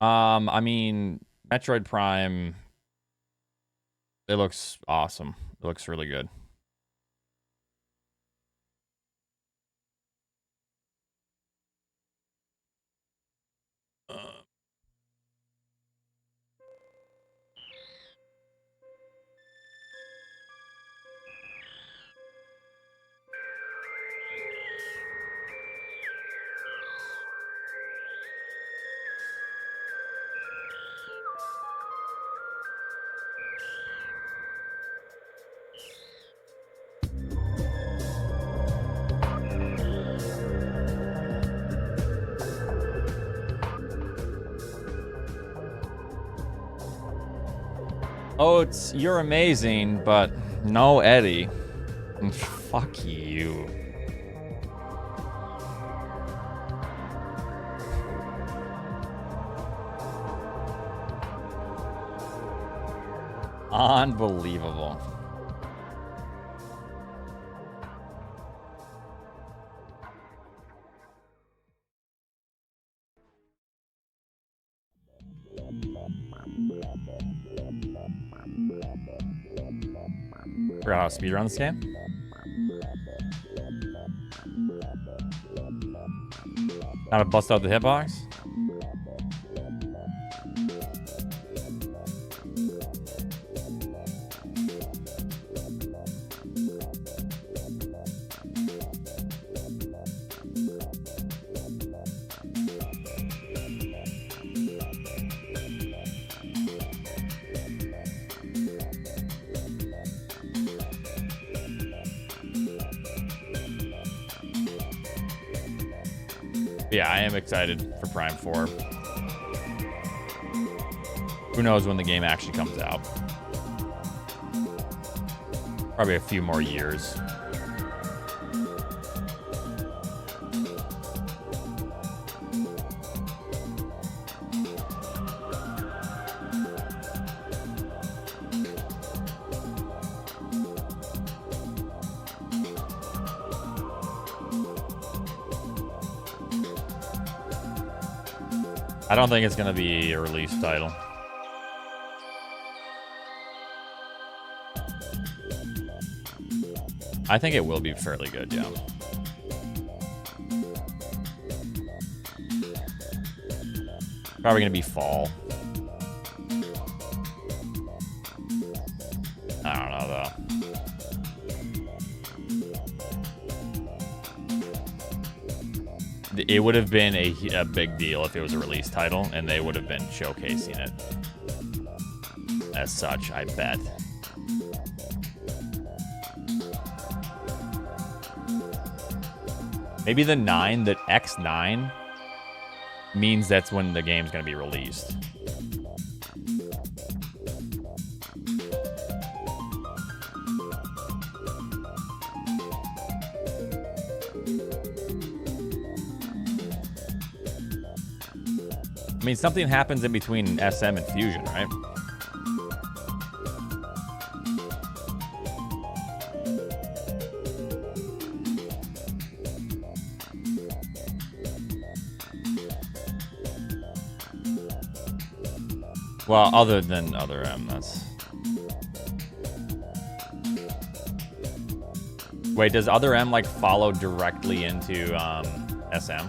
I mean, Metroid Prime, it looks awesome. It looks really good. Oats, you're amazing, but no Eddie. Fuck you. Unbelievable. Forgot how to speedrun this game. How to bust out the hitbox. Yeah, I am excited for Prime 4. Who knows when the game actually comes out? Probably a few more years. I don't think it's going to be a release title. I think it will be fairly good, yeah. Probably going to be fall. I don't know, though. It would have been a big deal if it was a release title, and they would have been showcasing it as such, I bet. Maybe the X9 means that's when the game's going to be released. I mean, something happens in between SM and Fusion, right? Well, other than Other M, that's... Wait, does Other M, like, follow directly into, SM?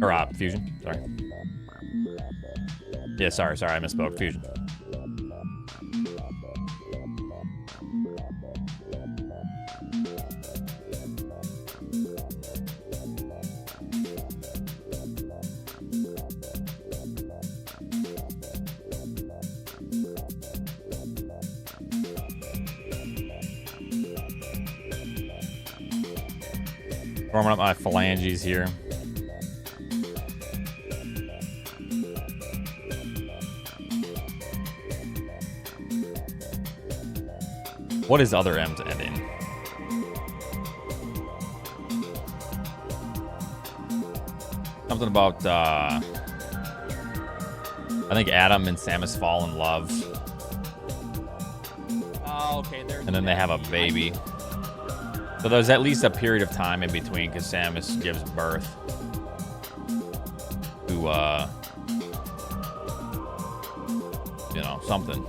Or, Fusion, sorry. Yeah, sorry, I misspoke. Fusion. Warming up my phalanges here. What is Other M's ending? Something about, I think Adam and Samus fall in love. Oh, okay. And then they have a baby. So there's at least a period of time in between because Samus gives birth to, you know, something.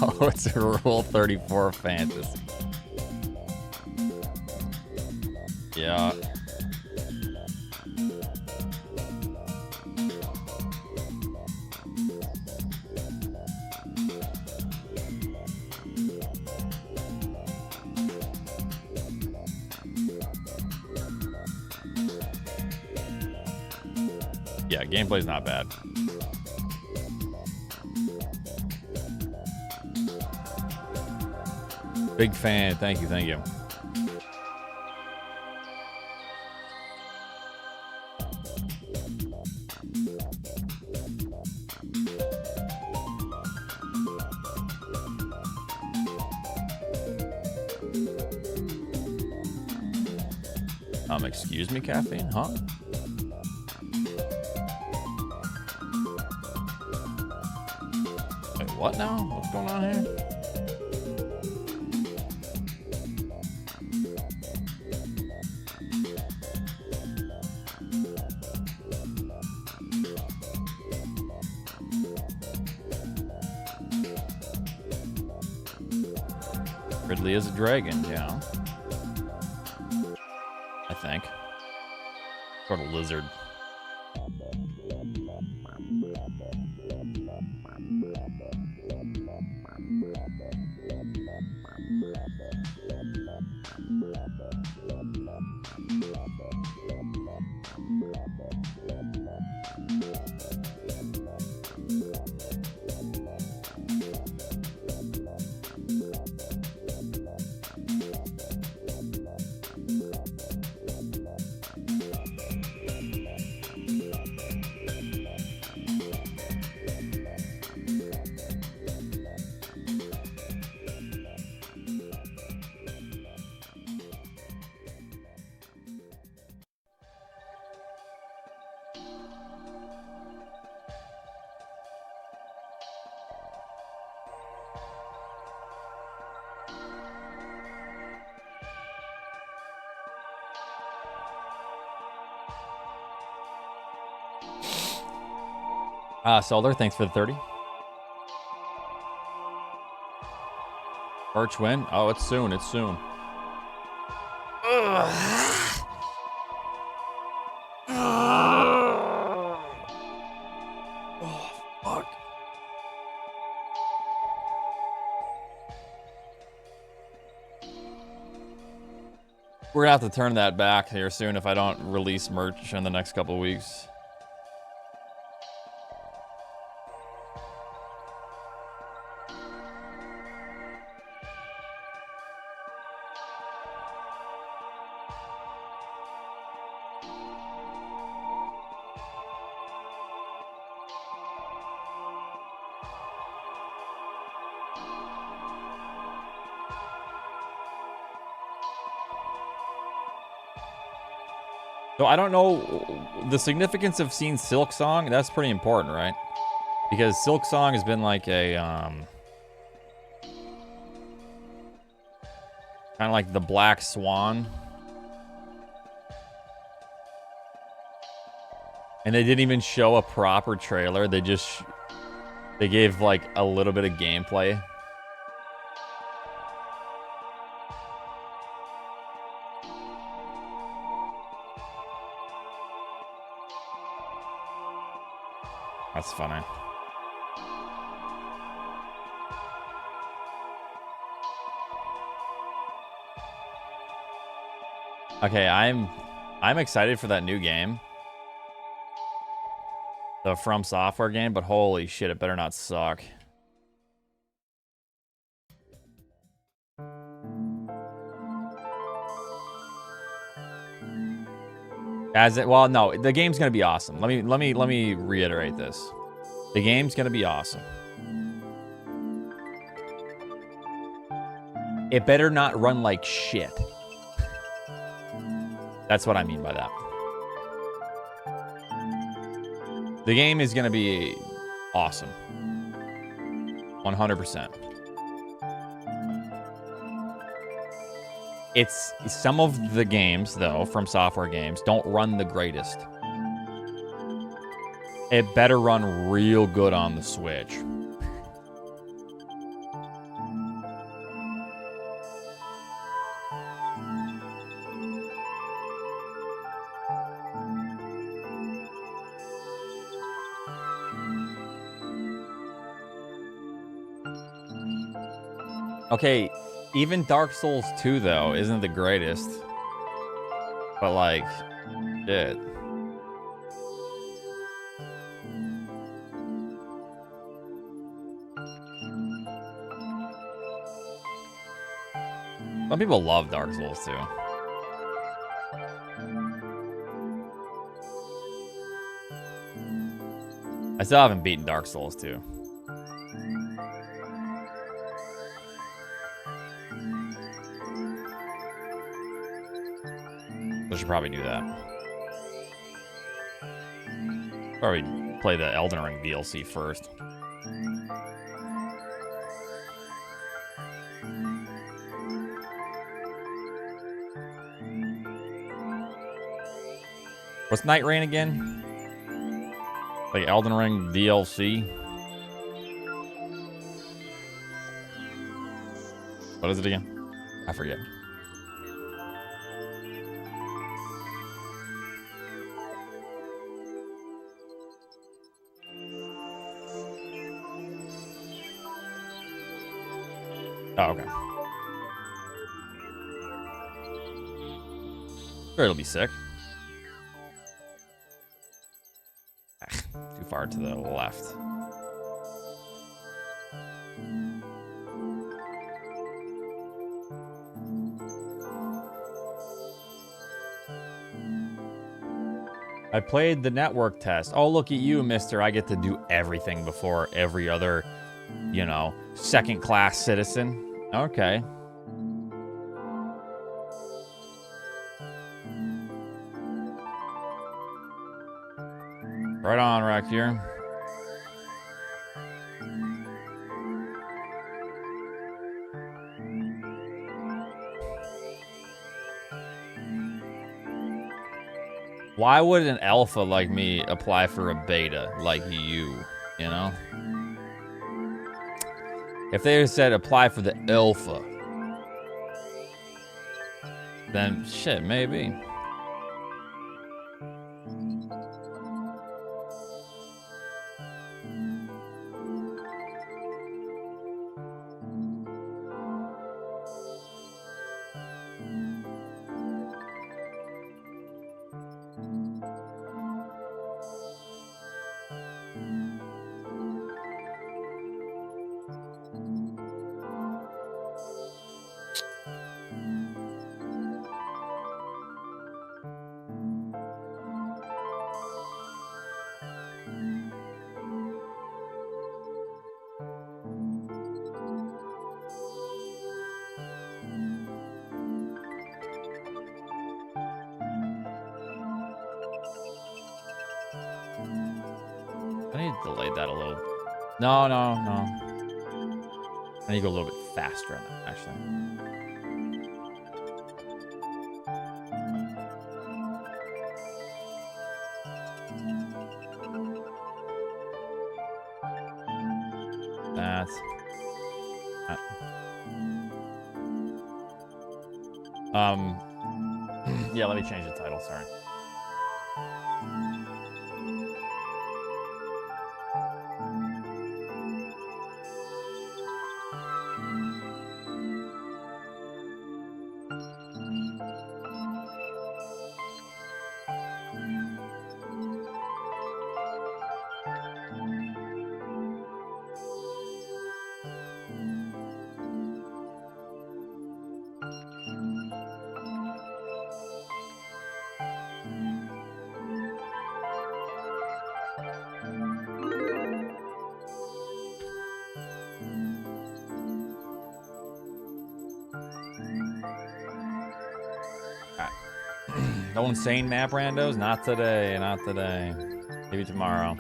Oh, it's a Rule 34 fantasy. Yeah. Yeah, gameplay's not bad. Big fan. Thank you. Thank you. Excuse me, caffeine, huh? Wait, what now? What's going on here? Ridley is a dragon, yeah. I think. Sort of lizard. Solder, thanks for the 30. Birch win? Oh, it's soon. It's soon. Oh, fuck. We're gonna have to turn that back here soon if I don't release merch in the next couple of weeks. So I don't know the significance of seeing Silk Song. That's pretty important, right? Because Silk Song has been like a kind of like the Black Swan. And they didn't even show a proper trailer. They just they gave like a little bit of gameplay. That's funny. Okay, I'm excited for that new game. The From Software game, but holy shit, it better not suck. Well, no, the game's gonna be awesome. Let me reiterate this. The game's gonna be awesome. It better not run like shit. That's what I mean by that. The game is going to be awesome. 100%. It's some of the games, though, from software games, don't run the greatest. It better run real good on the Switch. Okay, even Dark Souls 2, though, isn't the greatest. But, like, shit. Some people love Dark Souls 2. I still haven't beaten Dark Souls 2. I should probably do that. Probably play the Elden Ring DLC first. What's Night Rain again? Like Elden Ring DLC? What is it again? I forget. Oh, okay. Sure, it'll be sick. Too far to the left. I played the network test. Oh, look at you, mister. I get to do everything before every other, you know, second-class citizen. Okay. Right on, Rack here. Why would an alpha like me apply for a beta like you know? If they said apply for the alpha, then shit, maybe. No. I need to go a little bit faster on that, actually. That's... yeah, let me change the title, sorry. No insane map randos? Not today, not today. Maybe tomorrow.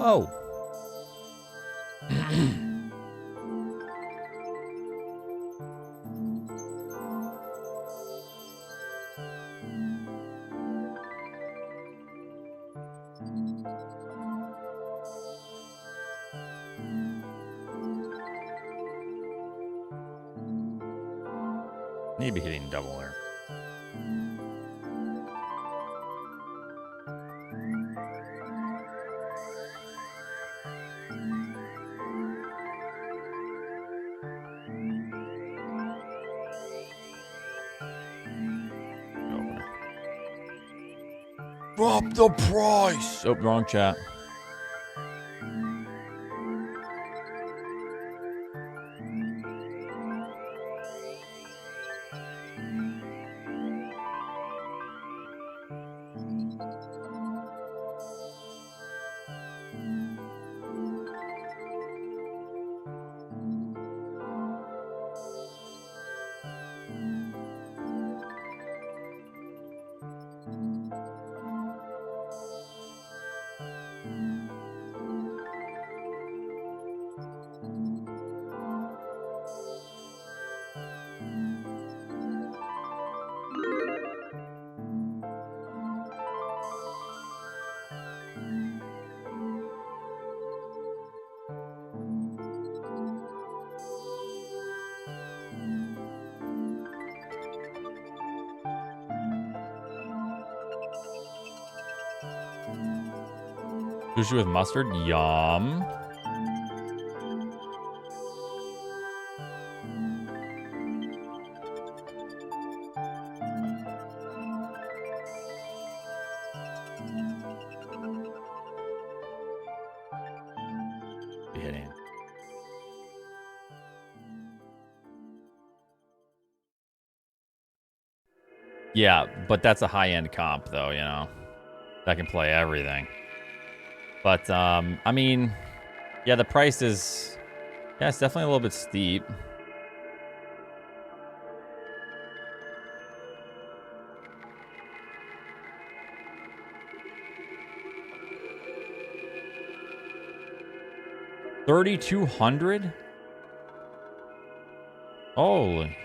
Oh. Need to be hitting double there. Drop the price. Oh, wrong chat. Sushi with mustard? Yum. Be hitting. Yeah, but that's a high-end comp, though, you know. That can play everything. But, I mean, yeah, the price is... Yeah, it's definitely a little bit steep. $3,200? Holy.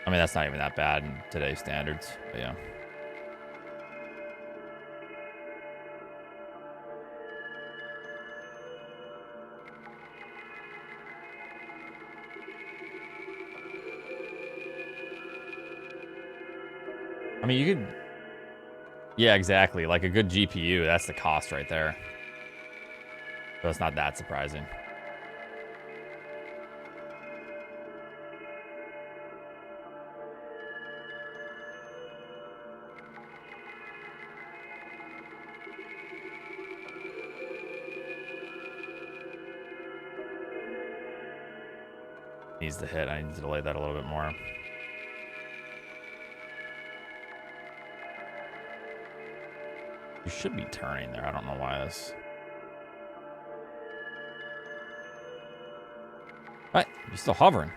I mean, that's not even that bad in today's standards, but yeah. I mean, you could... Yeah, exactly. Like a good GPU, that's the cost right there. So it's not that surprising. Needs to hit. I need to delay that a little bit more. You should be turning there. I don't know why this... What? You're still hovering.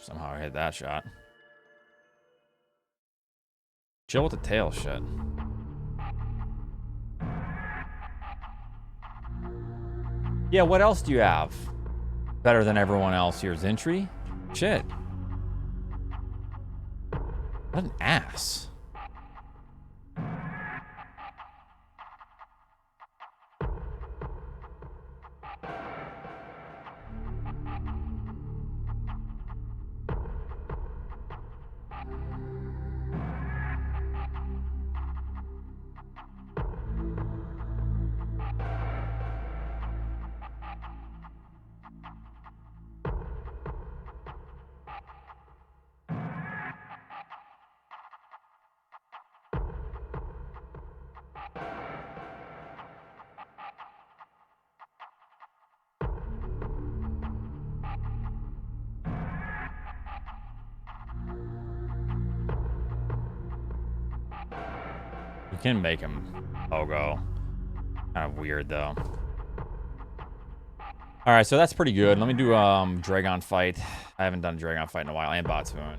Somehow I hit that shot. Chill with the tail shit. Yeah, what else do you have? Better than everyone else here. Zentry? Shit. What an ass. You can make him pogo. Kind of weird though. All right, so that's pretty good. Let me do Dragon fight. I haven't done a Dragon fight in a while, and Botsmoon.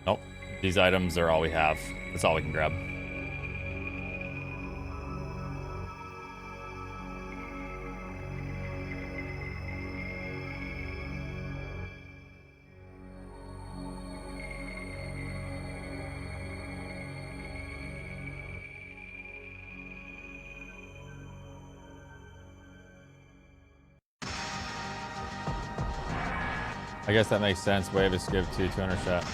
Nope. These items are all we have. That's all we can grab. I guess that makes sense. Wave is skip to 200 shot.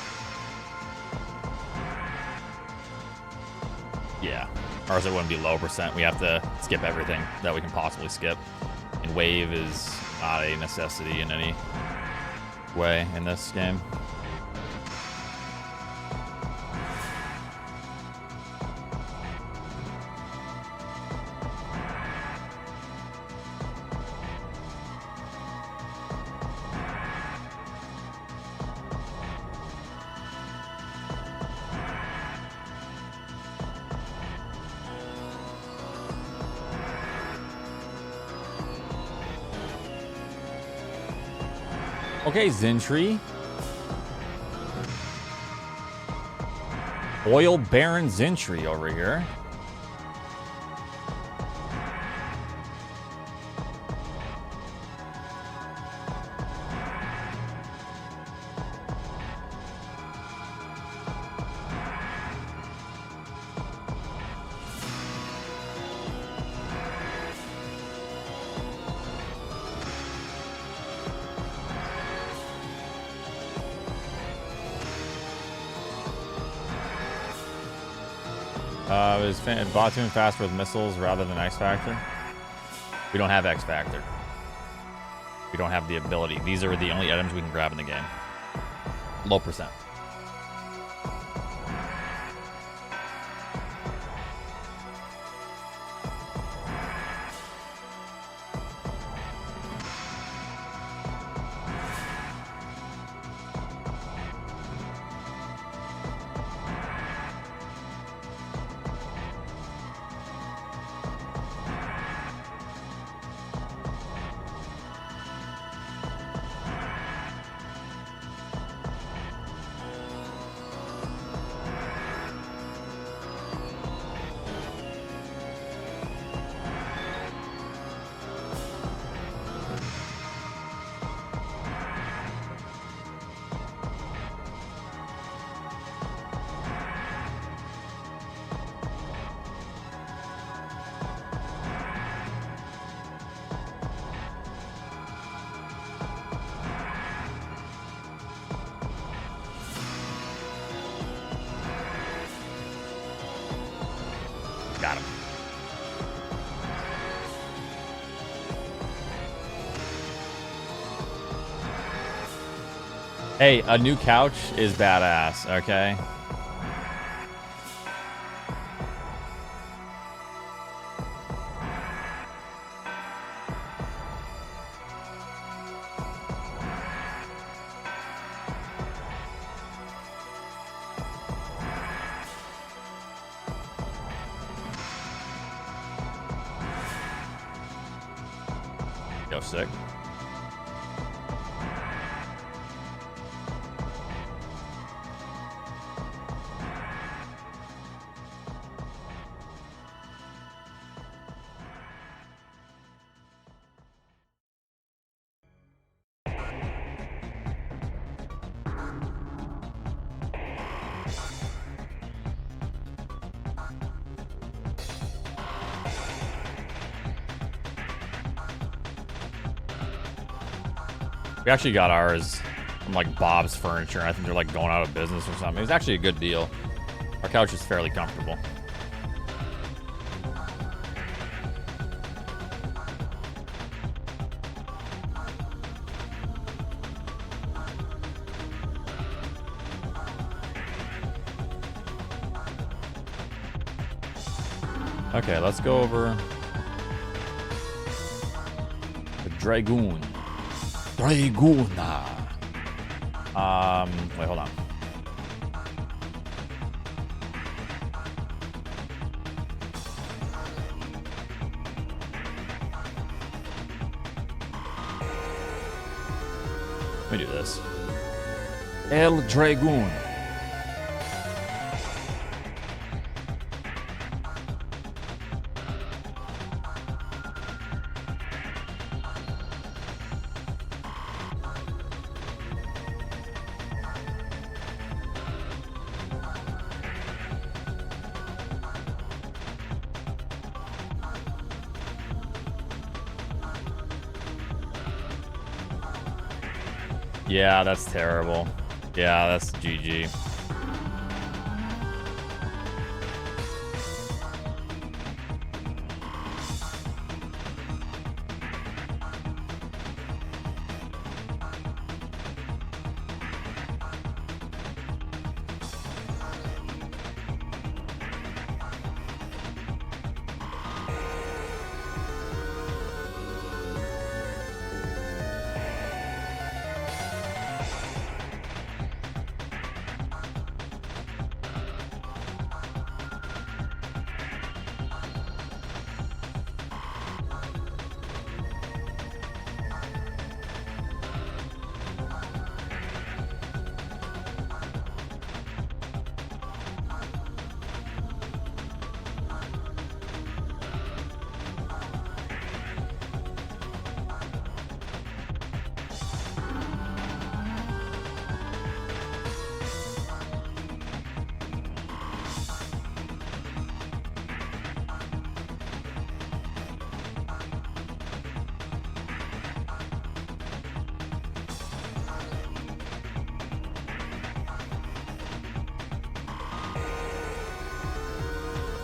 Yeah, or else it wouldn't be low percent. We have to skip everything that we can possibly skip. And wave is not a necessity in any way in this game. Okay, Zentry. Oil Baron Zentry over here. Is Batoon faster with missiles rather than X Factor? We don't have X Factor. We don't have the ability. These are the only items we can grab in the game. Low percent. Hey, a new couch is badass, okay? Yo, sick. We actually got ours from like Bob's Furniture. I think they're like going out of business or something. It was actually a good deal. Our couch is fairly comfortable. Okay, let's go over the Dragoon. Draguna. Wait, hold on. Let me do this. El Dragoon. Yeah, that's terrible. Yeah, that's GG.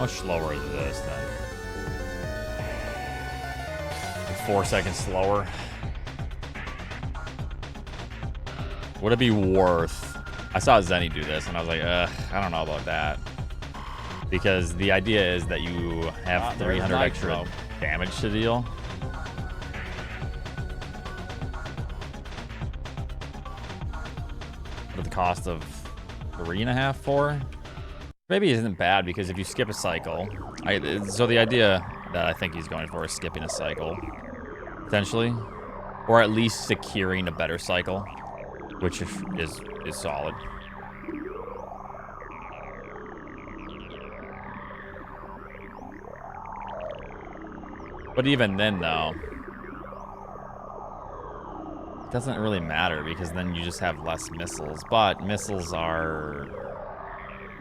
How much slower is this then? Like 4 seconds slower. Would it be worth? I saw Zenny do this and I was like, I don't know about that. Because the idea is that you have 300 extra damage to deal. At the cost of 3.5, 4? Maybe it isn't bad because if you skip a cycle, so the idea that I think he's going for is skipping a cycle, potentially, or at least securing a better cycle, which is solid. But even then, though, it doesn't really matter because then you just have less missiles. But missiles are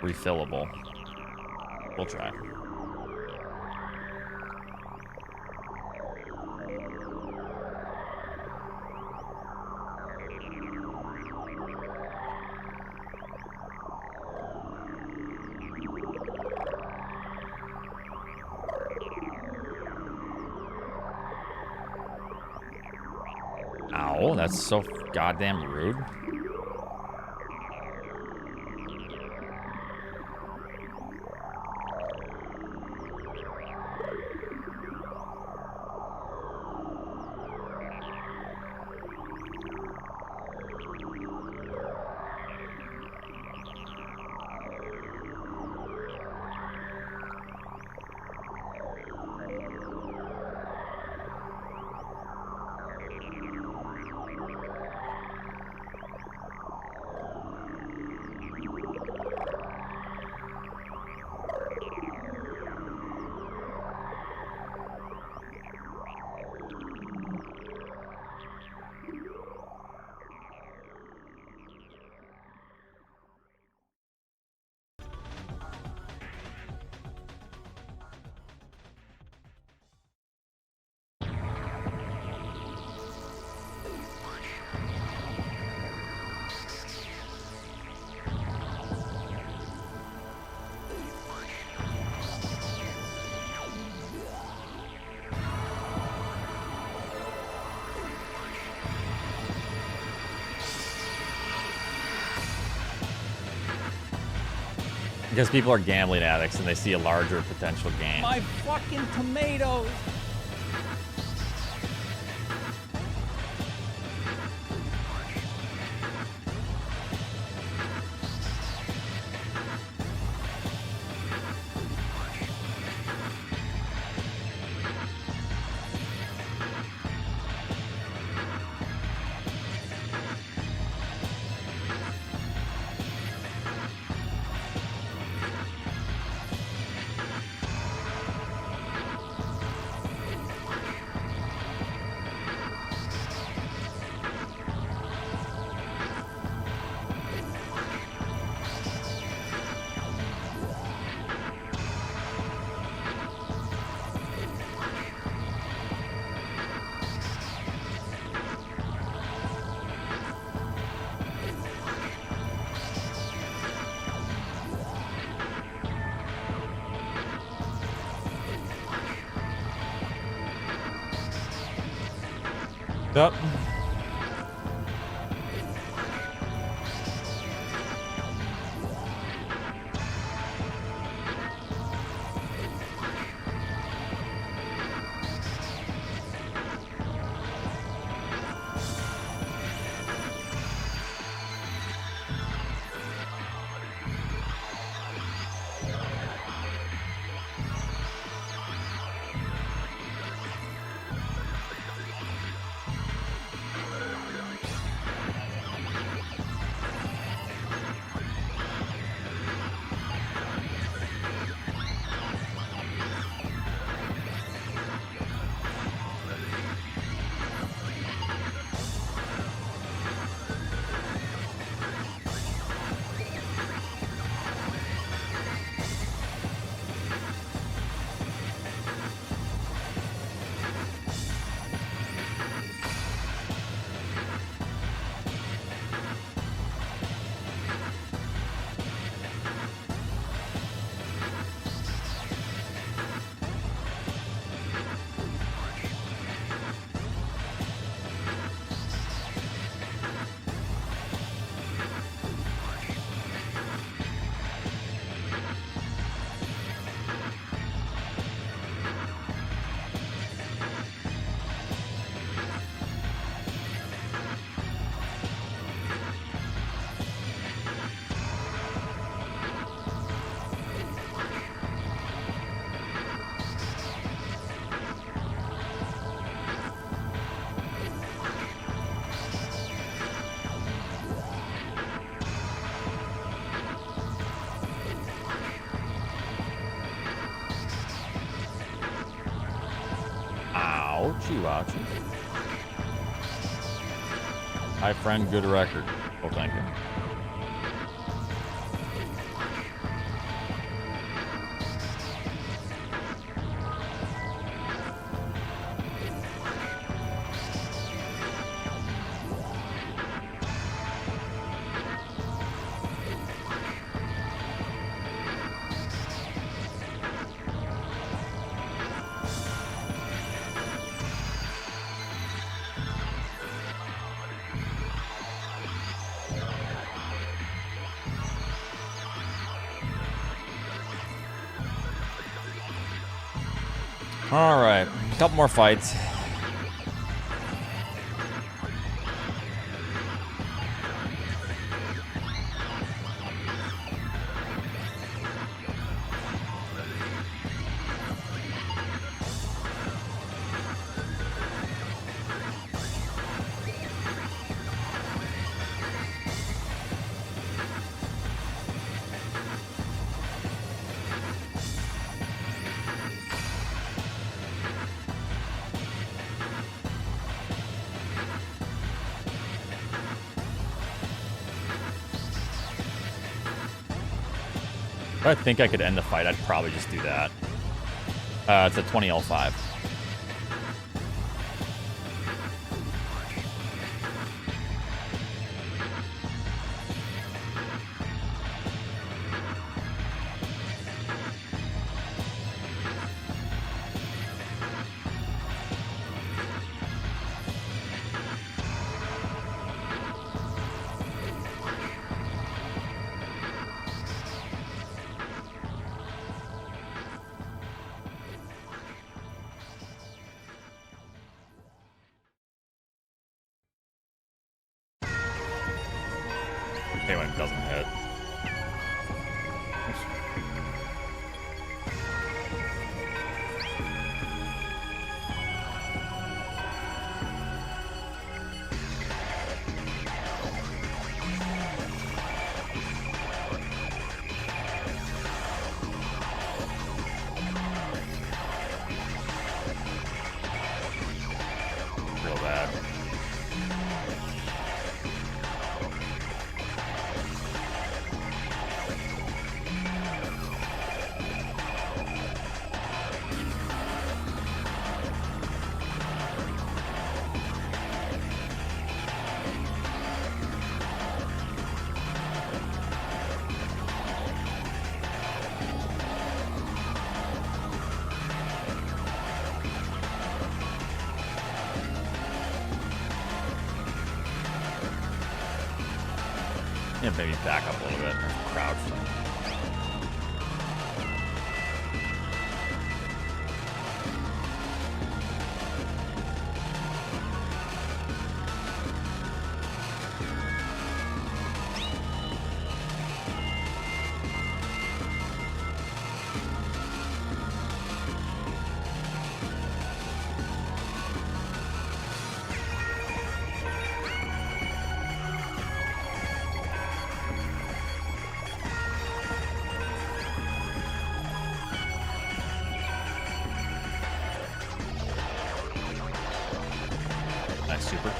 refillable. We'll try. Ow, that's so goddamn rude. Because people are gambling addicts and they see a larger potential gain. My fucking tomatoes! Yep. Ouchie, ouchie. Hi, friend. Good record. Well, thank you. All right, a couple more fights. If I think I could end the fight, I'd probably just do that. It's a 20L5. Okay, when it doesn't hit. Real bad. Yeah, maybe back up a little bit. Crouch. Nice super.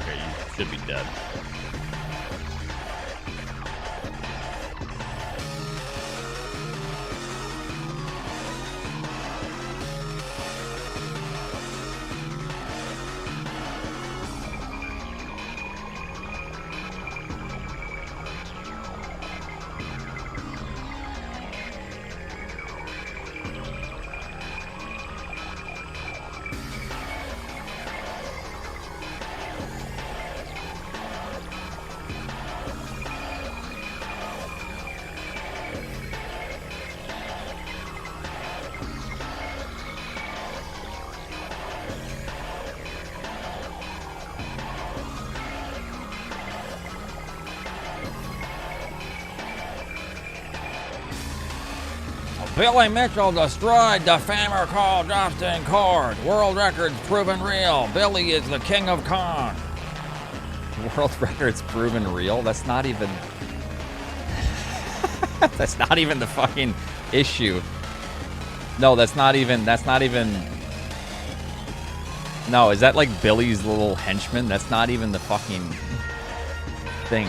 Okay, you should be dead. Billy Mitchell destroyed the famer called Justin Cord. World records proven real. Billy is the king of Kong. World records proven real? That's not even... that's not even the fucking issue. No, that's not even... No, is that like Billy's little henchman? That's not even the fucking thing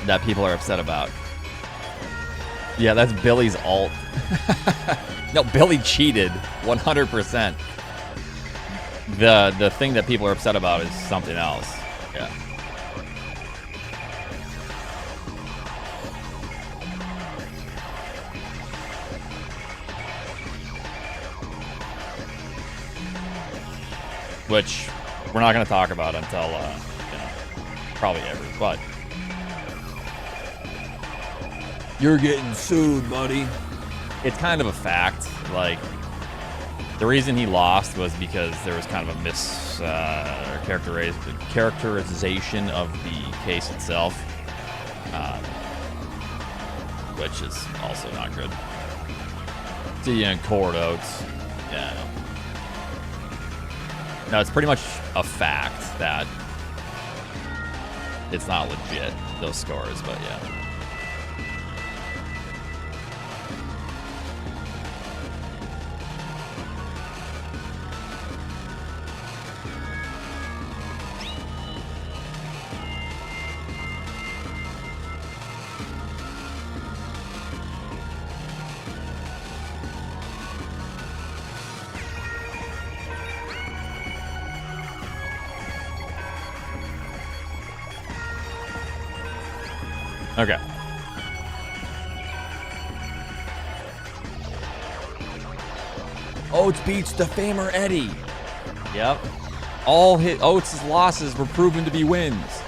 that people are upset about. Yeah, that's Billy's alt. No, Billy cheated 100%. The thing that people are upset about is something else. Yeah. Which we're not going to talk about until probably ever, but you're getting sued, buddy. It's kind of a fact. Like, the reason he lost was because there was kind of a characterization of the case itself, which is also not good. See you in court, Oats. Yeah. No, it's pretty much a fact that it's not legit, those scores, but yeah. Okay. Oates beats the famer Eddie. Yep. All Oates' losses were proven to be wins.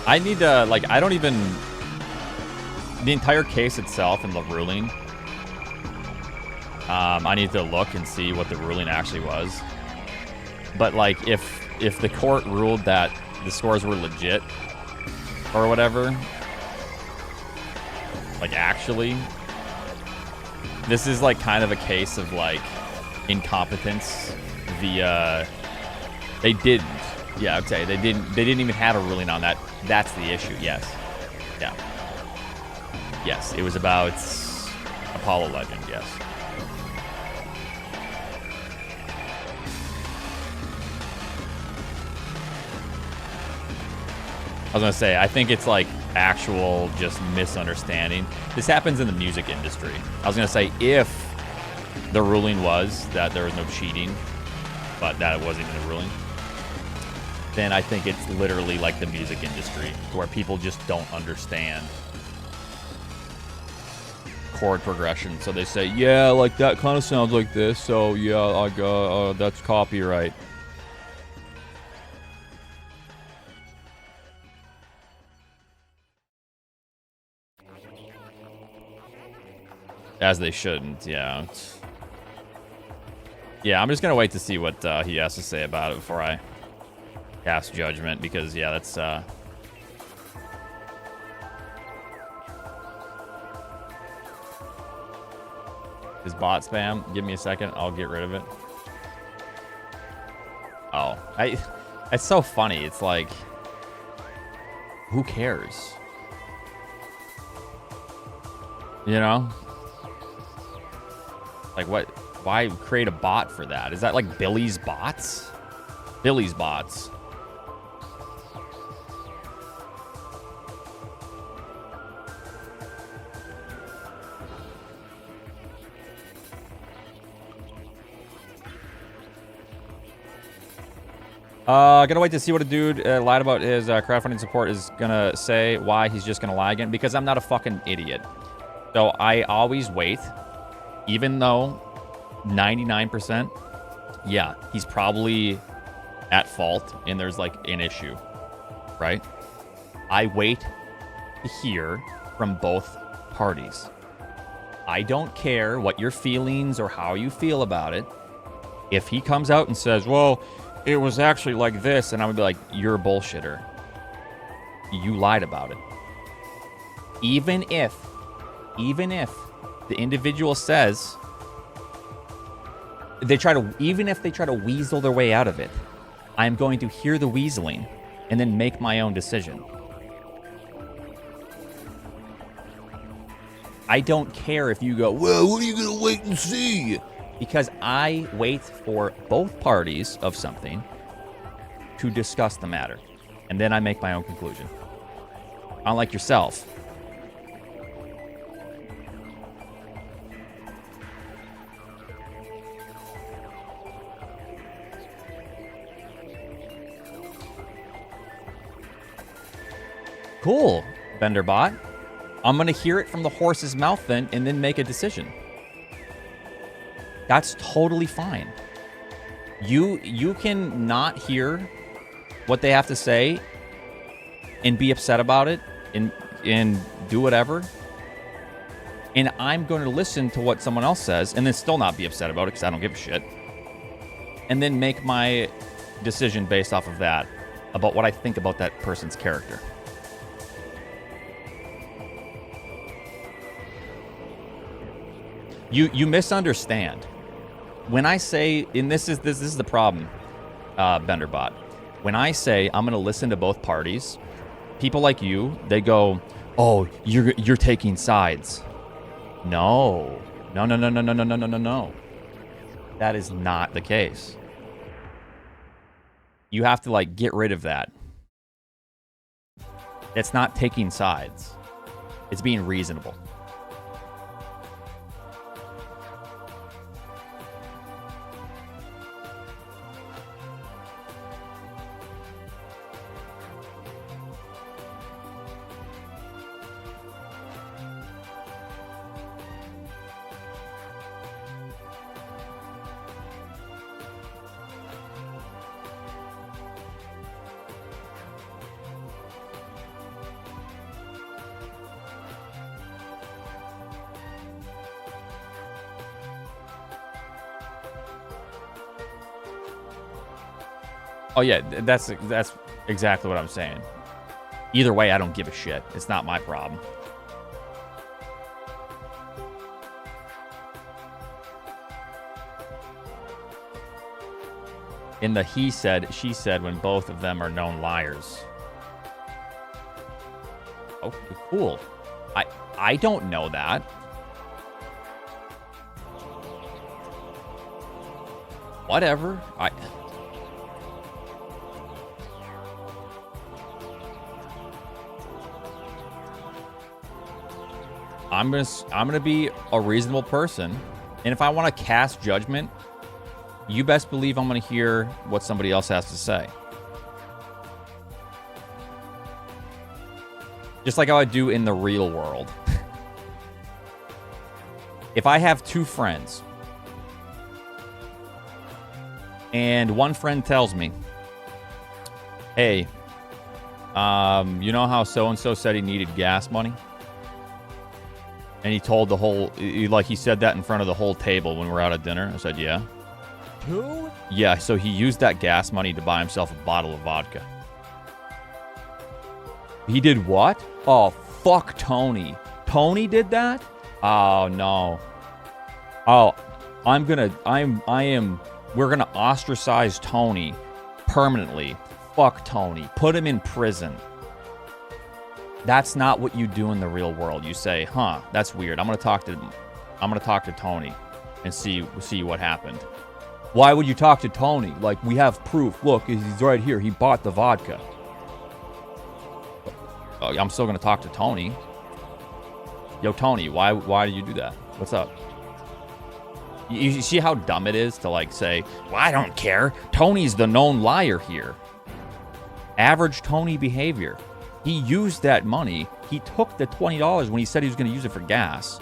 I need to, like, I don't even... The entire case itself and the ruling, I need to look and see what the ruling actually was. But, like, if the court ruled that the scores were legit or whatever, like, actually, this is, like, kind of a case of, like, incompetence via... They didn't. Yeah, okay. They didn't even have a ruling on that. That's the issue. Yes. Yeah. Yes, it was about Apollo Legend, yes. I was gonna say, I think it's like actual just misunderstanding. This happens in the music industry. I was gonna say, if the ruling was that there was no cheating, but that it wasn't even a ruling, then I think it's literally like the music industry, where people just don't understand chord progression. So they say, yeah, like that kind of sounds like this, so yeah, that's copyright. As they shouldn't, yeah. Yeah, I'm just gonna wait to see what he has to say about it before I cast judgment, because yeah, that's is bot spam. Give me a second, I'll get rid of it. Oh, it's so funny. It's like, who cares? You know? Like, what? Why create a bot for that? Is that like Billy's bots? Billy's bots. Gonna wait to see what a dude lied about his crowdfunding support is gonna say, why he's just gonna lie again, because I'm not a fucking idiot. So I always wait, even though 99%, yeah, he's probably at fault and there's like an issue, right? I wait to hear from both parties. I don't care what your feelings or how you feel about it. If he comes out and says, well, it was actually like this, and I'm gonna be like, you're a bullshitter. You lied about it. Even if the individual says even if they try to weasel their way out of it, I'm going to hear the weaseling and then make my own decision. I don't care if you go, well, what are you gonna wait and see? Because I wait for both parties of something to discuss the matter, and then I make my own conclusion. Unlike yourself. Cool, Benderbot. I'm gonna hear it from the horse's mouth then, and then make a decision. That's totally fine. You can not hear what they have to say and be upset about it and do whatever. And I'm going to listen to what someone else says and then still not be upset about it because I don't give a shit. And then make my decision based off of that about what I think about that person's character. You misunderstand. When I say, and this is the problem, Benderbot. When I say I'm going to listen to both parties, people like you, they go, "Oh, you're taking sides." No. That is not the case. You have to like get rid of that. It's not taking sides. It's being reasonable. Oh yeah, that's exactly what I'm saying. Either way, I don't give a shit. It's not my problem. In the he said, she said when both of them are known liars. Oh, cool. I don't know that. Whatever. I'm gonna be a reasonable person, and if I want to cast judgment, you best believe I'm gonna hear what somebody else has to say. Just like how I do in the real world. If I have two friends, and one friend tells me, hey, you know how so-and-so said he needed gas money? And he told the whole, he said that in front of the whole table when we were out at dinner. I said, yeah. Who? Yeah, so he used that gas money to buy himself a bottle of vodka. He did what? Oh, fuck Tony. Tony did that? Oh, no. Oh, we're gonna ostracize Tony permanently. Fuck Tony. Put him in prison. That's not what you do in the real world. You say, huh, that's weird. I'm gonna talk to Tony and see what happened. Why would you talk to Tony? Like, we have proof. Look, he's right here. He bought the vodka. Oh, I'm still gonna talk to Tony. Yo, Tony, why did you do that? What's up? You see how dumb it is to like say, well, I don't care. Tony's the known liar here. Average Tony behavior. He used that money. He took the $20 when he said he was going to use it for gas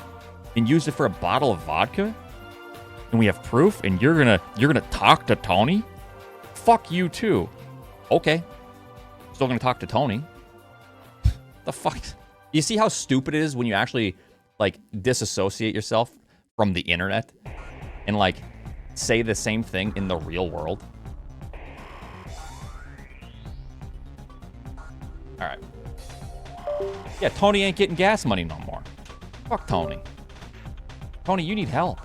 and used it for a bottle of vodka. And we have proof. And you're gonna talk to Tony? Fuck you too. Okay. Still gonna talk to Tony. The fuck? You see how stupid it is when you actually like disassociate yourself from the internet and like say the same thing in the real world? All right. Yeah, Tony ain't getting gas money no more. Fuck Tony. Tony, you need help.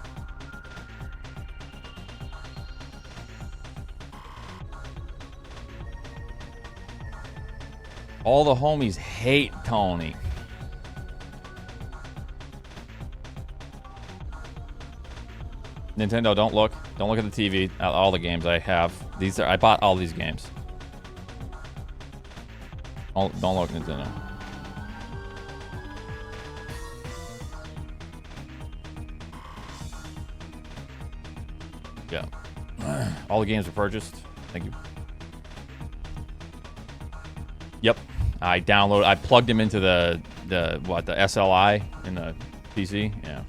All the homies hate Tony. Nintendo, don't look. Don't look at the TV. All the games I have. I bought all these games. Don't look, Nintendo. Yeah. All the games were purchased. Thank you. Yep. I plugged him into the SLI in the PC. Yeah.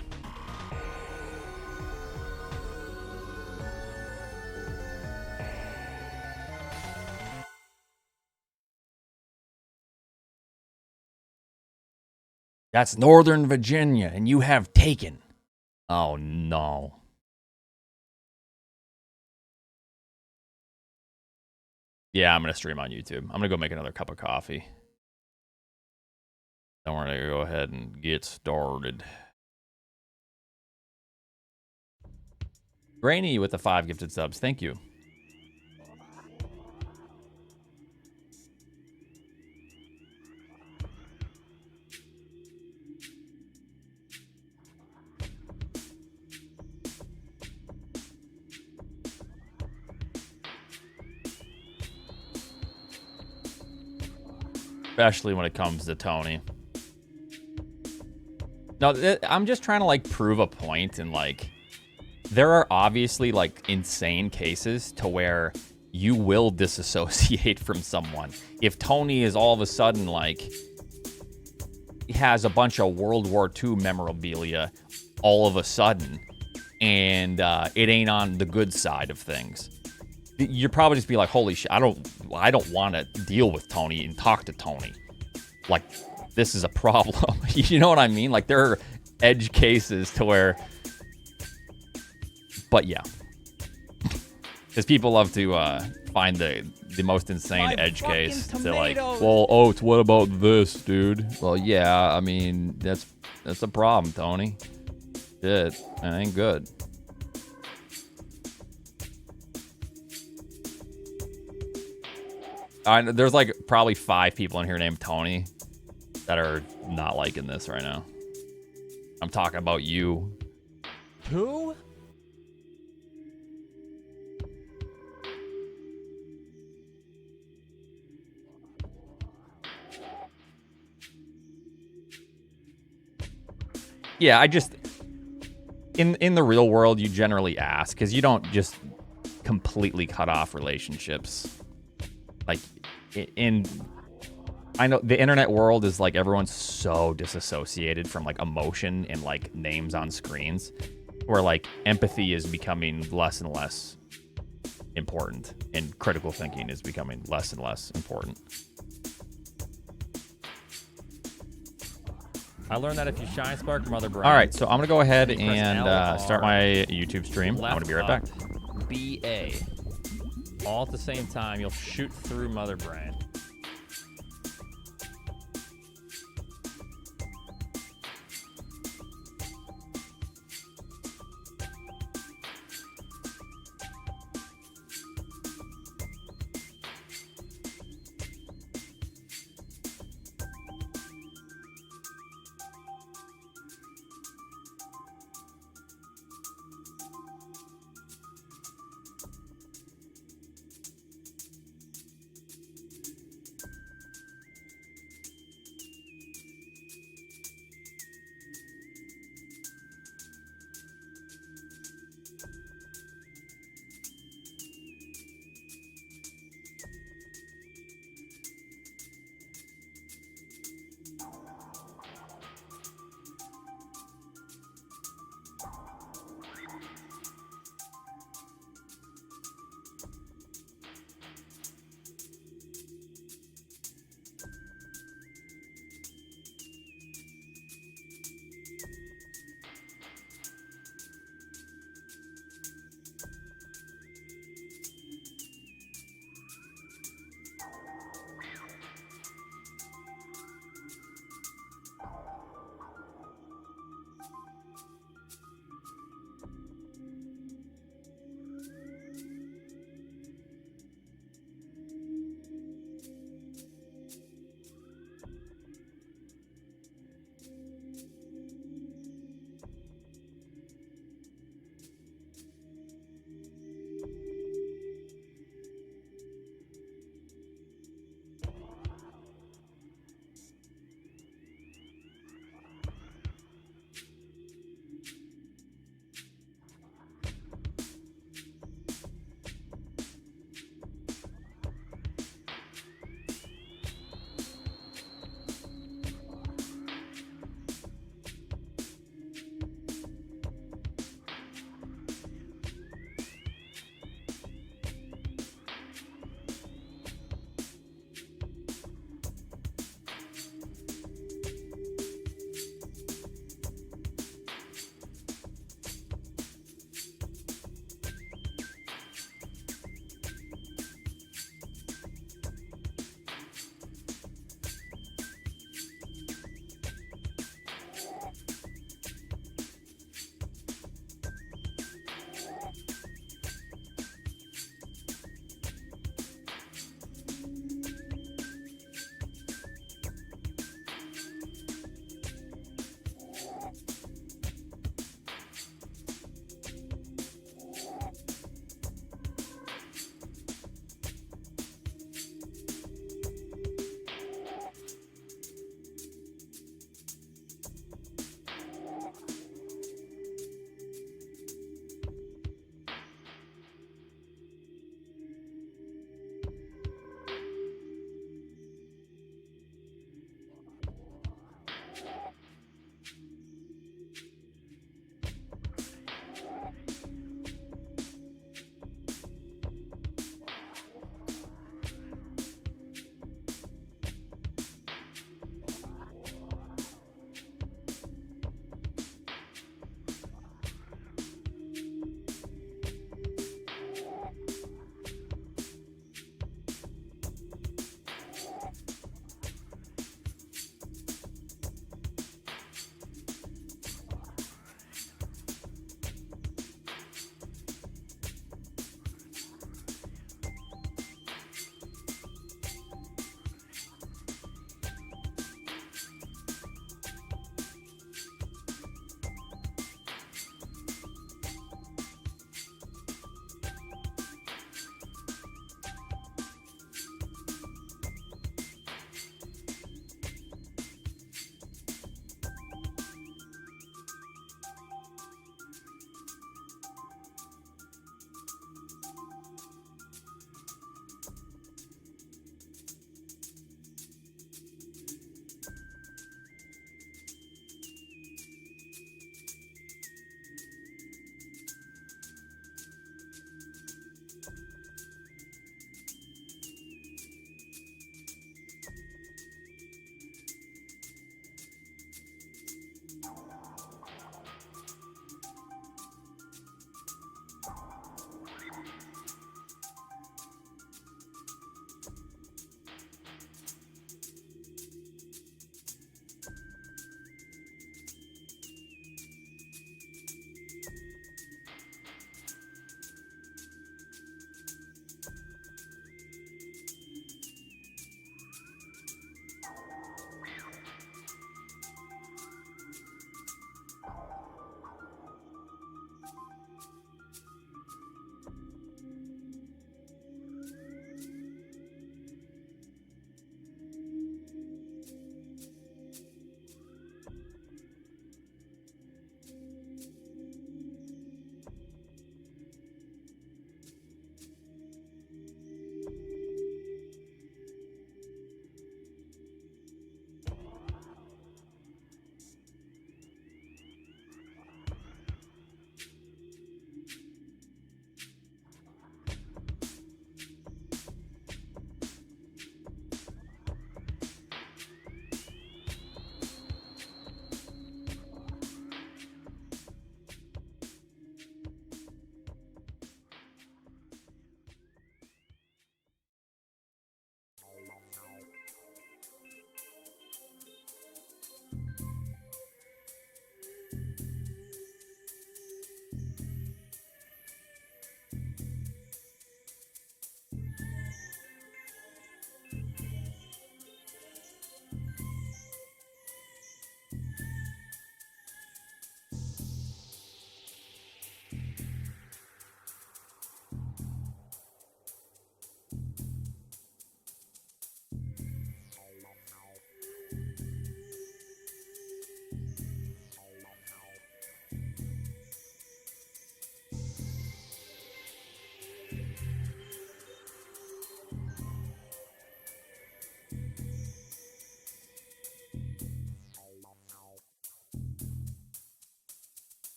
That's Northern Virginia, and you have taken. Oh, no. Yeah, I'm going to stream on YouTube. I'm going to go make another cup of coffee. Then we're going to go ahead and get started. Grainy with the 5 gifted subs. Thank you. Especially when it comes to Tony. No, I'm just trying to like prove a point, and like there are obviously like insane cases to where you will disassociate from someone. If Tony is all of a sudden like he has a bunch of World War II memorabilia all of a sudden, and it ain't on the good side of things, you're probably just be like, holy shit, I don't want to deal with Tony and talk to Tony. Like, this is a problem. You know what I mean? Like, there are edge cases to where, but yeah. Because people love to find the most insane My edge fucking case to like, tomatoes. well, Oates, what about this, dude? Well, yeah, I mean, that's a problem, Tony. Shit, that ain't good. There's like probably 5 people in here named Tony that are not liking this right now. I'm talking about you. Who? Yeah, I just in the real world you generally ask because you don't just completely cut off relationships. Like I know the internet world is like everyone's so disassociated from like emotion and like names on screens where like empathy is becoming less and less important and critical thinking is becoming less and less important. I learned that if you shine spark Mother Brain. All right, so I'm gonna go ahead you press and L or start R, my YouTube stream. I'm gonna be right back. BA. All at the same time, you'll shoot through Mother Brain.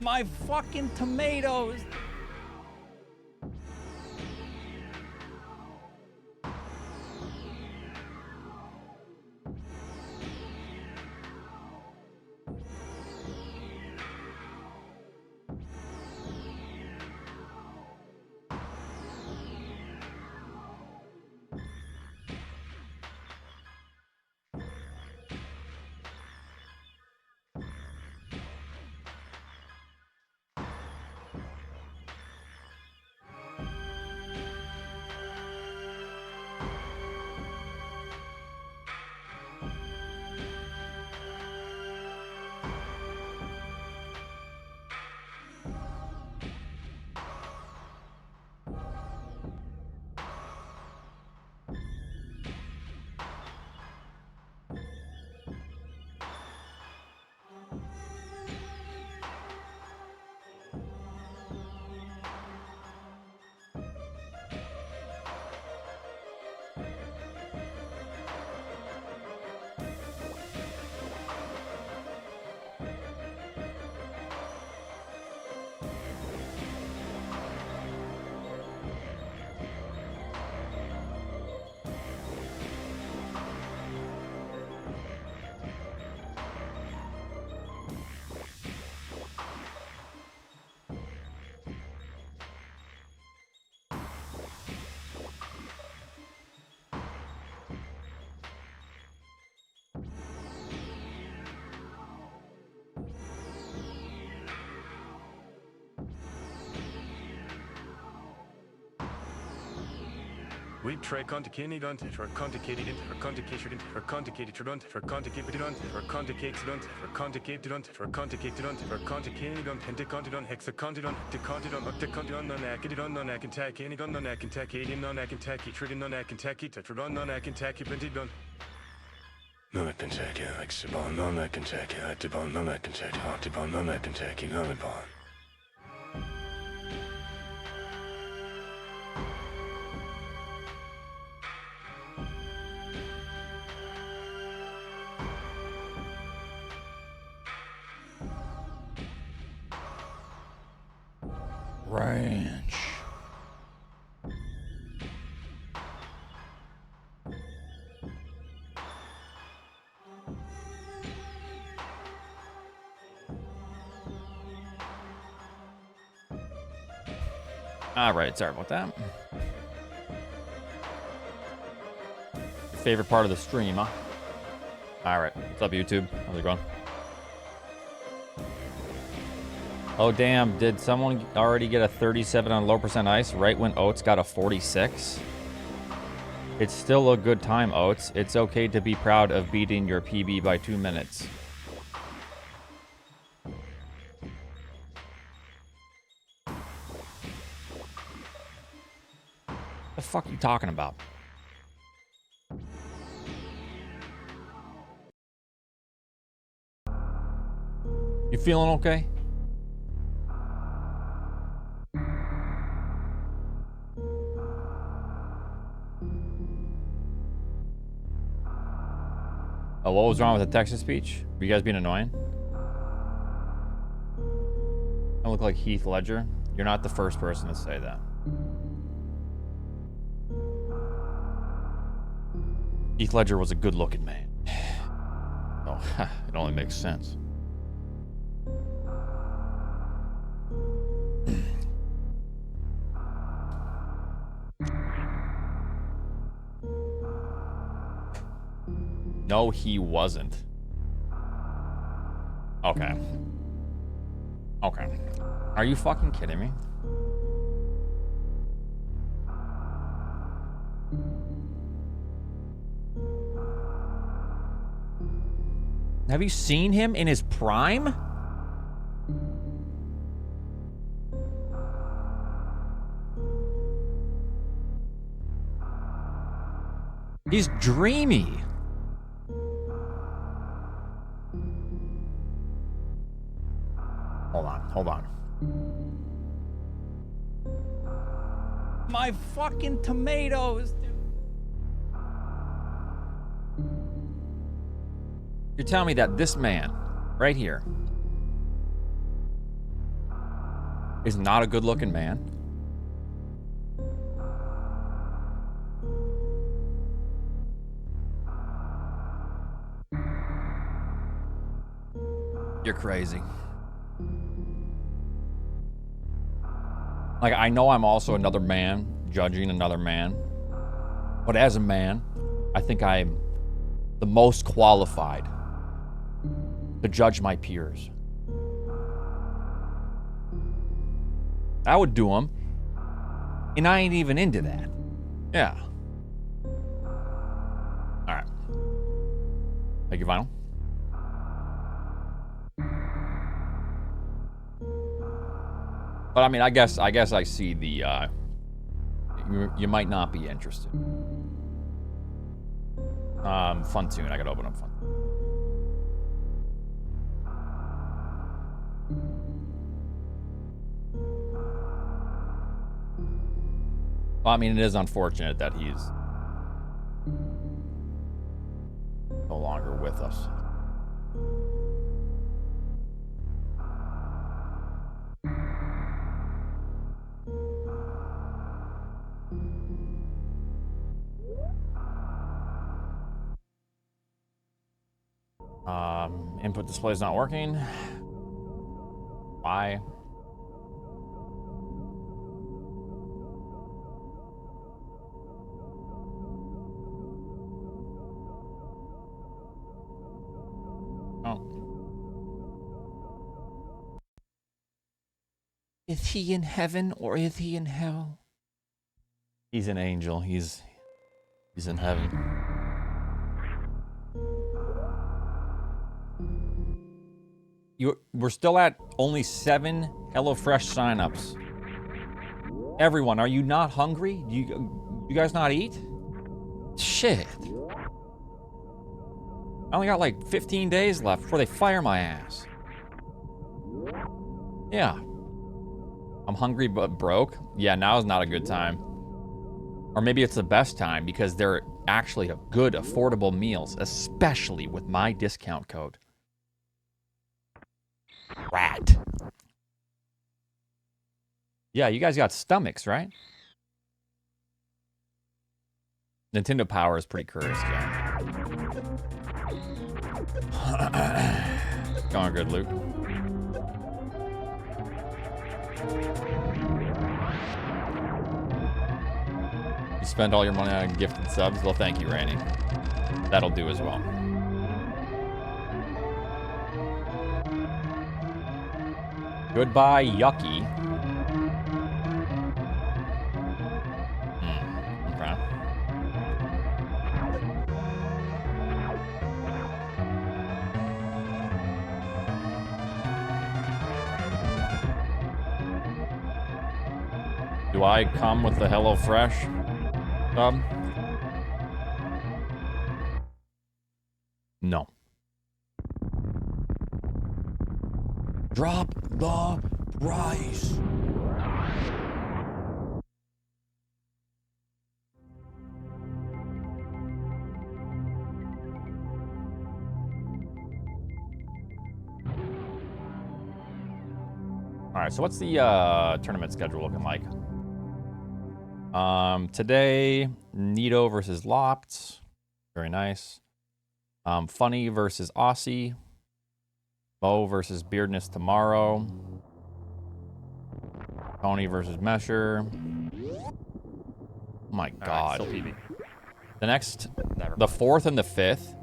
My fucking tomatoes. We try conticated on or conticated or conticated or conticated on or conticated on or conticated on or conticated on or conticated on or conticated on hentaconted on hexaconted on deconted on octaconted on non-acid on non-acantacking on non-acantacking non-acantacking tridden non-acantacking tetradon non-acantacking pentadon. Non-acantacking hexabon non-acantacking actibon non-acantacking octibon non-acantacking non-acantacking. Ranch. All right, sorry about that. Favorite part of the stream, huh? All right, what's up, YouTube? How's it going? Oh, damn. Did someone already get a 37 on low percent ice right when Oats got a 46? It's still a good time, Oats. It's okay to be proud of beating your PB by 2 minutes. What the fuck are you talking about? You feeling okay? Oh, what was wrong with the Texas speech? Were you guys being annoying? I look like Heath Ledger. You're not the first person to say that. Heath Ledger was a good-looking man. Oh, it only makes sense. No, he wasn't. Okay. Okay. Are you fucking kidding me? Have you seen him in his prime? He's dreamy. Hold on. My fucking tomatoes, dude. You're telling me that this man, right here, is not a good-looking man. You're crazy. Like, I know I'm also another man, judging another man. But as a man, I think I'm the most qualified to judge my peers. I would do them, and I ain't even into that. Yeah. All right. Thank you, Vinyl. But I mean, I guess I see the. You might not be interested. Fun tune. I gotta open up fun. Well, I mean, it is unfortunate that he's no longer with us. Input display is not working. Why? Oh. Is he in heaven or is he in hell? He's an angel. He's in heaven. We're still at only 7 HelloFresh signups. Everyone, are you not hungry? You guys not eat? Shit. I only got like 15 days left before they fire my ass. Yeah. I'm hungry but broke. Yeah, now is not a good time. Or maybe it's the best time because they're actually good, affordable meals, especially with my discount code. Rat. Yeah, you guys got stomachs, right? Nintendo Power is pretty cursed, yeah. Going good, Luke. You spend all your money on gifted subs? Well, thank you, Randy. That'll do as well. Goodbye, Yucky. Okay. Do I come with the HelloFresh sub? No. Drop the price. All right, so what's the tournament schedule looking like? Today, Nito versus Lopt. Very nice. Funny versus Aussie. Bo versus Beardness tomorrow. Tony versus Mesher. Oh my God. Still PB. The next, the 4th and the 5th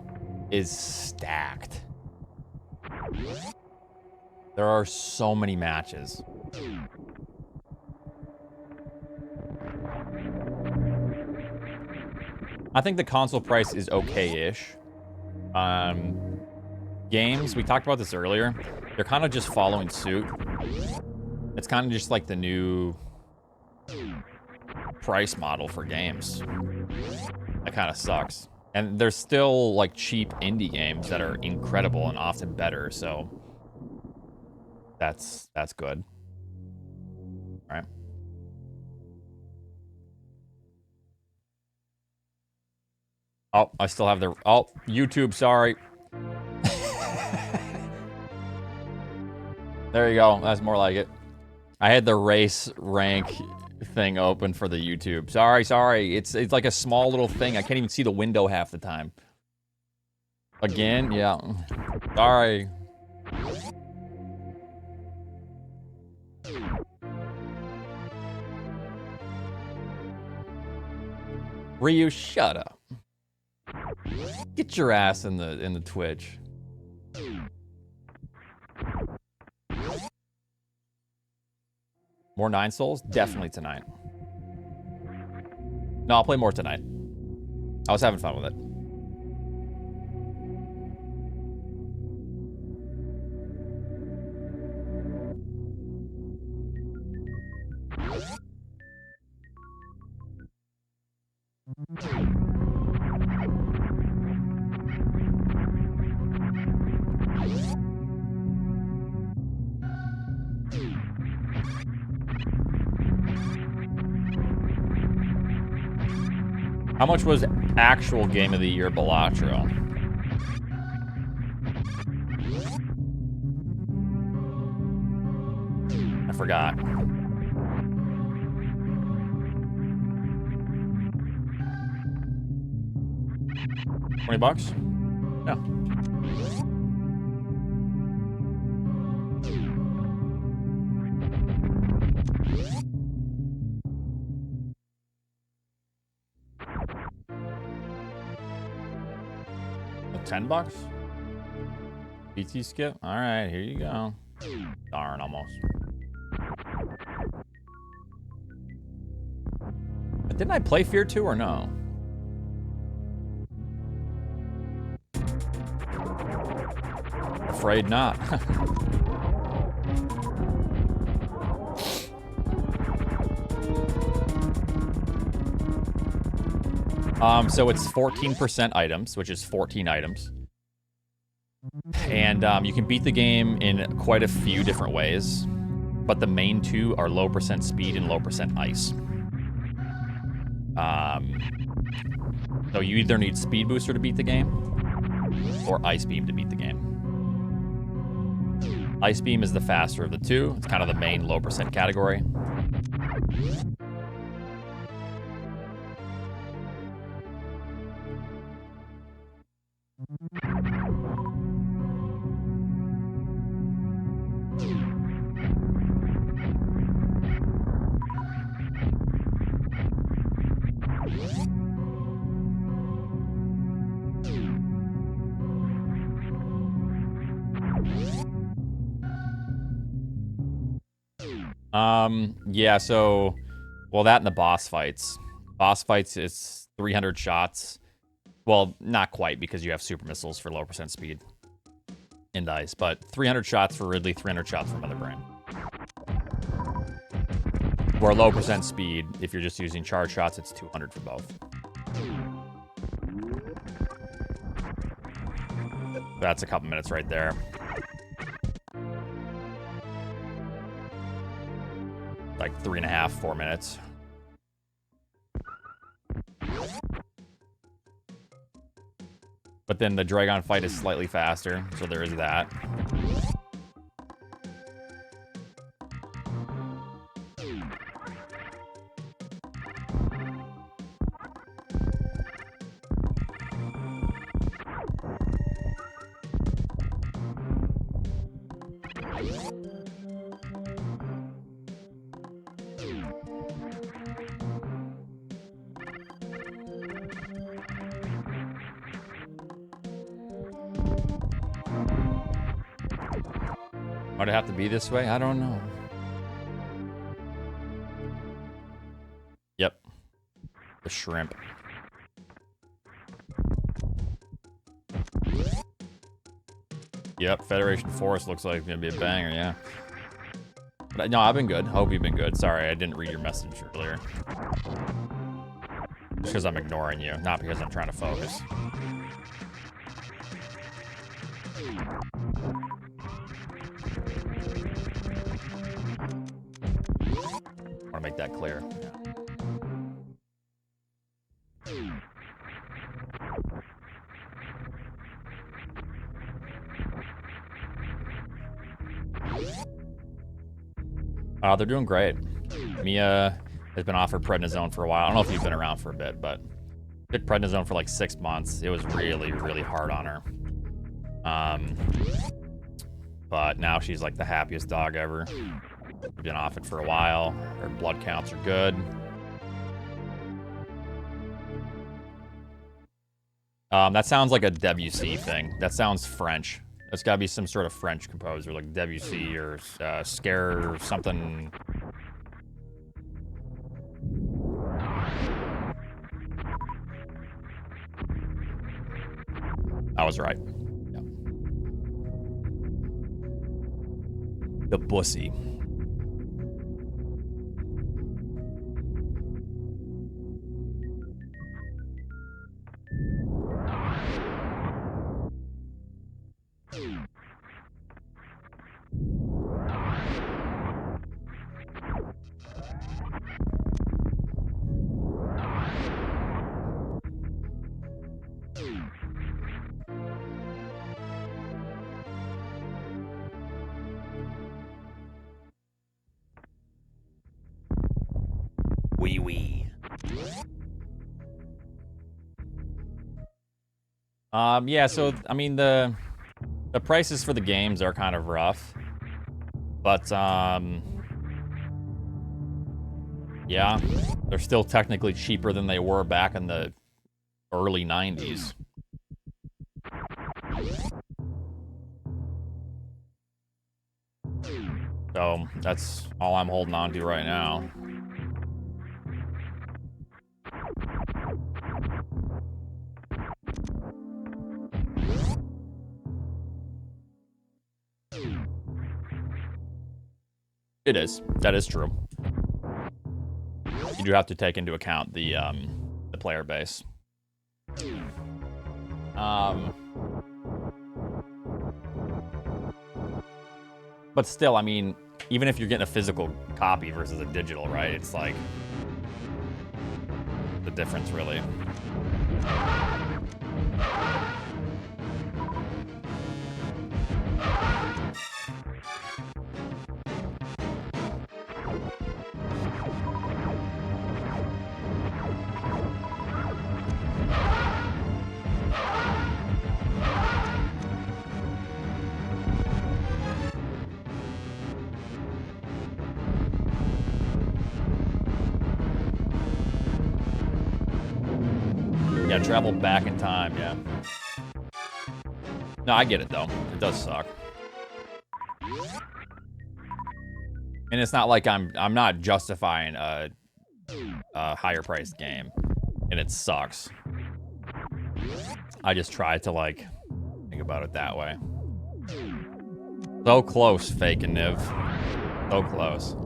is stacked. There are so many matches. I think the console price is okay-ish. Games, we talked about this earlier, they're kind of just following suit. It's kind of just like the new price model for games. That kind of sucks. And there's still like cheap indie games that are incredible and often better, so that's good. All right. Oh, I still have the... Oh, YouTube, sorry. There you go. That's more like it. I had the race rank thing open for the YouTube. Sorry. It's like a small little thing. I can't even see the window half the time. Again? Yeah. Sorry. Ryu, shut up. Get your ass in the Twitch. More 9 souls? Definitely tonight. No, I'll play more tonight. I was having fun with it. How much was actual Game of the Year Balatro? I forgot. $20? Yeah. $10? PT skip? Alright, here you go. Darn, almost. But didn't I play Fear 2 or no? Afraid not. So it's 14% items, which is 14 items. And you can beat the game in quite a few different ways. But the main two are low percent speed and low percent ice. So you either need Speed Booster to beat the game, or Ice Beam to beat the game. Ice Beam is the faster of the two. It's kind of the main low percent category. Yeah, so, well, that and the boss fights. Boss fights, it's 300 shots. Well, not quite, because you have super missiles for low percent speed and ice, but 300 shots for Ridley, 300 shots for Mother Brain. Or low percent speed, if you're just using charge shots, it's 200 for both. That's a couple minutes right there. Like 3.5, 4 minutes. But then the Dragon fight is slightly faster, so there is that. Why'd it have to be this way? I don't know. Yep. The shrimp. Yep, Federation Force looks like it's gonna be a banger, yeah. But no, I've been good. Hope you've been good. Sorry, I didn't read your message earlier. Just because I'm ignoring you, not because I'm trying to focus. I want to make that clear. Yeah. They're doing great. Mia has been offered prednisone for a while. I don't know if you've been around for a bit, but took prednisone for like 6 months. It was really, really hard on her. But now she's like the happiest dog ever. We've been off it for a while. Her blood counts are good. That sounds like a Debussy thing. That sounds French. It's got to be some sort of French composer, like Debussy or Scare or something. I was right. Yep. The Bussy. Wee. Yeah, so, I mean, the prices for the games are kind of rough. But, yeah, they're still technically cheaper than they were back in the early 90s. So, that's all I'm holding on to right now. It is. That is true. You do have to take into account the player base. But still, I mean, even if you're getting a physical copy versus a digital, right? It's like the difference, really. Yeah, travel back in time, yeah. No, I get it, though. It does suck. And it's not like I'm not justifying a higher priced game, and it sucks. I just try to, like, think about it that way. So close, Fake and Niv. So close.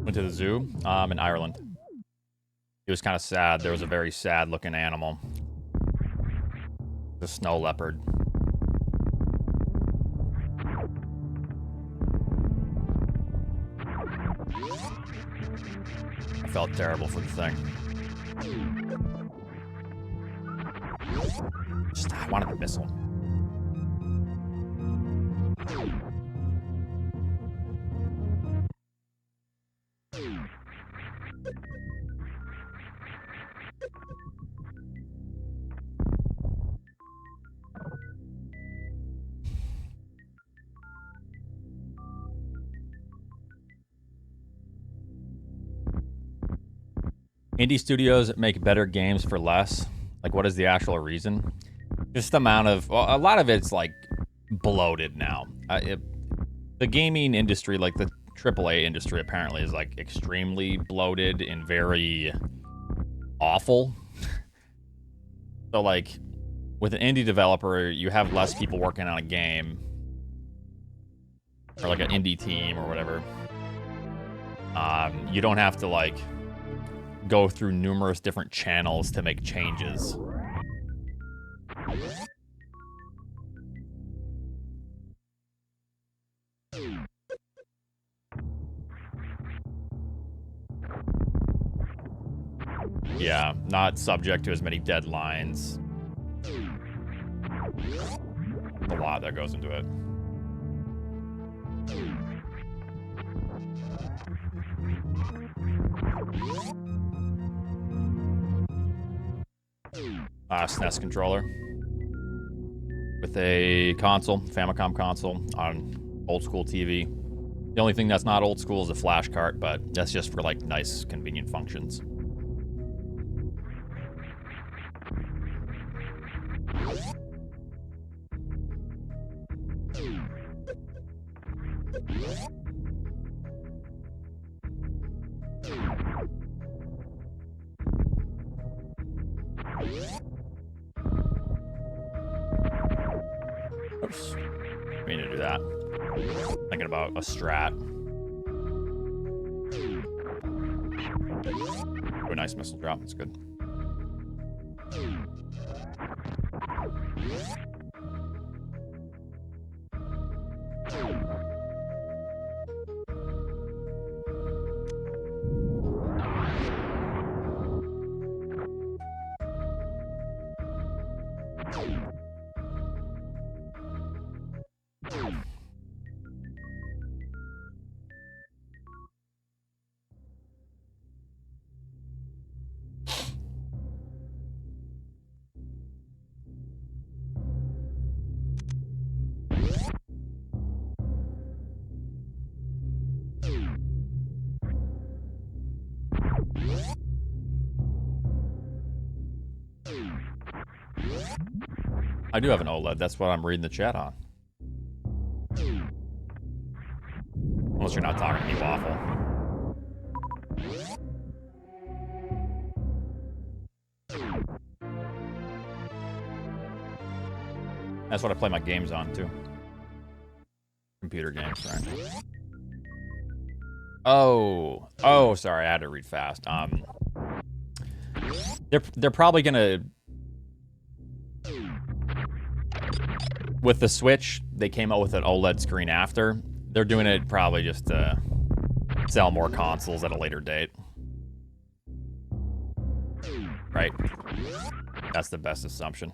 Went to the zoo in Ireland. It was kind of sad. There was a very sad looking animal. The snow leopard. I felt terrible for the thing. Just, I wanted the missile. Indie studios make better games for less. Like, what is the actual reason? Just the amount of... Well, a lot of it's, like, bloated now. The gaming industry, like the AAA industry, apparently is, like, extremely bloated and very awful. So like with an indie developer, you have less people working on a game, or like an indie team or whatever. You don't have to like go through numerous different channels to make changes. Yeah, not subject to as many deadlines. A lot that goes into it. SNES controller with a console, Famicom console on old school TV. The only thing that's not old school is a flash cart, but that's just for like nice, convenient functions. Oops. I mean to do that. Thinking about a strat. Oh, a nice missile drop. That's good. I do have an OLED. That's what I'm reading the chat on. Unless you're not talking to me, Waffle. That's what I play my games on, too. Computer games, right? Oh, sorry, I had to read fast. They're probably gonna... With the Switch, they came out with an OLED screen after. They're doing it probably just to sell more consoles at a later date. Right? That's the best assumption.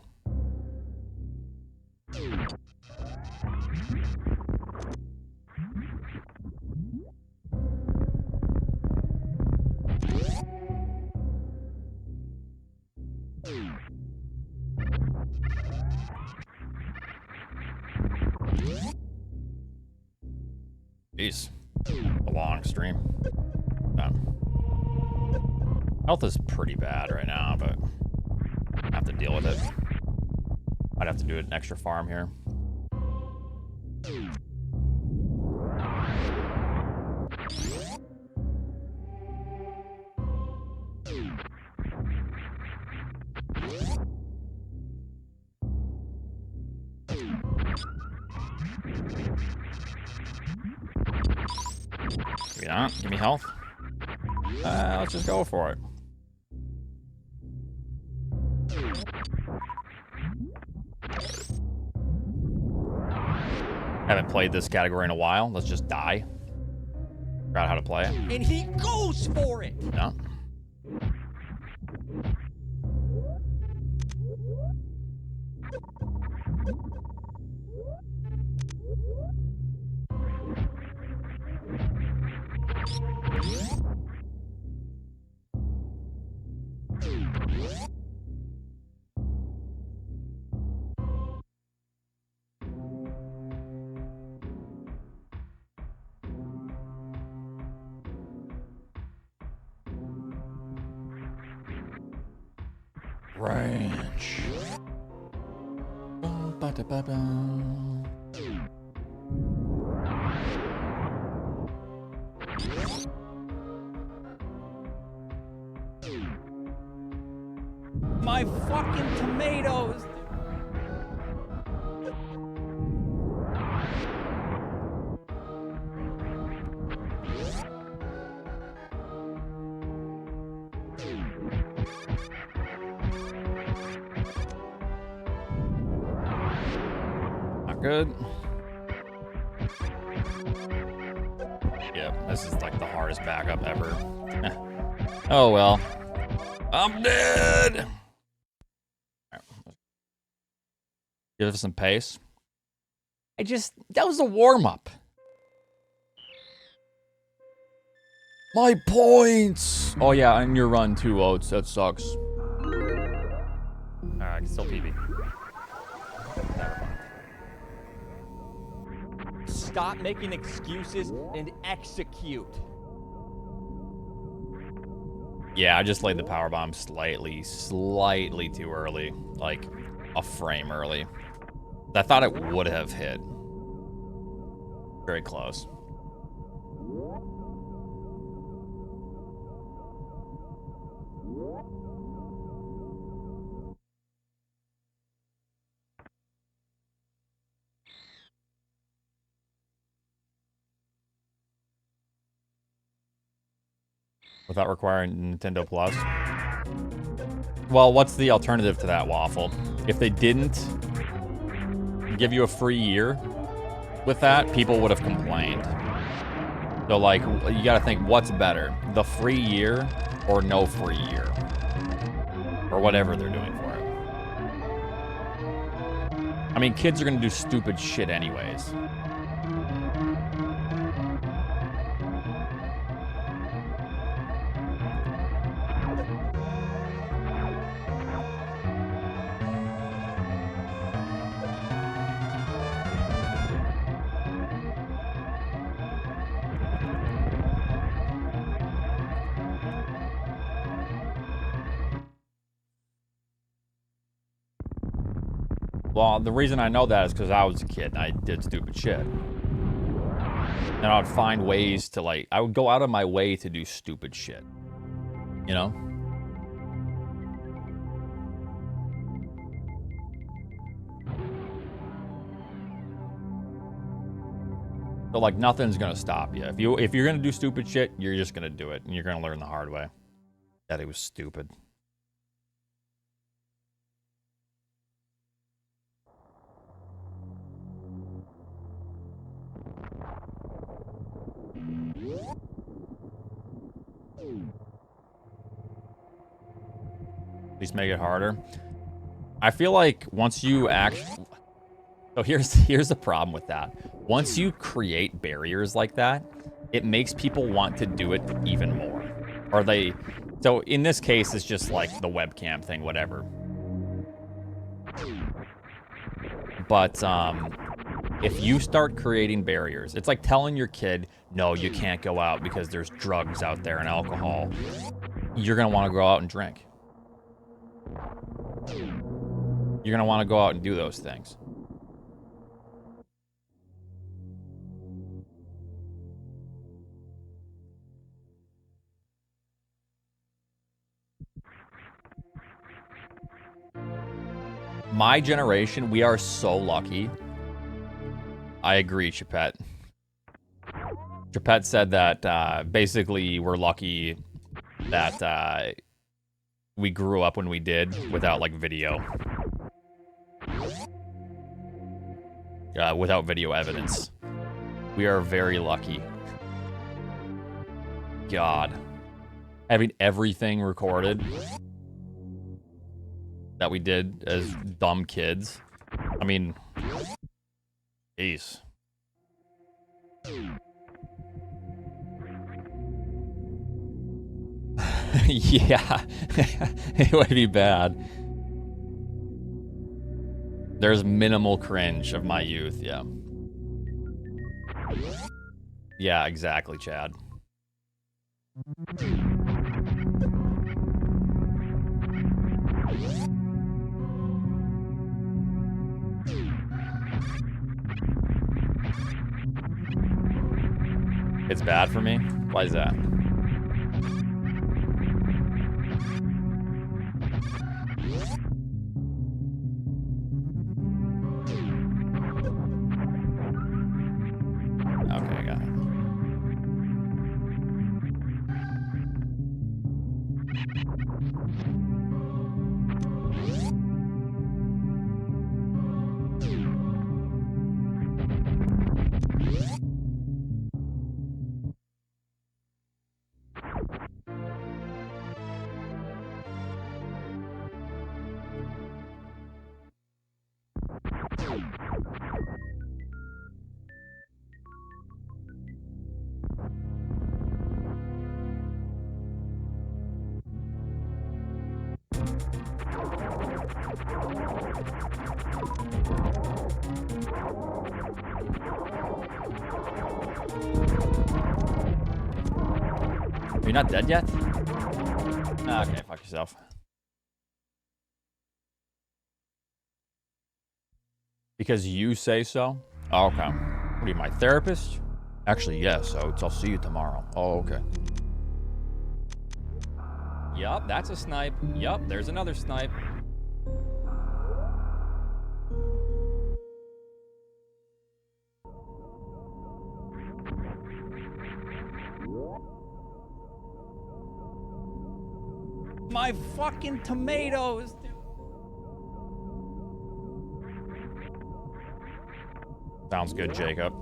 Jeez. A long stream. Health is pretty bad right now, but I have to deal with it. I'd have to do an extra farm here. Give me that. Give me health. Let's just go for it. Haven't played this category in a while. Let's just die. Figure out how to play it. And he goes for it! No. Ranch. my fucking tomatoes. Not good. Yeah, this is like the hardest backup ever. Oh well. I'm dead! Right. Give us some pace. That was a warm-up. My points! Oh yeah, and your run too, Oats. That sucks. Alright, I can still PB. Stop making excuses and execute. Yeah, I just laid the power bomb slightly too early. Like, a frame early. I thought it would have hit. Very close. Without requiring Nintendo Plus. Well, what's the alternative to that, Waffle? If they didn't give you a free year with that, people would have complained. So, like, you gotta think, what's better? The free year or no free year? Or whatever they're doing for it. I mean, kids are gonna do stupid shit anyways. Well, the reason I know that is because I was a kid and I did stupid shit. And I would find ways to, like, I would go out of my way to do stupid shit. You know? So, like, nothing's gonna stop you. If you're gonna do stupid shit, you're just gonna do it. And you're gonna learn the hard way. That it was stupid. At least make it harder. I feel like once you actually... So here's the problem with that. Once you create barriers like that, it makes people want to do it even more. Or they... So in this case, it's just like the webcam thing, whatever. But if you start creating barriers, it's like telling your kid, no, you can't go out because there's drugs out there and alcohol. You're going to want to go out and drink. You're going to want to go out and do those things. My generation, we are so lucky. I agree, Chapette. Chapette said that basically we're lucky that we grew up when we did without, like, video. Without video evidence. We are very lucky. God. Having everything recorded that we did as dumb kids. I mean, jeez. Yeah, it would be bad. There's minimal cringe of my youth, yeah. Yeah, exactly, Chad. It's bad for me? Why is that? You're not dead yet? Okay, fuck yourself. Because you say so? Oh, okay. What are you, my therapist? Actually, yes. I'll see you tomorrow. Oh, okay. Yup, that's a snipe. Yup, there's another snipe. My fucking tomatoes, dude. Sounds good, Jacob.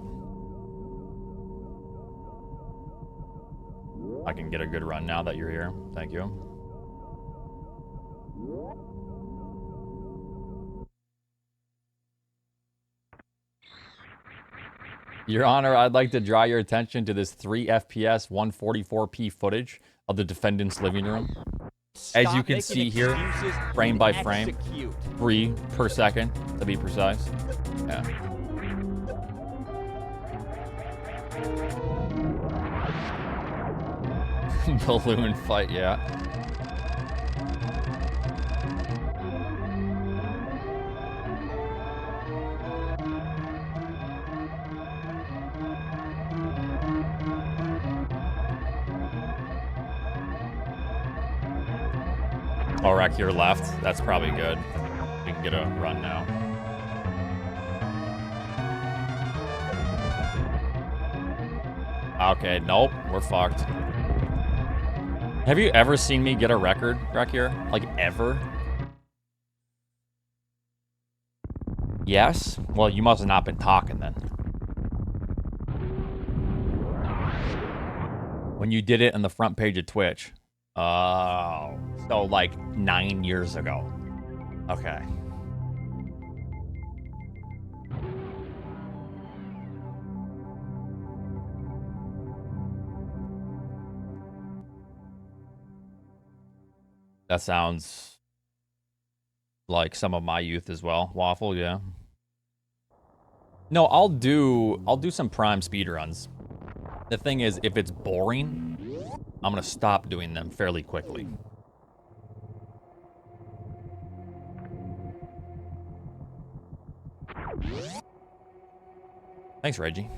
I can get a good run now that you're here. Thank you. Your Honor, I'd like to draw your attention to this 3 FPS 144p footage of the defendant's living room. As you can see here, frame by frame, 3 per second to be precise. Yeah. Balloon fight, yeah. Oh, Rack, your left. That's probably good. We can get a run now. Okay, nope. We're fucked. Have you ever seen me get a record, Rakir? Like, ever? Yes? Well, you must have not been talking then. When you did it on the front page of Twitch. Oh. So, like, 9 years ago. Okay. That sounds like some of my youth as well. Waffle, yeah. No, I'll do some Prime speedruns. The thing is, if it's boring, I'm gonna stop doing them fairly quickly. Thanks, Reggie.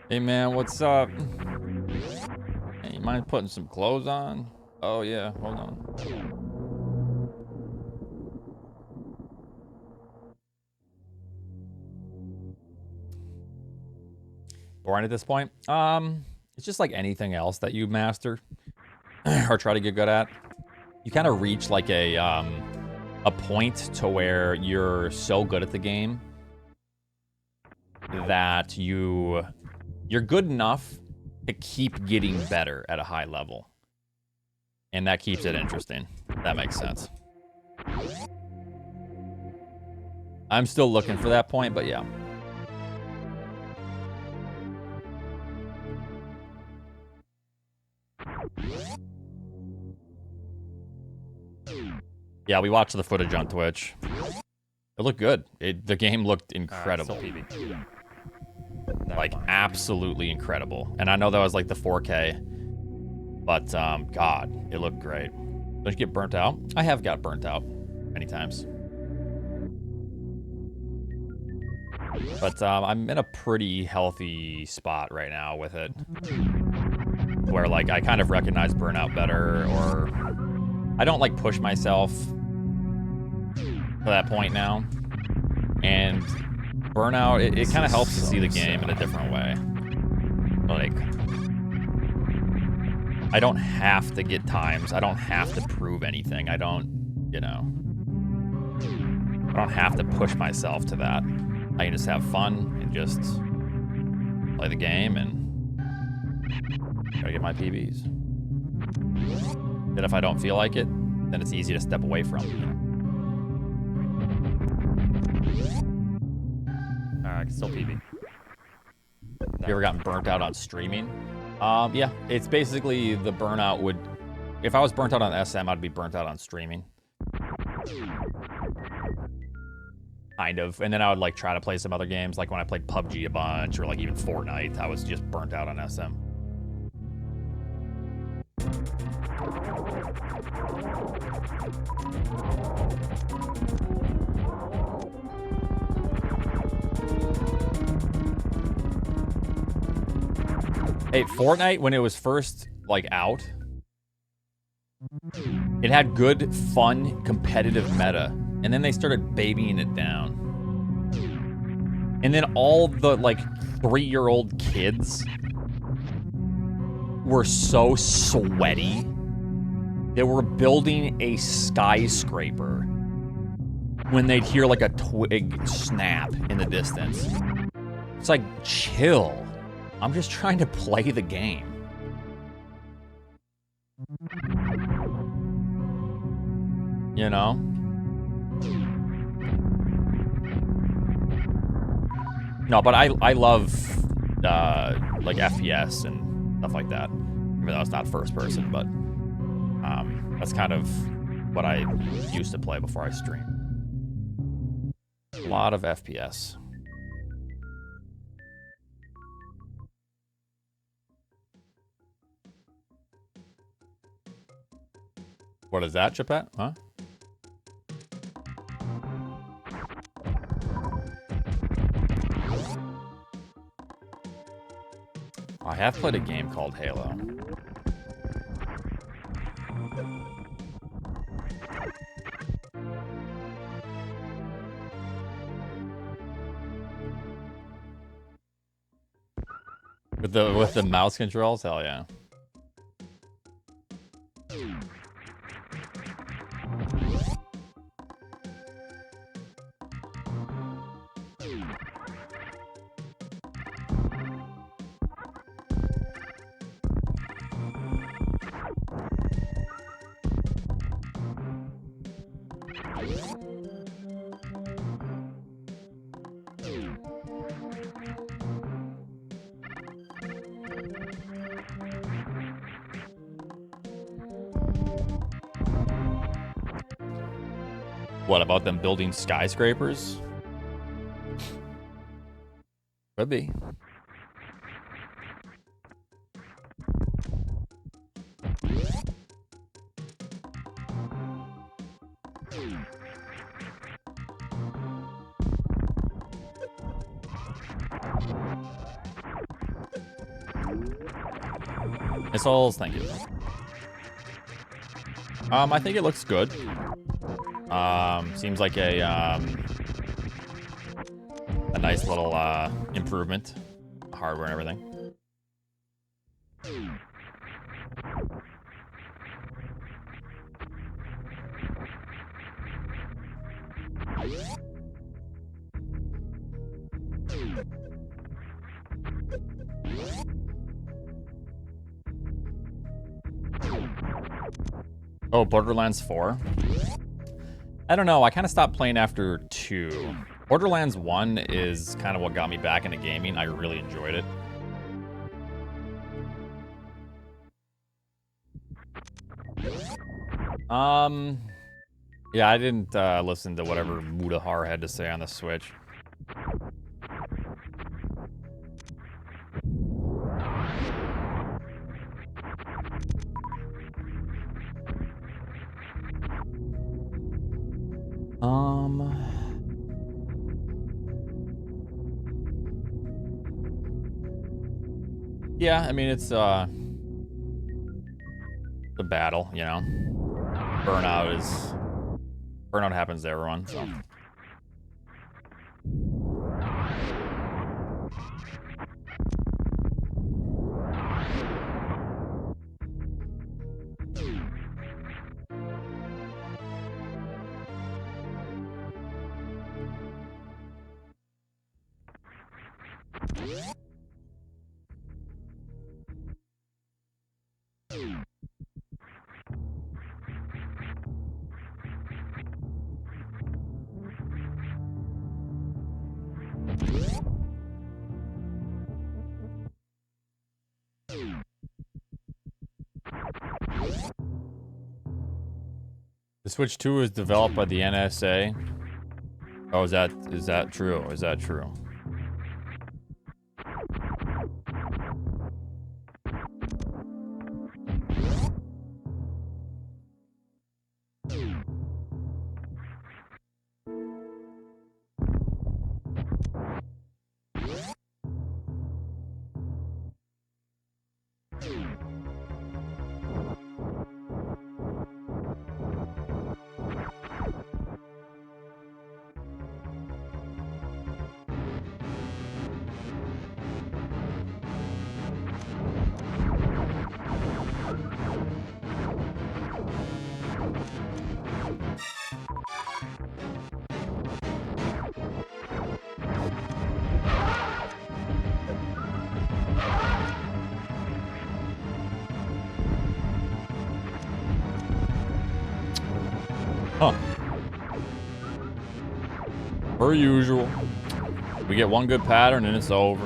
Hey man, what's up? Hey, you mind putting some clothes on? Oh yeah, hold on. Boring at this point? It's just like anything else that you master or try to get good at. You kind of reach like a point to where you're so good at the game that you're good enough to keep getting better at a high level. And that keeps it interesting. That makes sense. I'm still looking for that point, but yeah. Yeah, we watched the footage on Twitch. It looked good. The game looked incredible. Like, absolutely incredible. And I know that was like the 4K. But, God, it looked great. Don't you get burnt out? I have got burnt out many times. But I'm in a pretty healthy spot right now with it. Where, like, I kind of recognize burnout better, or I don't, like, push myself to that point now. And burnout, it kind of helps to see the game in a different way. Like, I don't have to get times. I don't have to prove anything. I don't, you know, I don't have to push myself to that. I can just have fun and just play the game and try to get my PBs. And if I don't feel like it, then it's easy to step away from, you know? Alright, I can still PB. You ever gotten burnt out on streaming? Yeah, it's basically the burnout would... If I was burnt out on SM, I'd be burnt out on streaming. Kind of. And then I would like try to play some other games, like when I played PUBG a bunch, or like even Fortnite, I was just burnt out on SM. Hey, Fortnite, when it was first, like, out, it had good, fun, competitive meta. And then they started babying it down. And then all the, like, 3-year-old kids were so sweaty. They were building a skyscraper when they'd hear, like, a twig snap in the distance. It's like, chill. I'm just trying to play the game. You know? No, but I love, like, FPS and stuff like that. Even though it's not first person, but that's kind of what I used to play before I streamed. A lot of FPS. What is that, Chipette? Huh? I have played a game called Halo. With the mouse controls? Hell yeah. What about them building skyscrapers? Could be. Missiles, thank you. I think it looks good. Seems like a nice little improvement, hardware and everything. Oh, Borderlands 4? I don't know. I kind of stopped playing after 2. Borderlands 1 is kind of what got me back into gaming. I really enjoyed it. Yeah, I didn't listen to whatever Mudahar had to say on the Switch. Yeah, I mean, it's a battle, you know. Burnout happens to everyone, so. Switch 2 is developed by the NSA. Oh, is that true? Is that true? Huh. Per usual. We get one good pattern and it's over.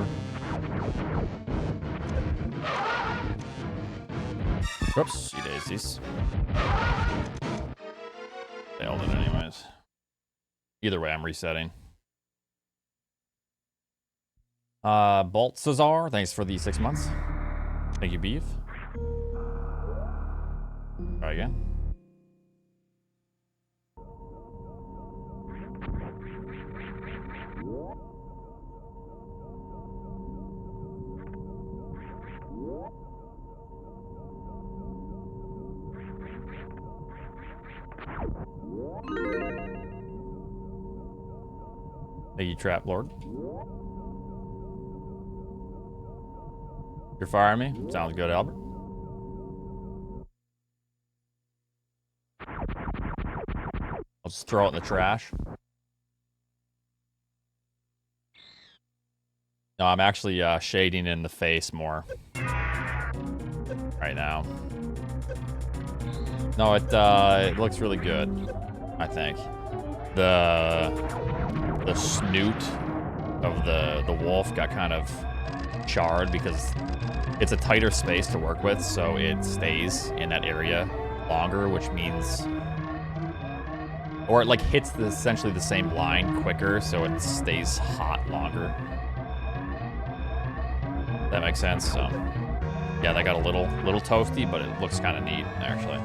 Oops, daisies. Failed it anyways. Either way, I'm resetting. Bolt Cesar, thanks for the 6 months. Thank you, Beef. Try again. Thank you, Trap Lord. You're firing me? Sounds good, Albert. I'll just throw it in the trash. No, I'm actually shading in the face more right now. No, it looks really good, I think. The snoot of the wolf got kind of charred because it's a tighter space to work with, so it stays in that area longer, which means, or it like hits essentially the same line quicker, so it stays hot longer. That makes sense. So yeah, that got a little toasty, but it looks kind of neat actually.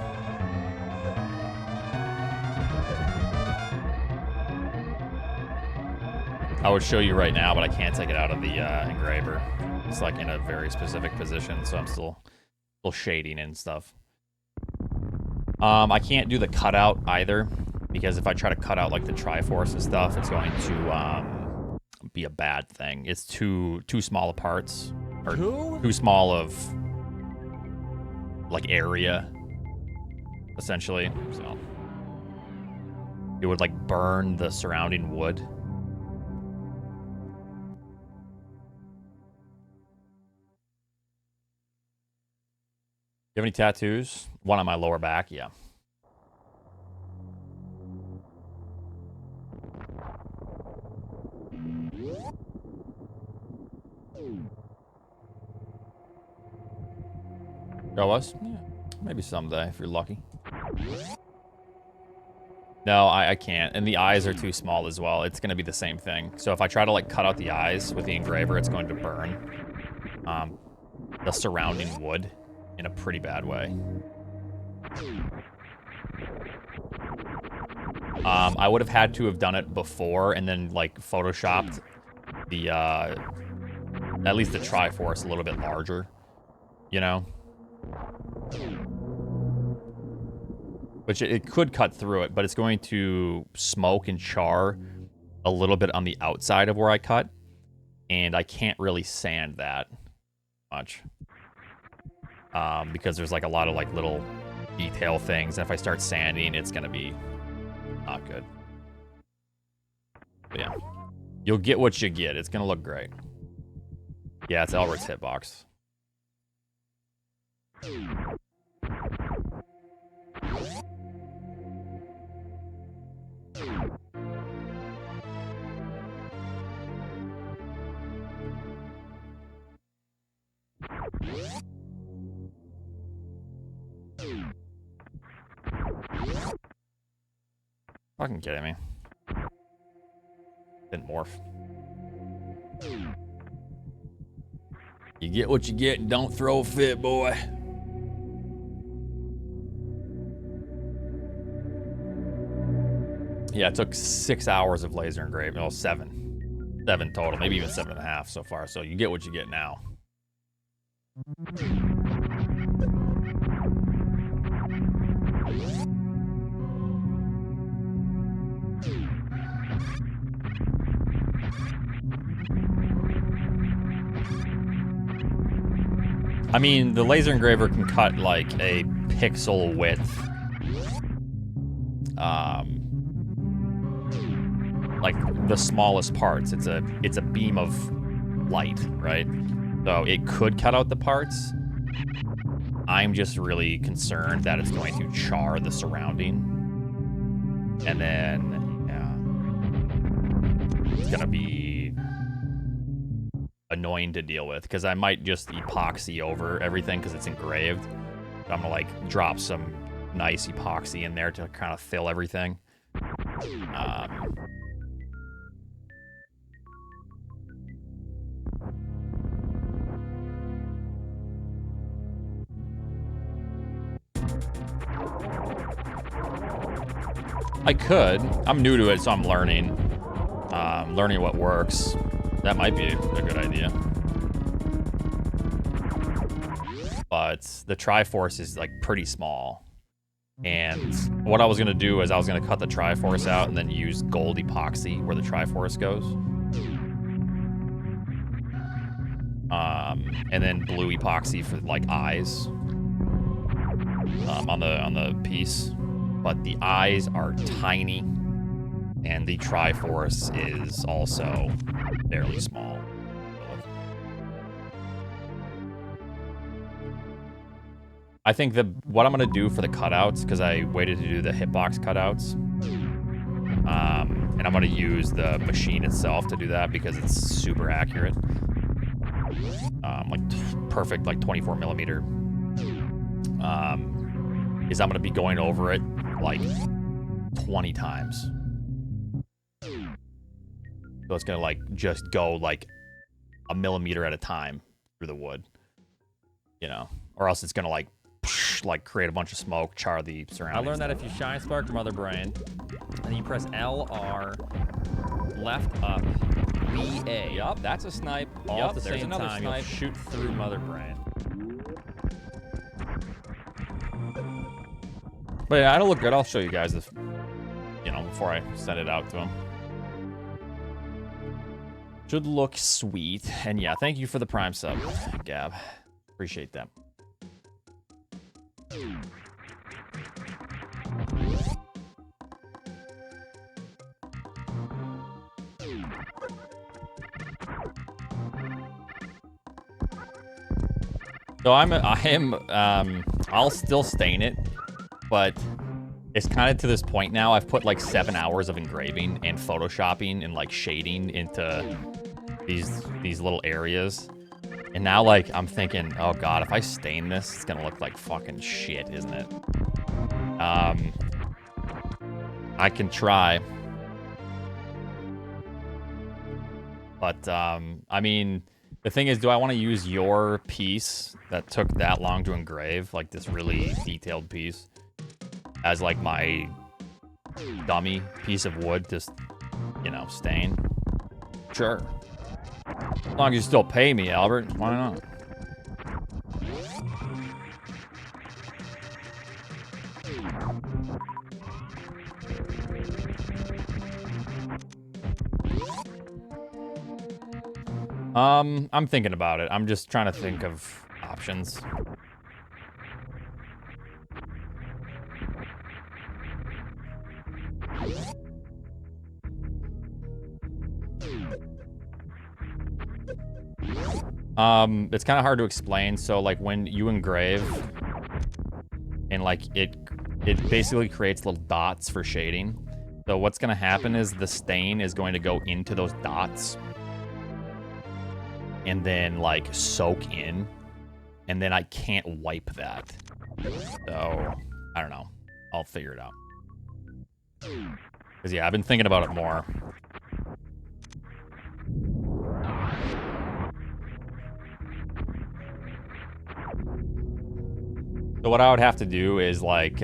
I would show you right now, but I can't take it out of the engraver. It's like in a very specific position, so I'm still shading and stuff. I can't do the cutout either, because if I try to cut out like the Triforce and stuff, it's going to be a bad thing. It's too small of parts, or too small of like area, essentially. So it would like burn the surrounding wood. You have any tattoos? One on my lower back, yeah. Show us? Yeah, maybe someday if you're lucky. No, I can't. And the eyes are too small as well. It's going to be the same thing. So if I try to like cut out the eyes with the engraver, it's going to burn the surrounding wood in a pretty bad way. I would have had to have done it before and then like photoshopped the at least the Triforce a little bit larger, you know, which it could cut through it, but it's going to smoke and char a little bit on the outside of where I cut, and I can't really sand that much. Because there's like a lot of like little detail things, and if I start sanding, it's gonna be not good. But yeah, you'll get what you get. It's gonna look great. Yeah, it's Elbert's hitbox. Fucking kidding me. Didn't morph. You get what you get and don't throw a fit, boy. Yeah, it took 6 hours of laser engraving. Well, 7. 7 total, maybe even 7.5 so far. So you get what you get now. I mean, the laser engraver can cut like a pixel width. Like the smallest parts. It's a beam of light, right? So it could cut out the parts. I'm just really concerned that it's going to char the surrounding. And then, yeah. It's gonna be annoying to deal with because I might just epoxy over everything because it's engraved. So I'm gonna like drop some nice epoxy in there to kind of fill everything. I could. I'm new to it, so I'm learning. Learning what works. That might be a good idea. But the Triforce is like pretty small. And what I was gonna do is I was gonna cut the Triforce out and then use gold epoxy where the Triforce goes. And then blue epoxy for like eyes. On the piece. But the eyes are tiny. And the Triforce is also fairly small. I think what I'm gonna do for the cutouts, because I waited to do the hitbox cutouts, and I'm gonna use the machine itself to do that because it's super accurate, like perfect, like 24 millimeter. Is I'm gonna be going over it like 20 times. So it's gonna like just go like a millimeter at a time through the wood, you know, or else it's gonna like create a bunch of smoke, char the surroundings. I learned that if you shine spark your mother brain, and you press L, R, left up, B, A. Yup, that's a snipe. All at the There's same another time, snipe. you'll shoot through mother brain. But yeah, it'll look good. I'll show you guys if, you know, before I send it out to them. Should look sweet. And yeah, thank you for the Prime sub, Gab. Appreciate that. So I'll still stain it, but it's kind of to this point now. I've put like 7 hours of engraving and photoshopping and like shading into these little areas. And now like I'm thinking, oh god, if I stain this, it's gonna look like fucking shit, isn't it? I can try. But I mean, the thing is, do I want to use your piece that took that long to engrave, like this really detailed piece, as like my dummy piece of wood to, you know, stain? Sure. As long as you still pay me, Albert, why not? I'm thinking about it. I'm just trying to think of options. It's kind of hard to explain. So like when you engrave and like it basically creates little dots for shading. So what's going to happen is the stain is going to go into those dots and then like soak in, and then I can't wipe that. So I don't know. I'll figure it out. Because, yeah, I've been thinking about it more. So what I would have to do is, like,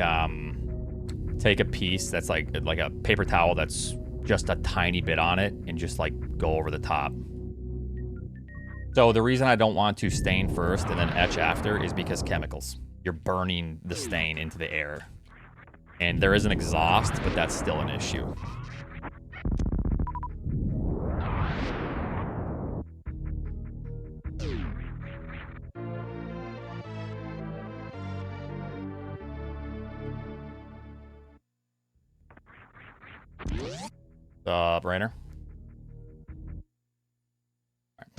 take a piece that's like a paper towel that's just a tiny bit on it and just, like, go over the top. So the reason I don't want to stain first and then etch after is because chemicals. You're burning the stain into the air. And there is an exhaust, but that's still an issue. Brainer.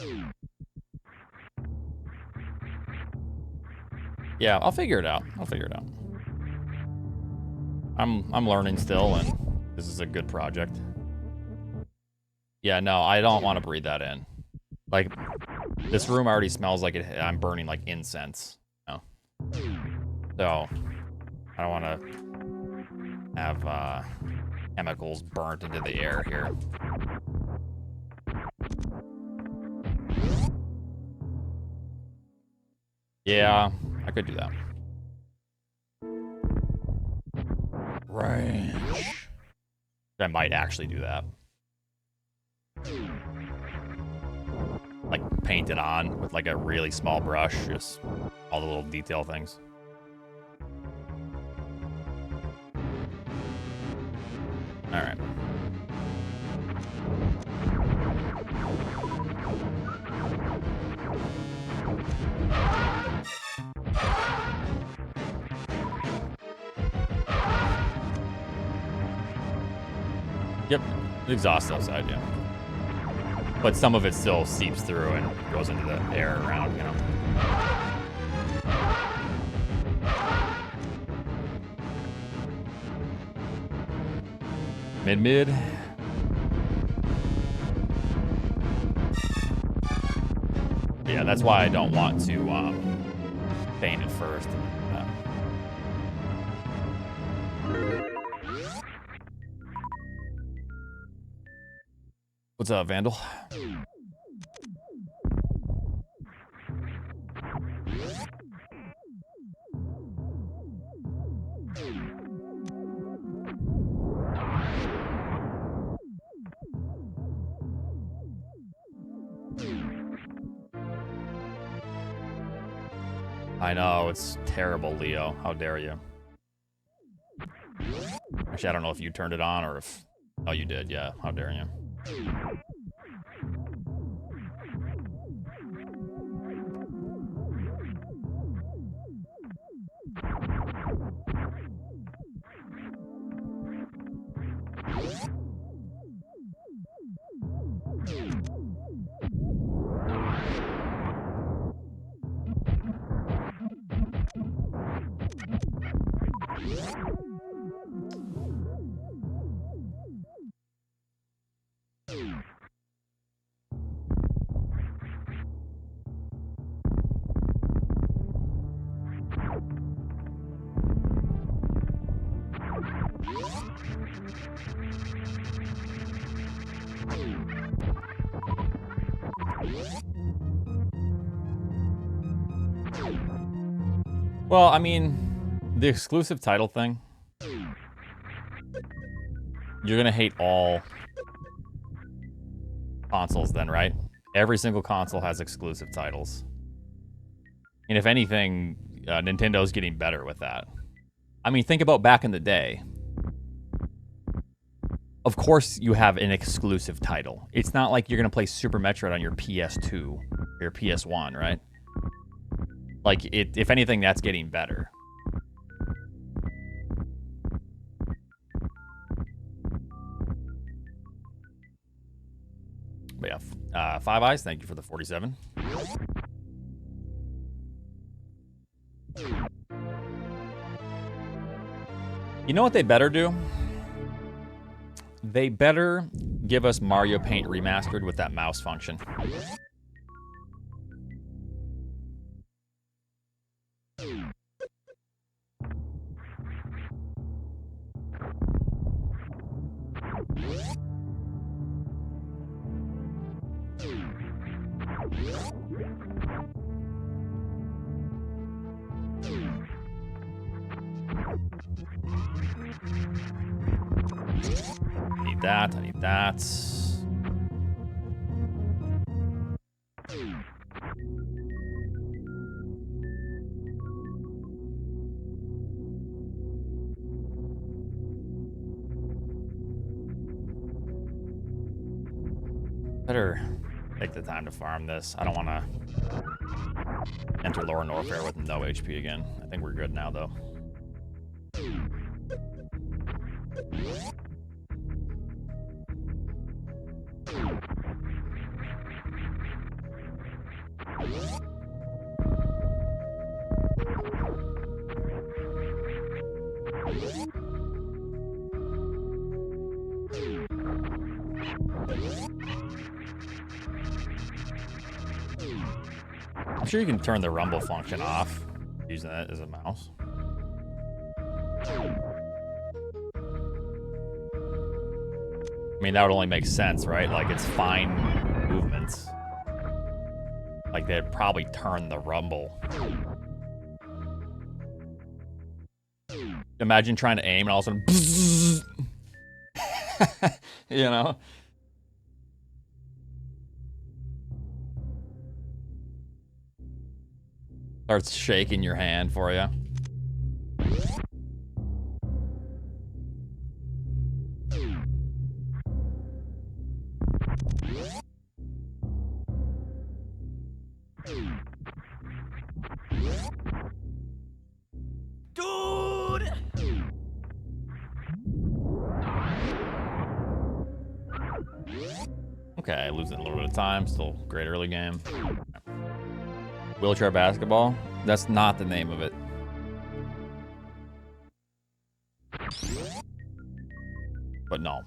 Right. Yeah, I'll figure it out. I'm learning still, and this is a good project. Yeah, no, I don't want to breathe that in. Like, this room already smells like I'm burning, like, incense. No. So, I don't want to have chemicals burnt into the air here. Yeah, I could do that. Range. I might actually do that. Like, paint it on with, like, a really small brush. Just all the little detail things. All right. Yep, the exhaust outside, yeah. But some of it still seeps through and goes into the air around, you know. Mid. Yeah, that's why I don't want to paint it first. What's up, Vandal? I know, it's terrible, Leo. How dare you? Actually, I don't know if you turned it on or if... Oh, you did, yeah. How dare you? Well, I mean, the exclusive title thing, you're gonna hate all consoles then, right? Every single console has exclusive titles. And if anything, Nintendo's getting better with that. I mean, think about back in the day. Of course you have an exclusive title. It's not like you're gonna play Super Metroid on your PS2 or your PS1, right? Like, if anything, that's getting better. But yeah, Five Eyes, thank you for the 47. You know what they better do? They better give us Mario Paint Remastered with that mouse function. Need that. I need that. Better take the time to farm this. I don't want to enter Lower Norfair with no HP again. I think we're good now, though. I'm sure you can turn the rumble function off using that as a mouse. I mean, that would only make sense, right? Like, it's fine movements. Like, they'd probably turn the rumble. Imagine trying to aim and all of a sudden... you know? Starts shaking your hand for you. Dude! Okay, losing a little bit of time. Still great early game. Wheelchair basketball? That's not the name of it. But no.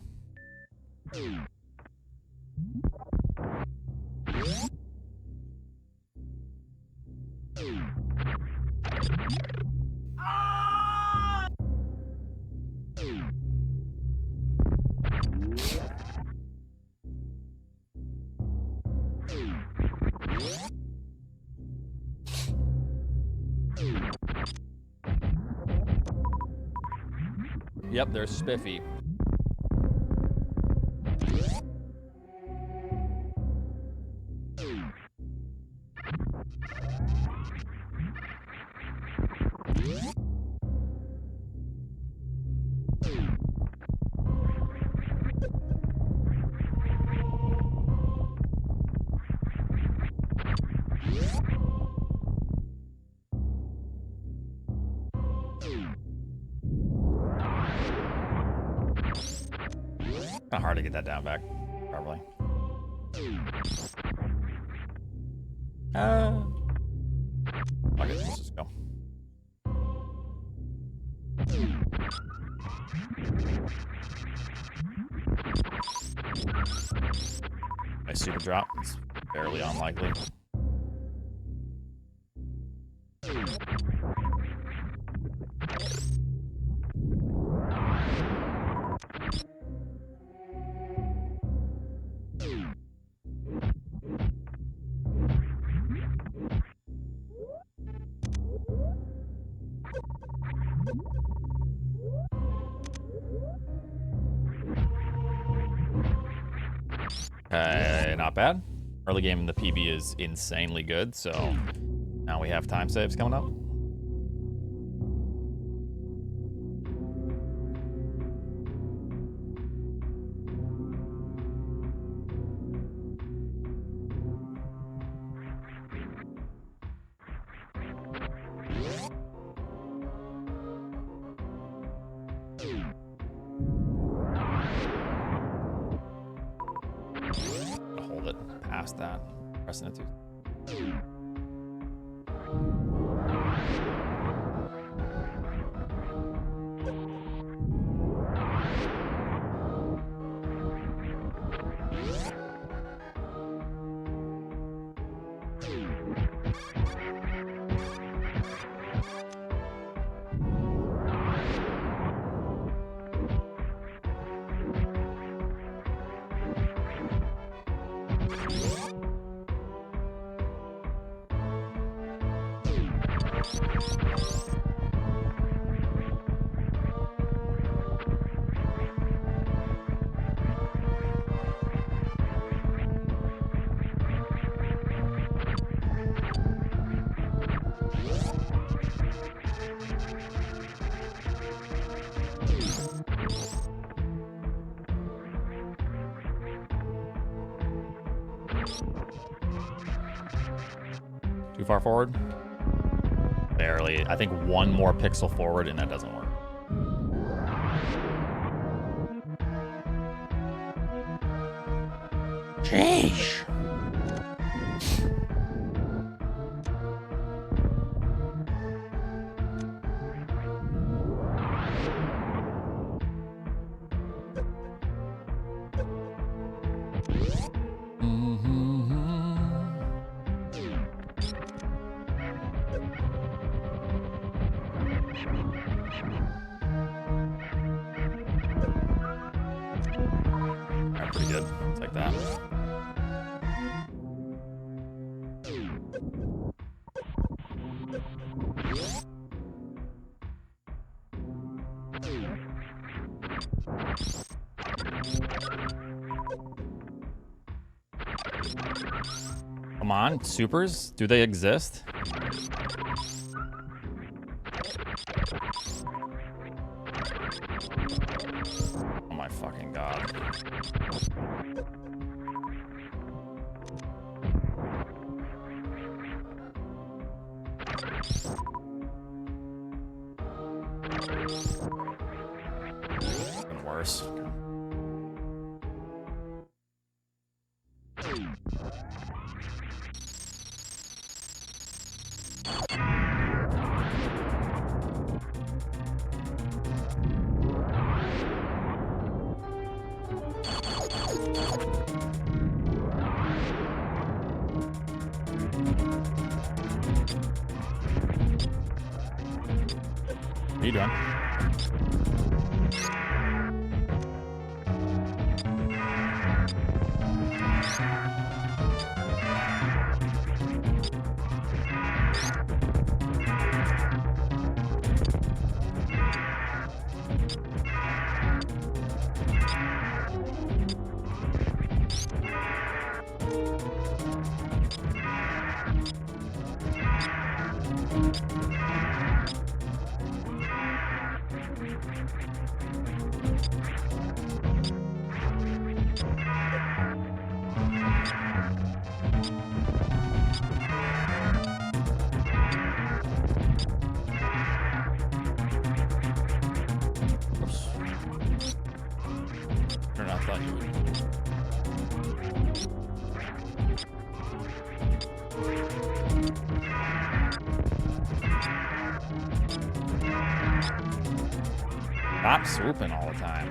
Yep, there's Spiffy. Kind of hard to get that down back, probably. Okay, let's just go. Nice super drop. It's fairly unlikely. Okay, not bad. Early game in the PB is insanely good, so now we have time saves coming up. Hold it past that. Pressing it too. Too far forward? Barely. I think one more pixel forward and that doesn't work. Sheesh. Pretty good. It's like that. Come on, supers? Do they exist? Oh my fucking god. Even worse. What are you doing? I thought you would. Stop swooping all the time.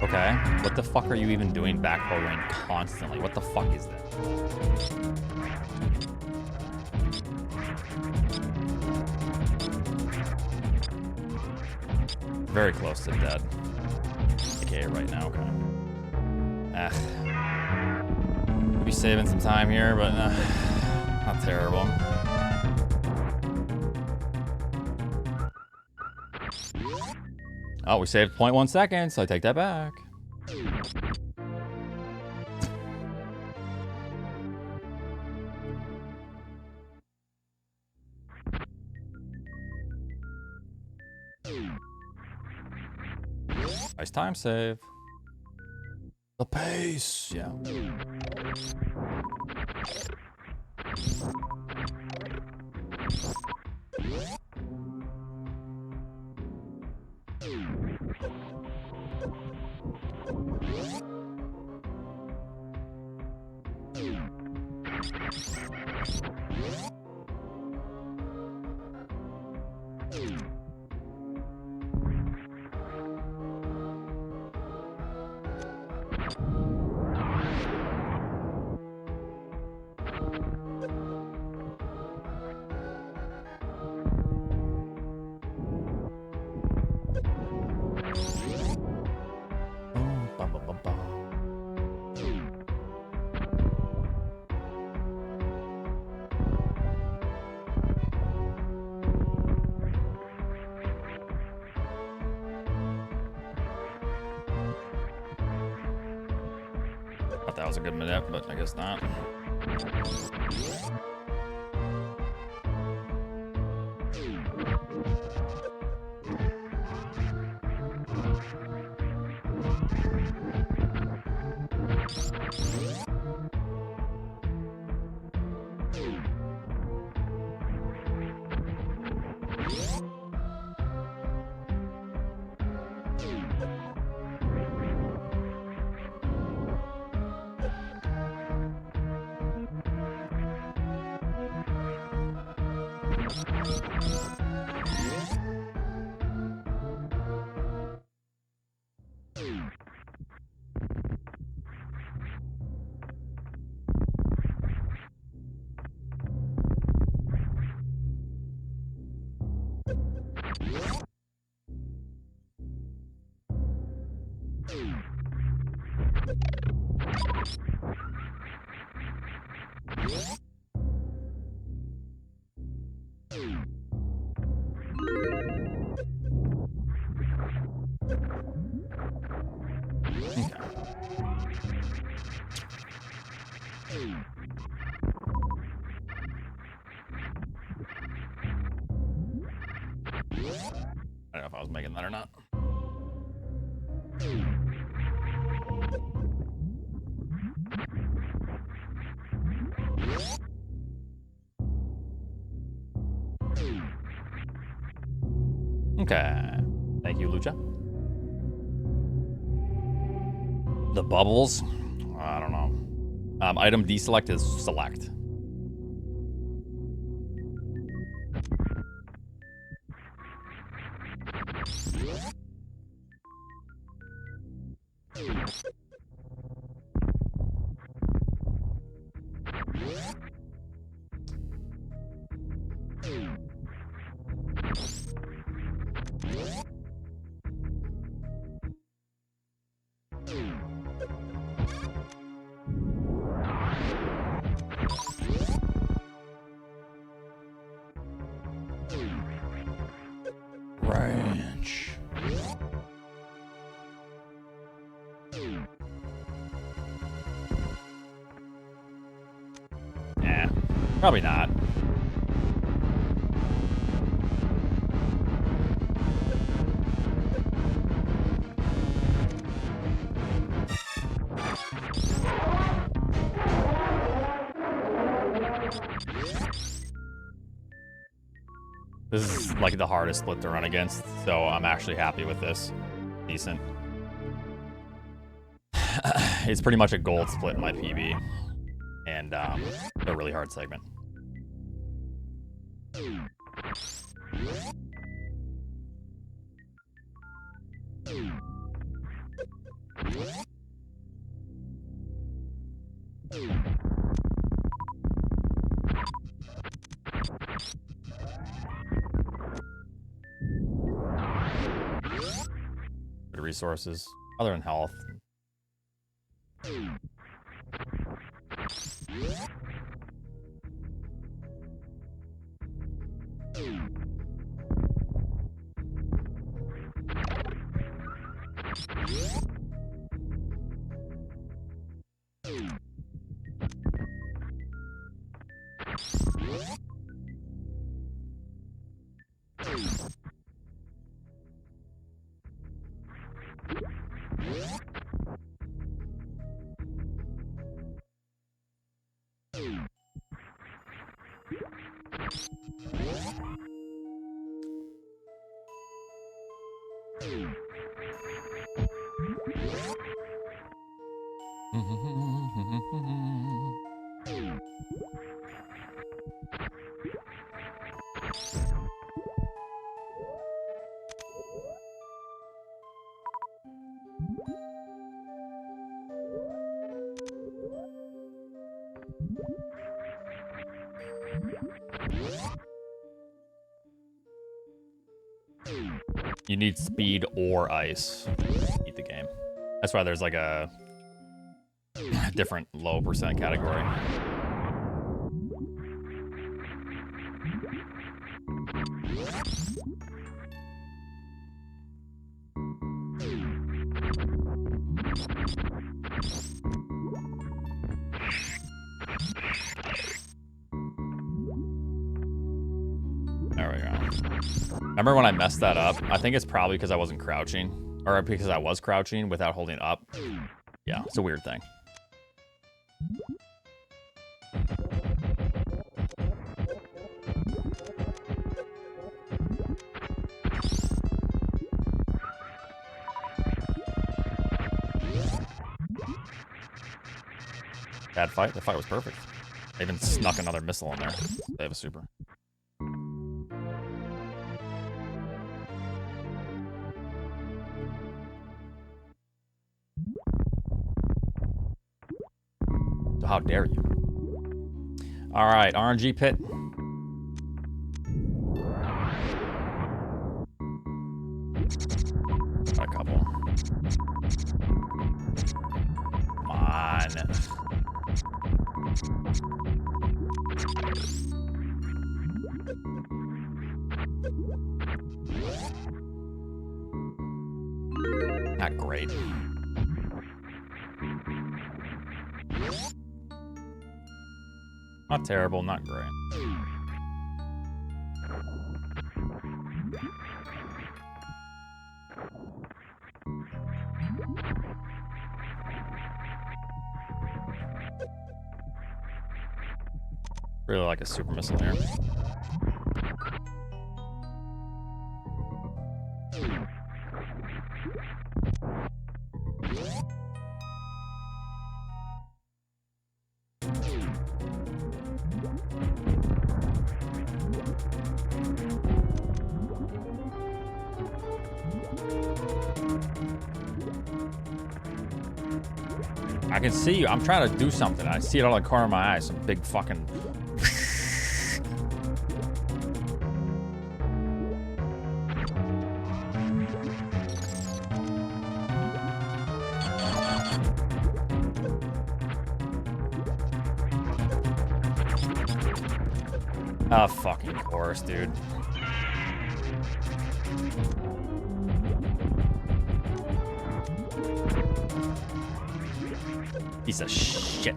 Okay, what the fuck are you even doing backhoeing constantly? What the fuck is that? Very close to dead. Okay, right now, okay. We'll be saving some time here, but not terrible. Oh, we saved 0.1 seconds, so I take that back. Nice time save. The pace, yeah. Bum, bum, bum, bum. Thought that was a good minute, but I guess not. I don't know if I was making that or not. Okay. Thank you, Lucha. The bubbles? I don't know. Item deselect is select. Ranch. Yeah, probably not. This is like the hardest split to run against, so I'm actually happy with this. Decent. It's pretty much a gold split in my PB, and a really hard segment. Good resources, other than health. You need speed or ice to beat the game. That's why there's like a different low percent category. There we go. Remember when I messed that up? I think it's probably because I wasn't crouching. Or because I was crouching without holding up. Yeah, it's a weird thing. Bad fight? The fight was perfect. They even snuck another missile in there. They have a super. So how dare you? All right, RNG pit. Got a couple. Come on. Not great. Not terrible, not great. Really like a super missile here. I can see you. I'm trying to do something. I see it out of the corner of my eye. Some big fucking... Oh, fucking course, dude. Piece of shit.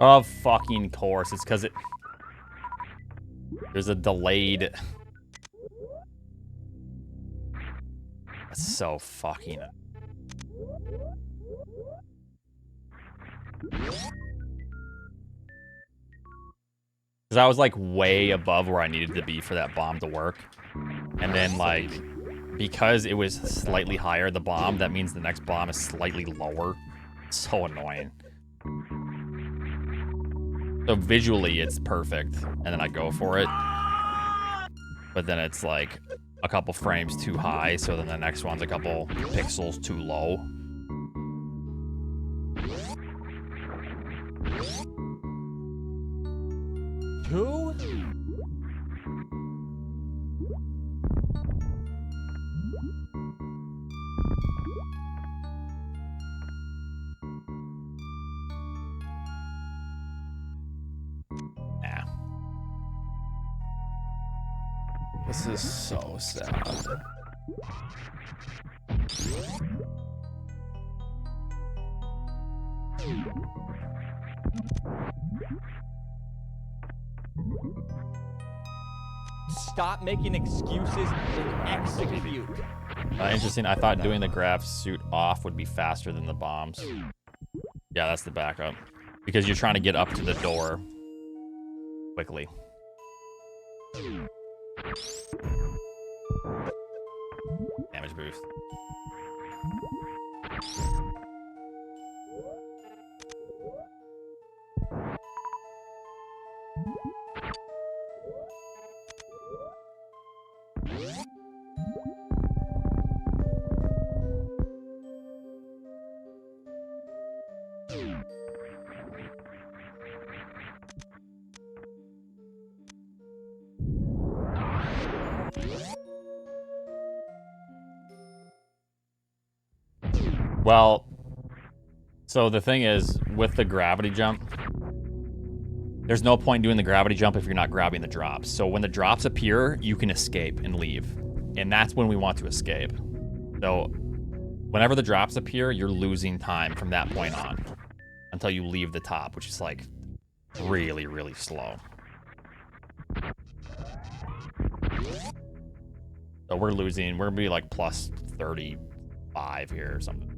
Of fucking course. It's because there's a delayed... That's so fucking... Because I was like way above where I needed to be for that bomb to work. And then like, because it was slightly higher, the bomb, that means the next bomb is slightly lower. It's so annoying. So visually, it's perfect, and then I go for it. But then it's like a couple frames too high, so then the next one's a couple pixels too low. This is so sad. Stop making excuses and execute. Interesting. I thought doing the grav suit off would be faster than the bombs. Yeah, that's the backup. Because you're trying to get up to the door quickly. Damage boost. Well, so the thing is, with the gravity jump, there's no point doing the gravity jump if you're not grabbing the drops. So when the drops appear, you can escape and leave. And that's when we want to escape. So whenever the drops appear, you're losing time from that point on until you leave the top, which is like really, really slow. So we're losing, we're gonna be like plus 35 here or something.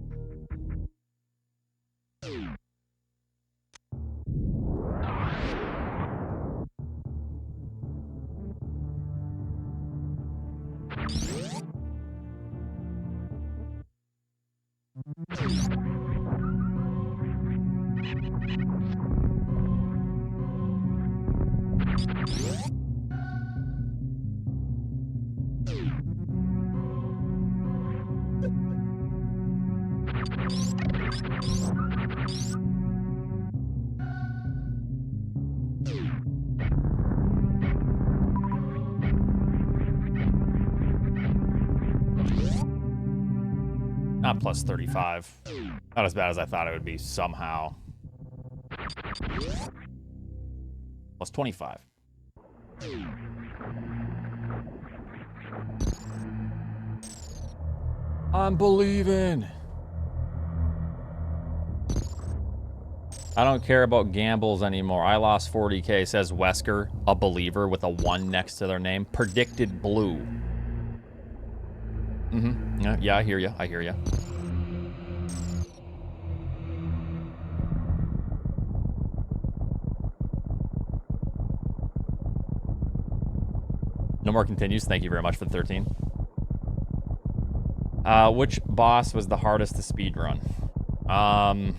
Not plus 35. Not as bad as I thought it would be somehow. Plus 25. I'm believing. I don't care about gambles anymore. I lost 40K, says Wesker, a believer with a 1 next to their name. Predicted blue. Mm-hmm. Yeah, I hear you. I hear you. No more continues. Thank you very much for the 13. Which boss was the hardest to speedrun? Kind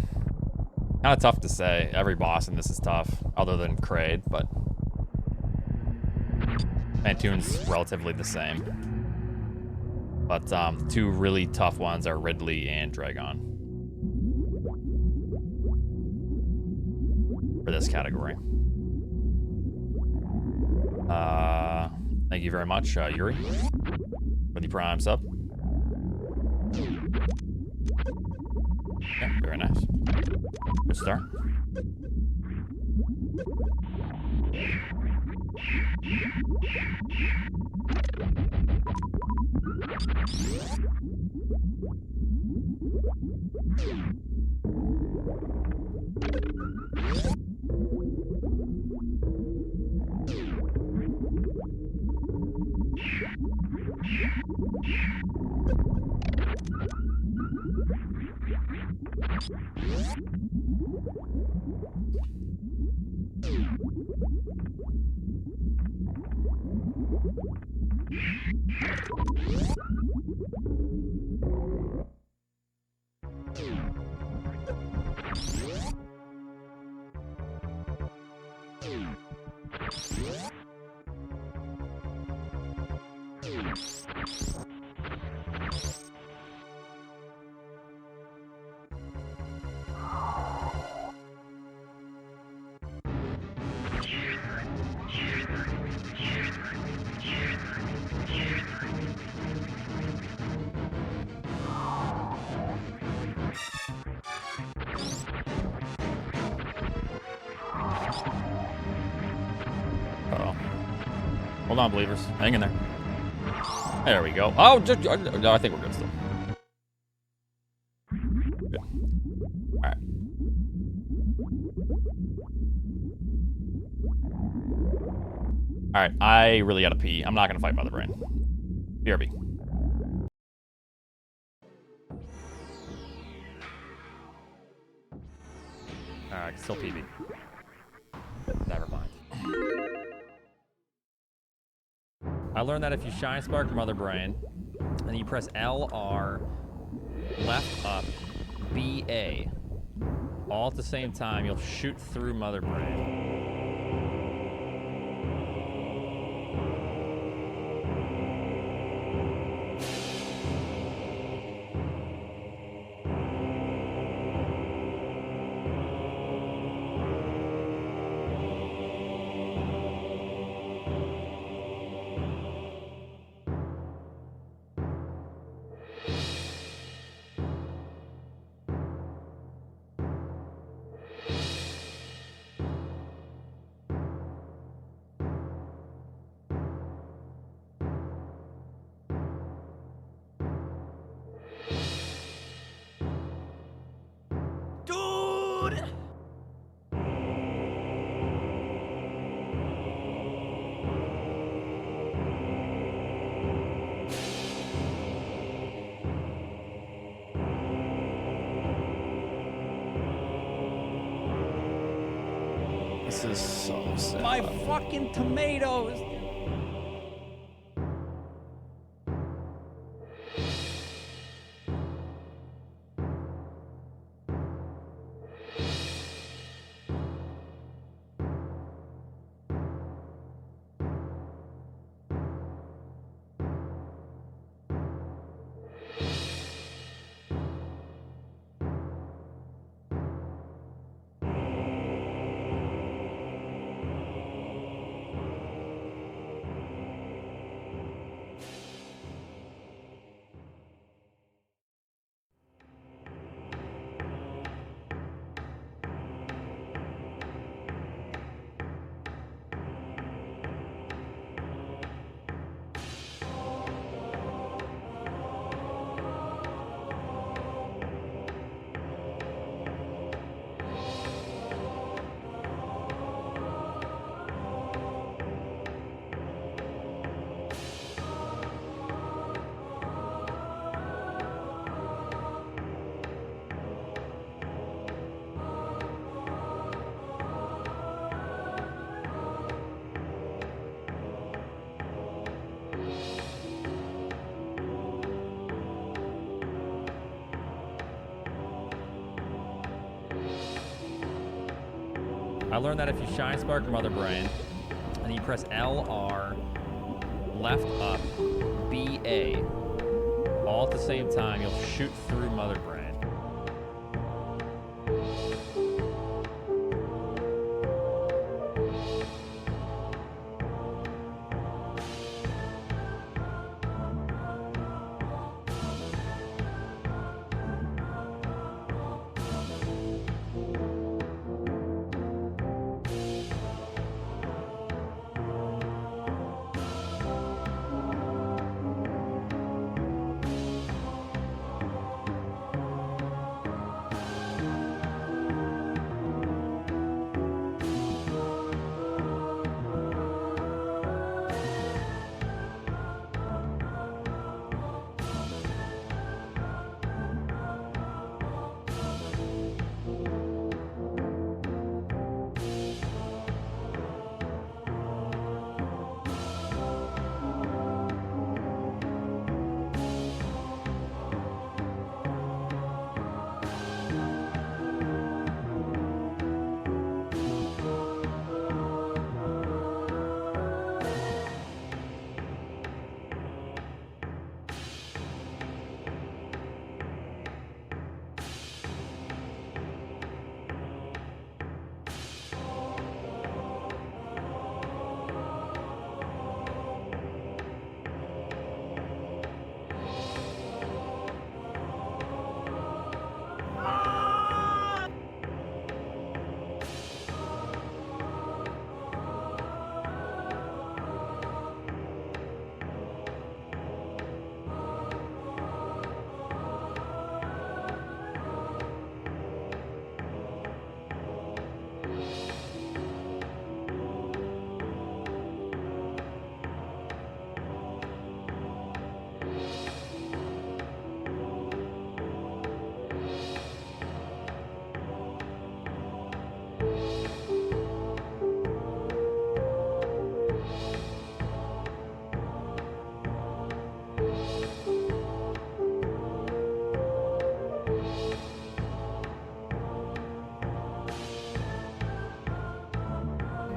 of tough to say. Every boss in this is tough, other than Kraid, but Pantoon's relatively the same. But two really tough ones are Ridley and Dragon for this category. Thank you very much, Yuri, for the Prime sub. Yeah, very nice. Good start. Hold on, believers. Hang in there. There we go. Oh, no, I think we're good still. Good. All right. All right, I really gotta pee. I'm not gonna fight Mother Brain. BRB. All right, still PB. Never mind. I learned that if you shine spark Mother Brain, and you press LR, left up, BA, all at the same time, you'll shoot through Mother Brain. This is so sad. My fucking tomatoes! I learned that if you shine spark Mother Brain, and you press LR, left up, BA, all at the same time, you'll shoot through Mother Brain.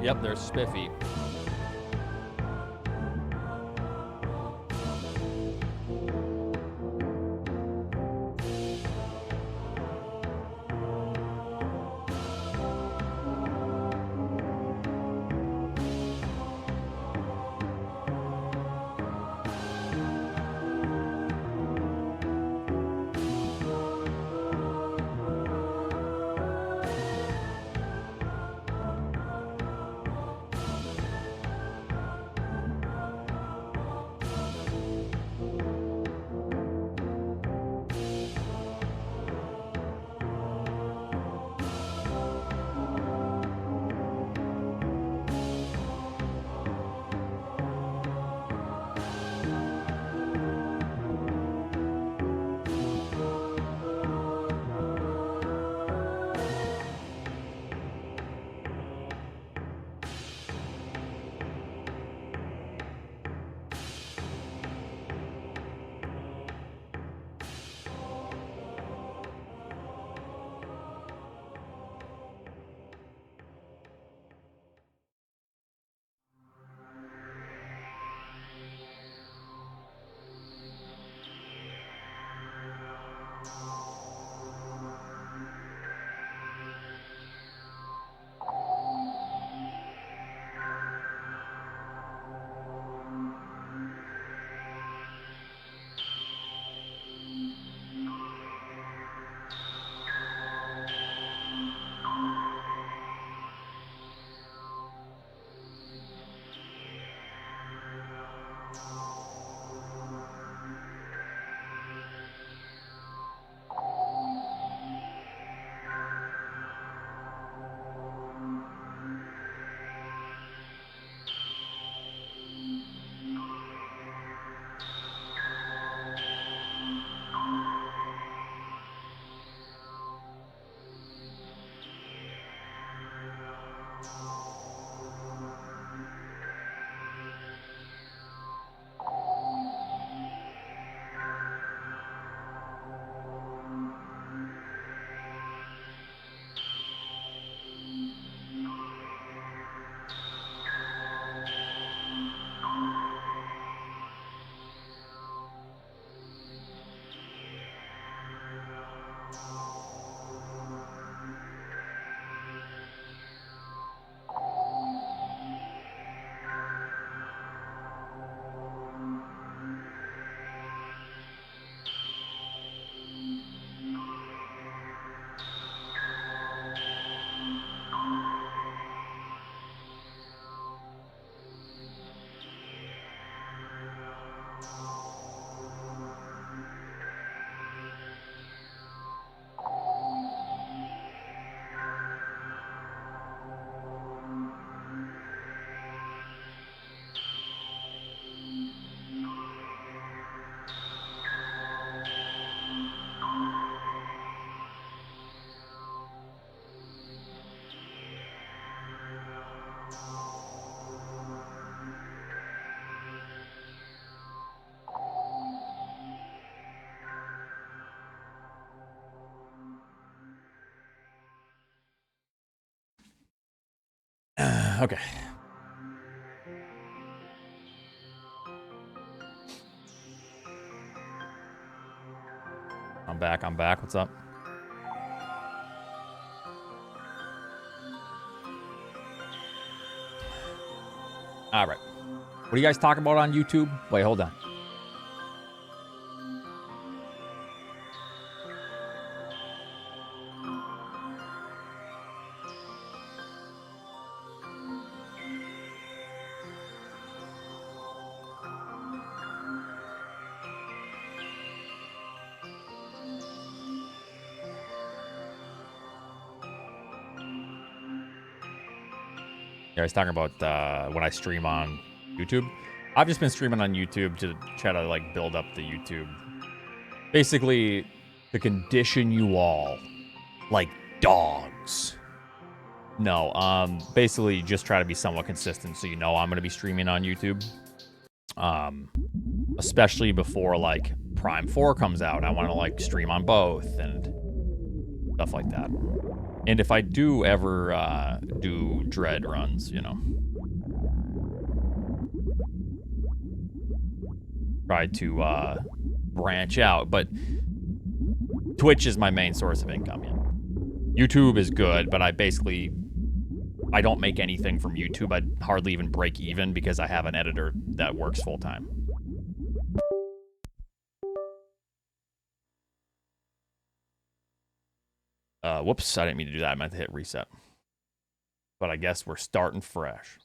Yep, there's Spiffy. Okay. I'm back. I'm back. What's up? All right. What are you guys talking about on YouTube? Wait, hold on. Yeah, I was talking about when I stream on YouTube. I've just been streaming on YouTube to try to like build up the YouTube. Basically, to condition you all like dogs. No, basically just try to be somewhat consistent so you know I'm going to be streaming on YouTube. Especially before, like, Prime 4 comes out. I want to, like, stream on both and stuff like that. And if I do ever do Dread runs, you know. Try to branch out. But Twitch is my main source of income, yeah. YouTube is good, but I don't make anything from YouTube. I hardly even break even because I have an editor that works full time. Whoops, I didn't mean to do that. I meant to hit reset. But I guess we're starting fresh.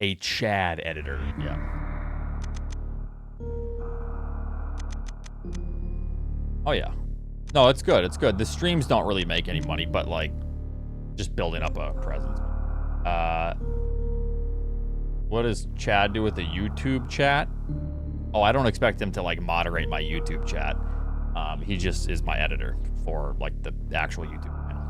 A Chad editor, yeah. Oh, yeah. No, it's good. It's good. The streams don't really make any money, but, like, just building up a presence. What does Chad do with the YouTube chat? Oh, I don't expect him to, like, moderate my YouTube chat. He just is my editor for, like, the actual YouTube channel.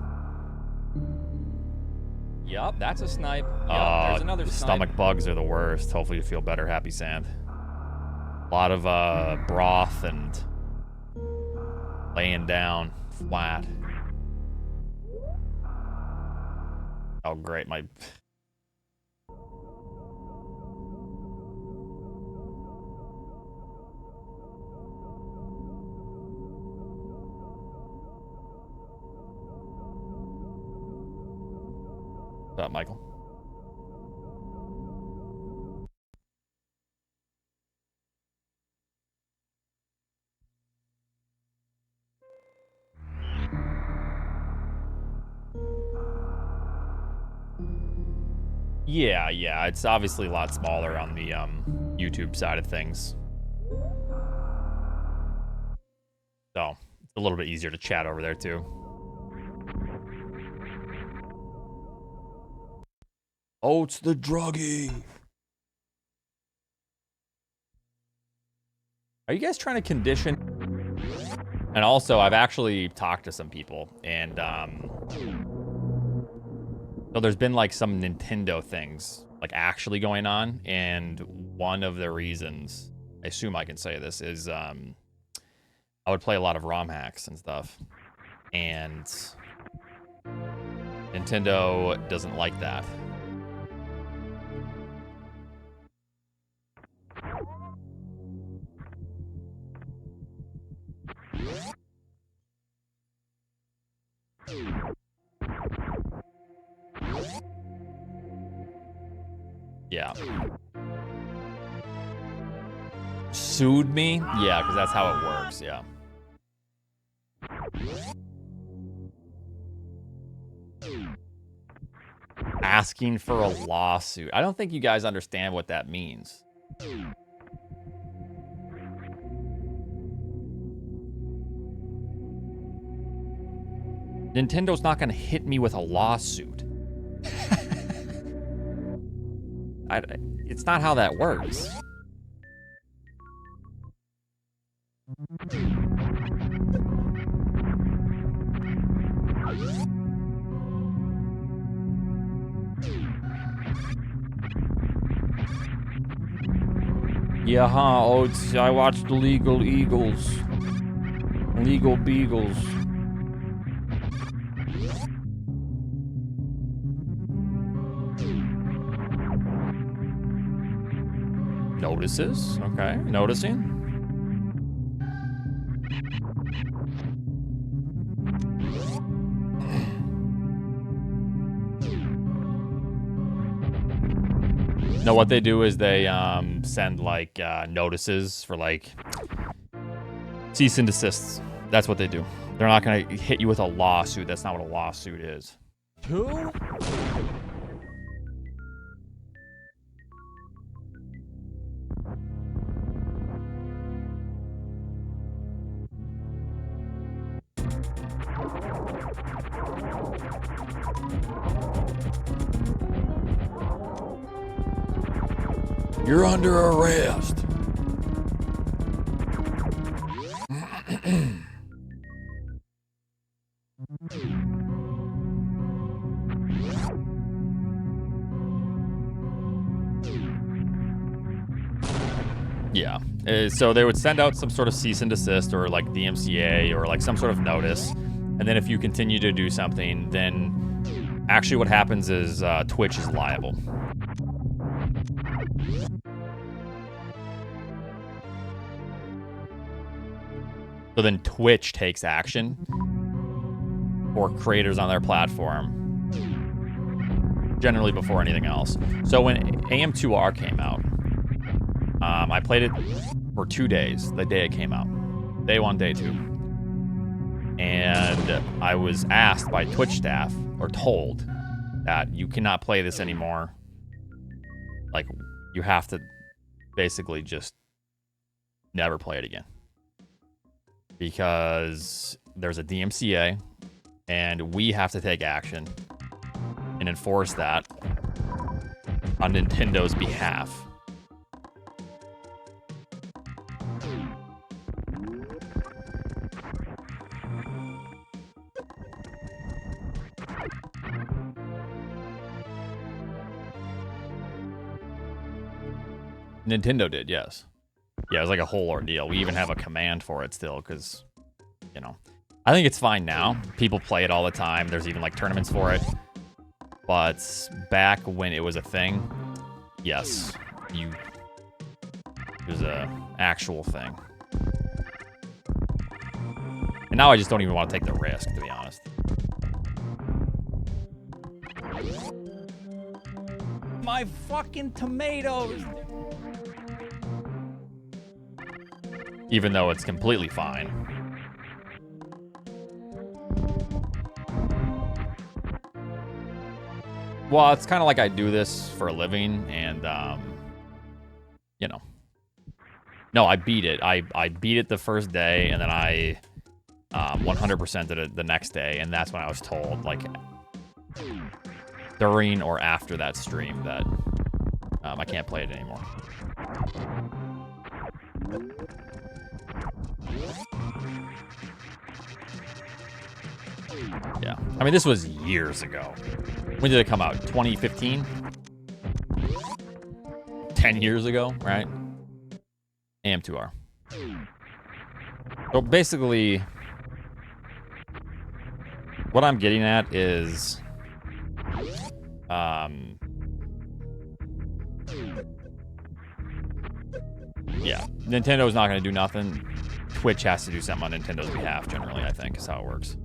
Yup, that's a snipe. Yep, there's another snipe. Stomach bugs are the worst. Hopefully you feel better, Happy Sand. A lot of broth and laying down flat. Oh, great. My... What's up, Michael? Yeah, it's obviously a lot smaller on the YouTube side of things. So, it's a little bit easier to chat over there, too. Oats the druggie. Are you guys trying to condition? And also, I've actually talked to some people, and so there's been like some Nintendo things like actually going on, and one of the reasons, I assume I can say this, is I would play a lot of ROM hacks and stuff, and Nintendo doesn't like that. Yeah. Sued me? Yeah, because that's how it works, yeah. Asking for a lawsuit. I don't think you guys understand what that means. Nintendo's not going to hit me with a lawsuit. It's not how that works. Yeah, huh, Oats. I watched Legal Eagles. Legal Beagles. Notices? Okay, noticing. No, what they do is they send like notices for like cease and desists. That's what they do. They're not gonna hit you with a lawsuit. That's not what a lawsuit is. Who? You're under arrest. Yeah. So they would send out some sort of cease and desist or like DMCA or like some sort of notice. And then if you continue to do something, then actually what happens is Twitch is liable. So then Twitch takes action for creators on their platform, generally before anything else. So when AM2R came out, I played it for 2 days, the day it came out. Day 1, day 2. And I was asked by Twitch staff, or told, that you cannot play this anymore. Like, you have to basically just never play it again. Because there's a DMCA, and we have to take action and enforce that on Nintendo's behalf. Nintendo did, yes. Yeah, it was like a whole ordeal. We even have a command for it still, because, you know, I think it's fine now. People play it all the time. There's even like tournaments for it. But back when it was a thing, yes, it was a actual thing. And now I just don't even want to take the risk, to be honest. My fucking tomatoes. Even though it's completely fine. Well, it's kind of like I do this for a living, and, you know. No, I beat it. I beat it the first day, and then I 100%ed it the next day, and that's when I was told, like, during or after that stream that I can't play it anymore. Yeah. I mean, this was years ago. When did it come out? 2015? 10 years ago, right? AM2R. So basically, what I'm getting at is, yeah, Nintendo's not going to do nothing. Twitch has to do something on Nintendo's behalf, generally, I think, is how it works.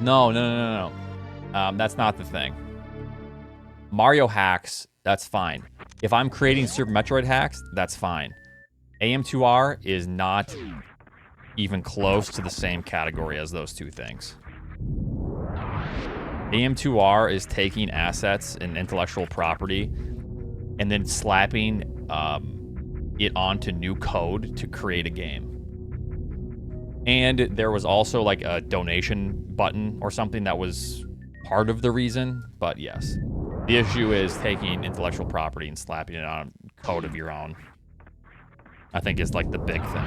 No. That's not the thing. Mario hacks, that's fine. If I'm creating Super Metroid hacks, that's fine. AM2R is not even close to the same category as those two things. AM2R is taking assets and intellectual property and then slapping it onto new code to create a game. And there was also like a donation button or something that was part of the reason, but yes. The issue is taking intellectual property and slapping it on code of your own. I think is like the big thing.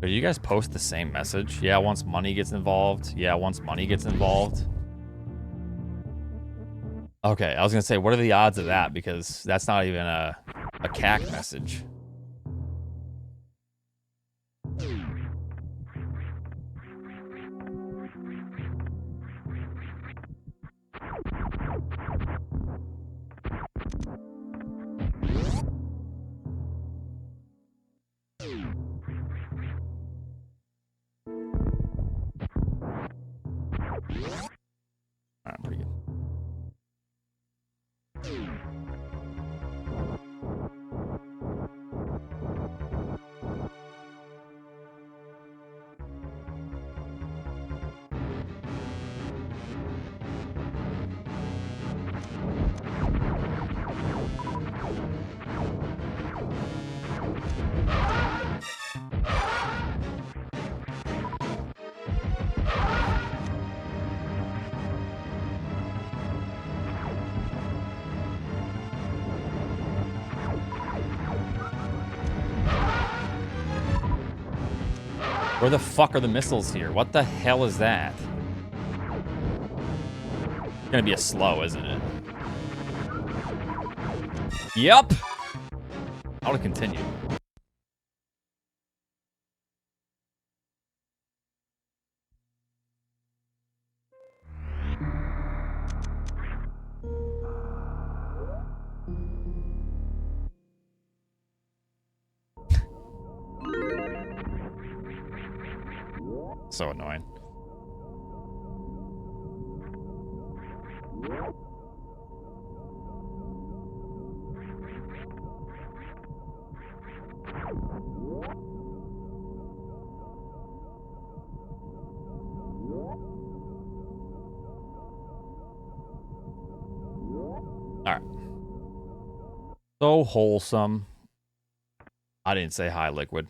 Do you guys post the same message? Yeah, once money gets involved. Yeah, once money gets involved. Okay, I was gonna say, what are the odds of that? Because that's not even a CAC message. Alright, pretty good. Where the fuck are the missiles here? What the hell is that? It's gonna be a slow, isn't it? Yep. I want to continue. So annoying. All right. So wholesome. I didn't say hi, Liquid.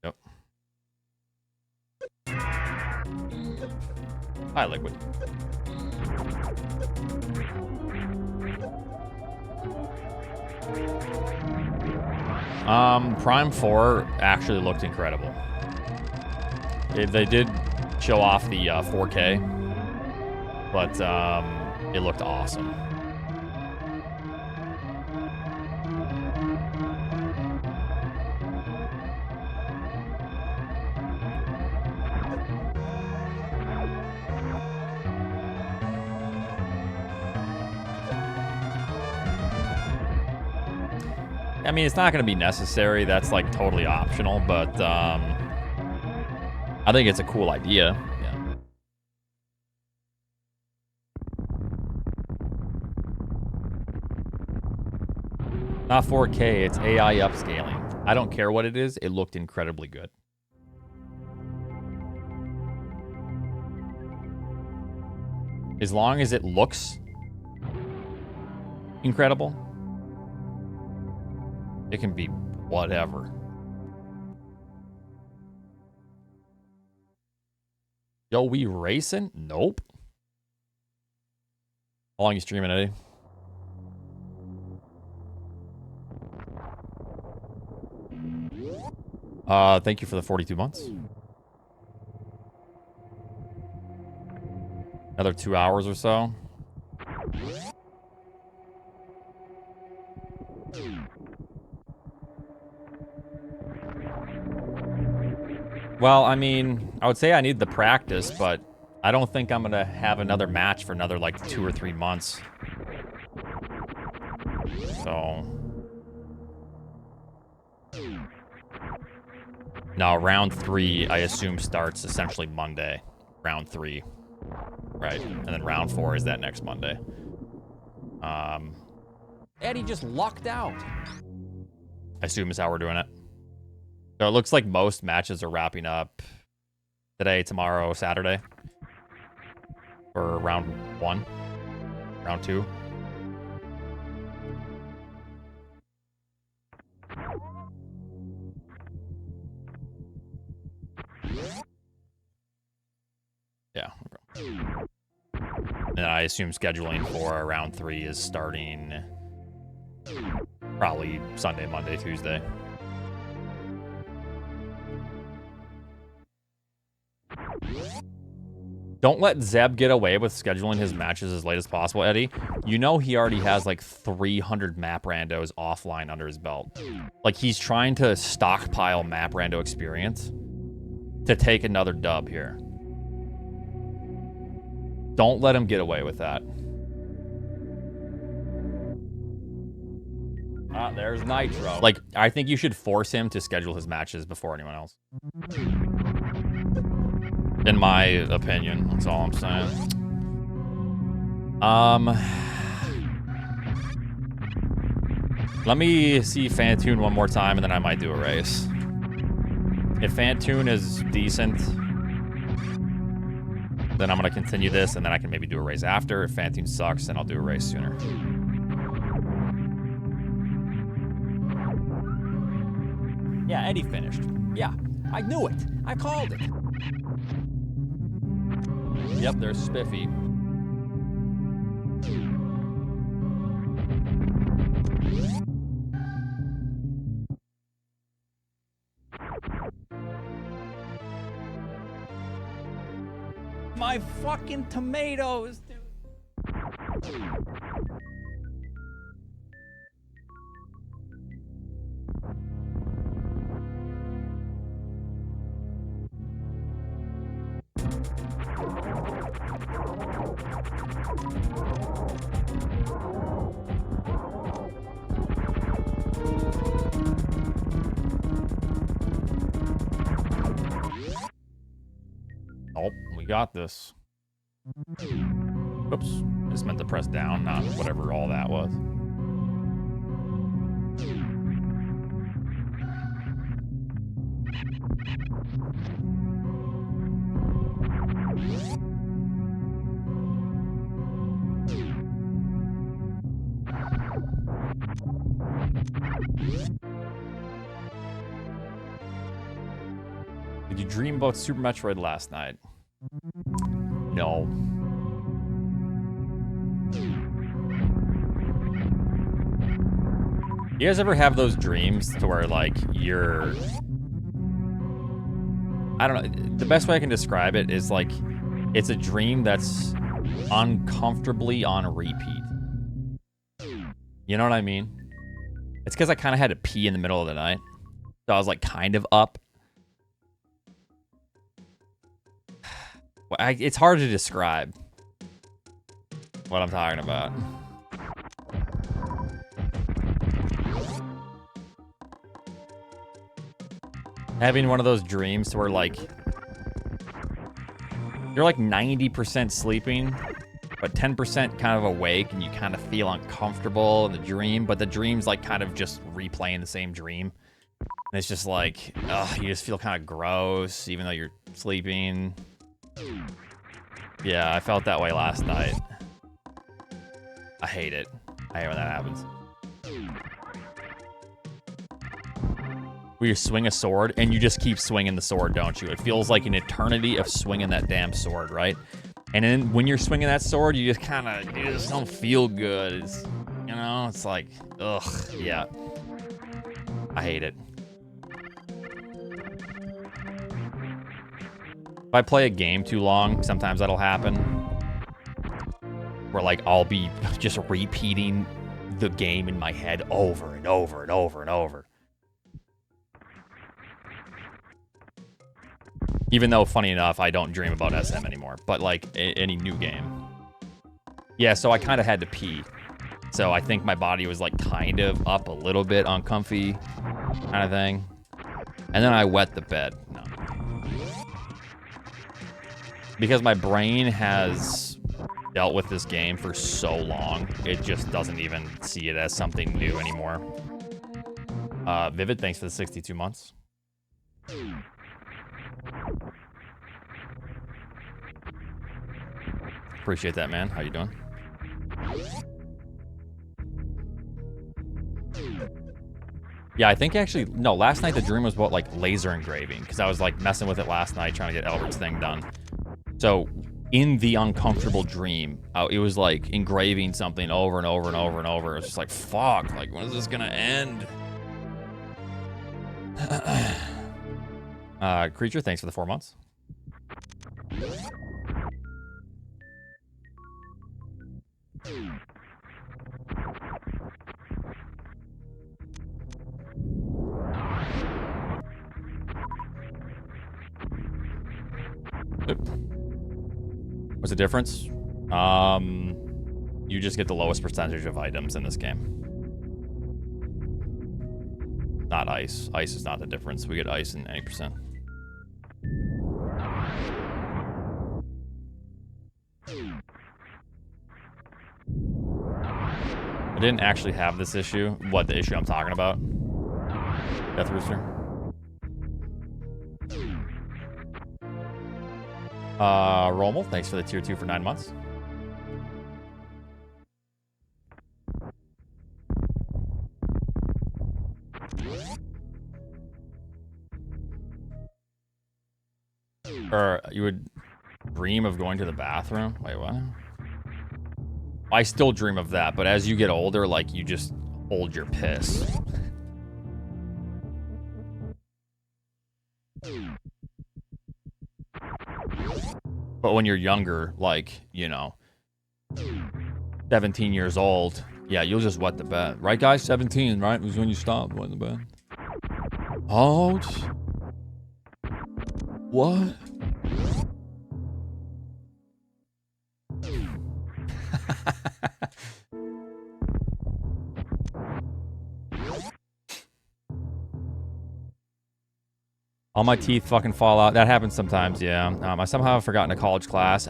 Yep. Hi, Liquid. Prime 4 actually looked incredible. They did show off the 4K, but it looked awesome. I mean, it's not going to be necessary. That's like totally optional, but I think it's a cool idea. Yeah. Not 4K, it's AI upscaling. I don't care what it is. It looked incredibly good. As long as it looks incredible, it can be whatever. Yo, we racing? Nope. How long you streaming, Eddie? Thank you for the 42 months. Another 2 hours or so. Well, I mean, I would say I need the practice, but I don't think I'm going to have another match for another, like, 2 or 3 months. So... Now, round 3, I assume, starts essentially Monday. Round 3. Right. And then round 4 is that next Monday. Eddie just lucked out. I assume is how we're doing it. So it looks like most matches are wrapping up today, tomorrow, Saturday. For round 1. Round 2. Yeah. Okay. And I assume scheduling for round 3 is starting probably Sunday, Monday, Tuesday. Don't let Zeb get away with scheduling his matches as late as possible, Eddie. You know he already has like 300 map randos offline under his belt. Like he's trying to stockpile map rando experience to take another dub here. Don't let him get away with that. Ah, there's Nitro. Like, I think you should force him to schedule his matches before anyone else. In my opinion, that's all I'm saying. Let me see Fantoon one more time, and then I might do a race. If Fantoon is decent, then I'm going to continue this, and then I can maybe do a race after. If Fantoon sucks, then I'll do a race sooner. Yeah, Eddie finished. Yeah, I knew it. I called it. Yep, there's Spiffy. my fucking tomatoes, dude. Oh, we got this. Oops. I just meant to press down, not whatever all that was. Did you dream about Super Metroid last night? No. You guys ever have those dreams to where, like, you're... I don't know. The best way I can describe it is, like, it's a dream that's uncomfortably on repeat. You know what I mean? It's because I kind of had to pee in the middle of the night. So I was, like, kind of up. It's hard to describe what I'm talking about. Having one of those dreams where, like, you're like 90% sleeping, but 10% kind of awake, and you kind of feel uncomfortable in the dream, but the dream's like kind of just replaying the same dream. And it's just like, ugh, you just feel kind of gross, even though you're sleeping. Yeah, I felt that way last night. I hate it. I hate when that happens. Where you swing a sword, and you just keep swinging the sword, don't you? It feels like an eternity of swinging that damn sword, right? And then when you're swinging that sword, you just kind of, you just don't feel good. It's, you know, it's like, ugh, yeah. I hate it. If I play a game too long, sometimes that'll happen. Where, like, I'll be just repeating the game in my head over and over and over and over. Even though, funny enough, I don't dream about SM anymore. But, like, any new game. Yeah, so I kind of had to pee. So I think my body was, like, kind of up a little bit uncomfy kind of thing. And then I wet the bed. No. Because my brain has dealt with this game for so long, it just doesn't even see it as something new anymore. Vivid, thanks for the 62 months. Appreciate that, man. How you doing? Yeah, I think actually, no, last night the dream was about, like, laser engraving, because I was, like, messing with it last night, trying to get Albert's thing done. So, in the uncomfortable dream, it was, like, engraving something over and over and over and over. It's just like, fuck, like, when is this gonna end? Creature, thanks for the 4 months. What's the difference? You just get the lowest percentage of items in this game. Not ice. Ice is not the difference. We get ice in any percent. I didn't actually have this issue. What, the issue I'm talking about? Death Rooster? Rommel, thanks for the tier 2 for 9 months. Or you would dream of going to the bathroom? Wait, what? I still dream of that, but as you get older, like, you just hold your piss. But when you're younger, like, you know, 17 years old, yeah, you'll just wet the bed. Right, guys? 17, right? Was when you stopped wetting the bed. Oh. What? All my teeth fucking fall out. That happens sometimes, yeah. I somehow have forgotten a college class.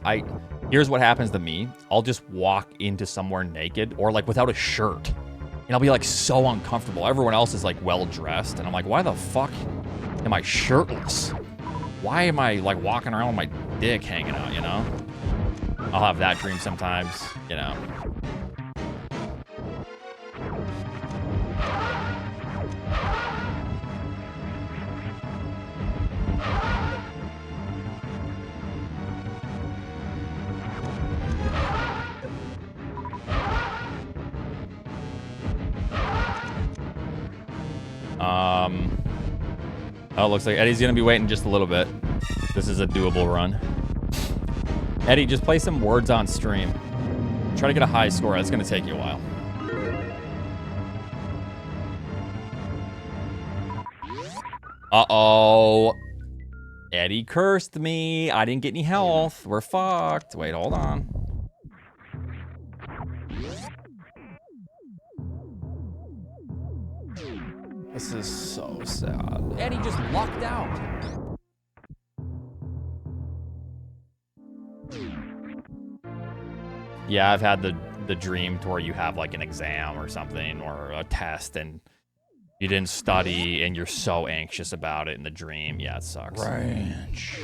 Here's what happens to me. I'll just walk into somewhere naked or like without a shirt. And I'll be like so uncomfortable. Everyone else is like well dressed. And I'm like, why the fuck am I shirtless? Why am I like walking around with my dick hanging out, you know? I'll have that dream sometimes, you know. Oh, it looks like Eddie's gonna be waiting just a little bit. This is a doable run. Eddie, just play some words on stream. Try to get a high score. That's gonna take you a while. Uh-oh. Eddie cursed me. I didn't get any health. We're fucked. Wait, hold on. This is so sad. Eddie just lucked out. Yeah, I've had the dream to where you have like an exam or something or a test and you didn't study and you're so anxious about it in the dream. Yeah, it sucks. Ranch.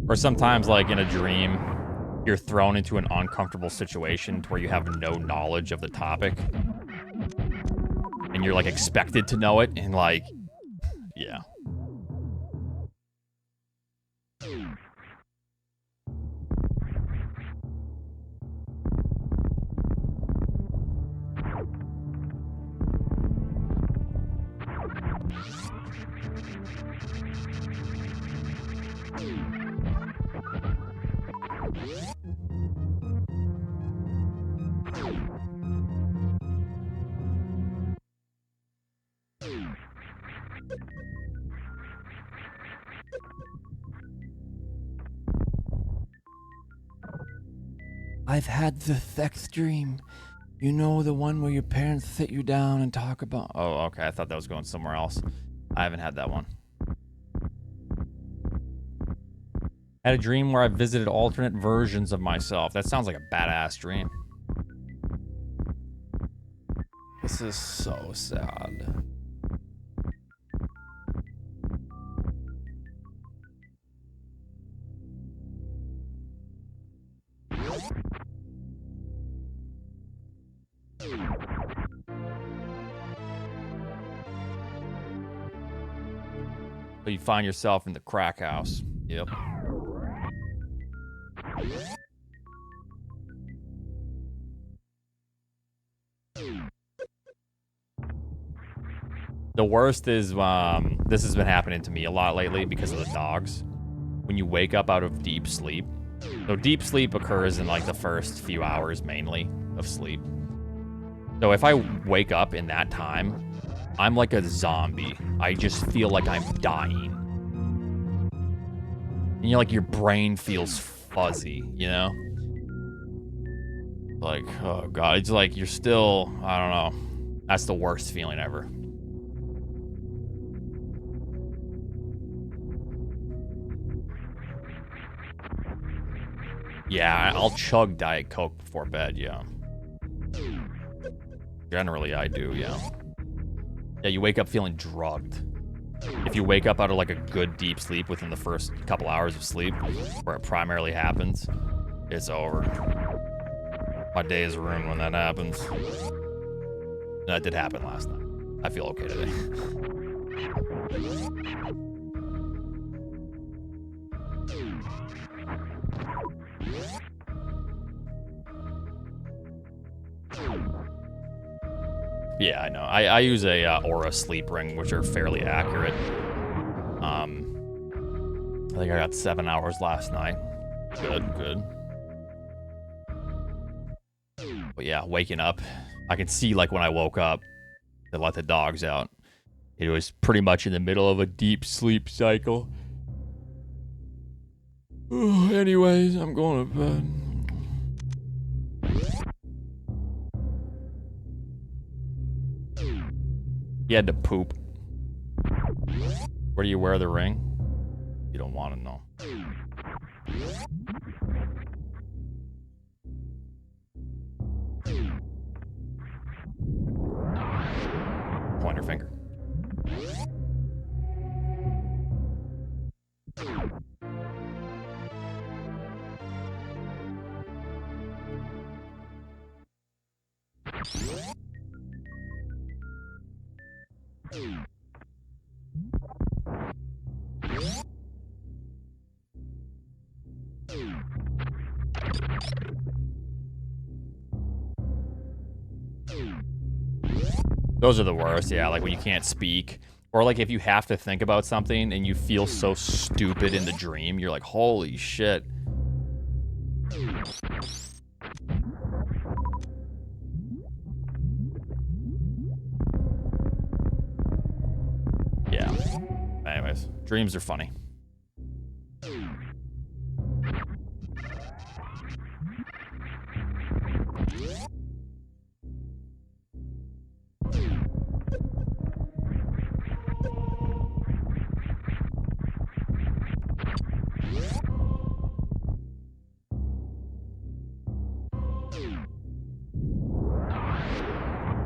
Or sometimes, like in a dream, you're thrown into an uncomfortable situation to where you have no knowledge of the topic. And you're like expected to know it, and like, yeah. I've had the sex dream. You know, the one where your parents sit you down and talk about... Oh, okay. I thought that was going somewhere else. I haven't had that one. I had a dream where I visited alternate versions of myself. That sounds like a badass dream. This is so sad. So you find yourself in the crack house. Yep. The worst is, this has been happening to me a lot lately because of the dogs. When you wake up out of deep sleep. So deep sleep occurs in like the first few hours mainly of sleep. So if I wake up in that time, I'm like a zombie. I just feel like I'm dying. And you're like, your brain feels fuzzy, you know? Like, oh God, it's like you're still, I don't know. That's the worst feeling ever. Yeah, I'll chug Diet Coke before bed, yeah. Generally, I do, yeah. Yeah, you wake up feeling drugged. If you wake up out of like a good deep sleep within the first couple hours of sleep, where it primarily happens, it's over. My day is ruined when that happens. That did happen last night. I feel okay today. Yeah, I know. I use a Aura sleep ring, which are fairly accurate. I think I got 7 hours last night. Good. But yeah, waking up, I can see like when I woke up to let the dogs out. It was pretty much in the middle of a deep sleep cycle. Anyways, I'm going to bed. You had to poop. Where do you wear the ring? You don't want to know. Pointer finger. Those are the worst, yeah, like when you can't speak. Or like if you have to think about something and you feel so stupid in the dream, you're like, holy shit. Yeah. Anyways, dreams are funny.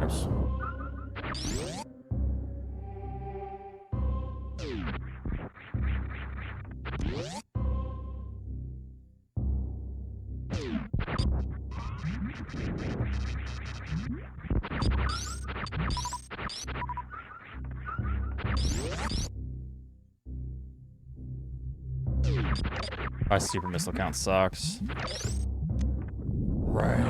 Oops. My super missile count sucks. Range.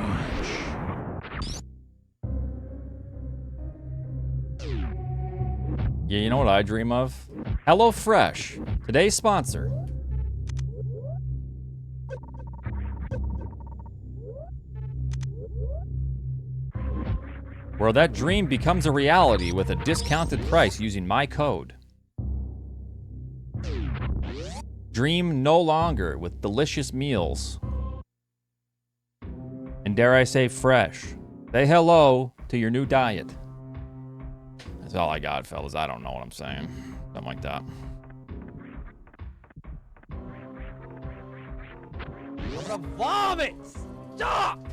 Yeah, you know what I dream of? HelloFresh, today's sponsor. Where that dream becomes a reality with a discounted price using my code. Dream no longer with delicious meals. And dare I say fresh. Say hello to your new diet. That's all I got, fellas. I don't know what I'm saying. Something like that. I'm gonna vomit! Stop!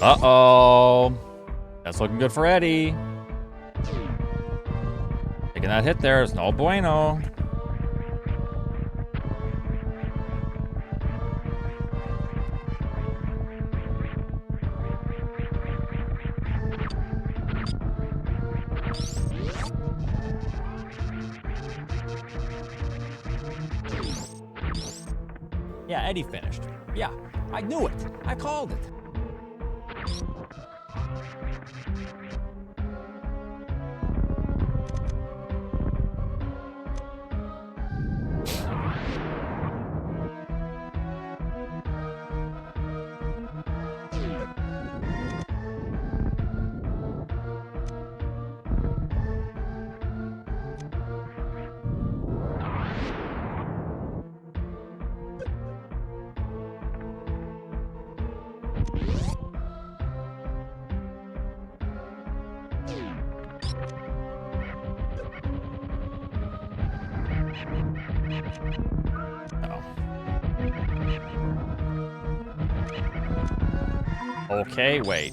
Uh-oh. That's looking good for Eddie. Taking that hit there is no bueno. Yeah, Eddie finished. Yeah, I knew it. I called it. Okay, wait.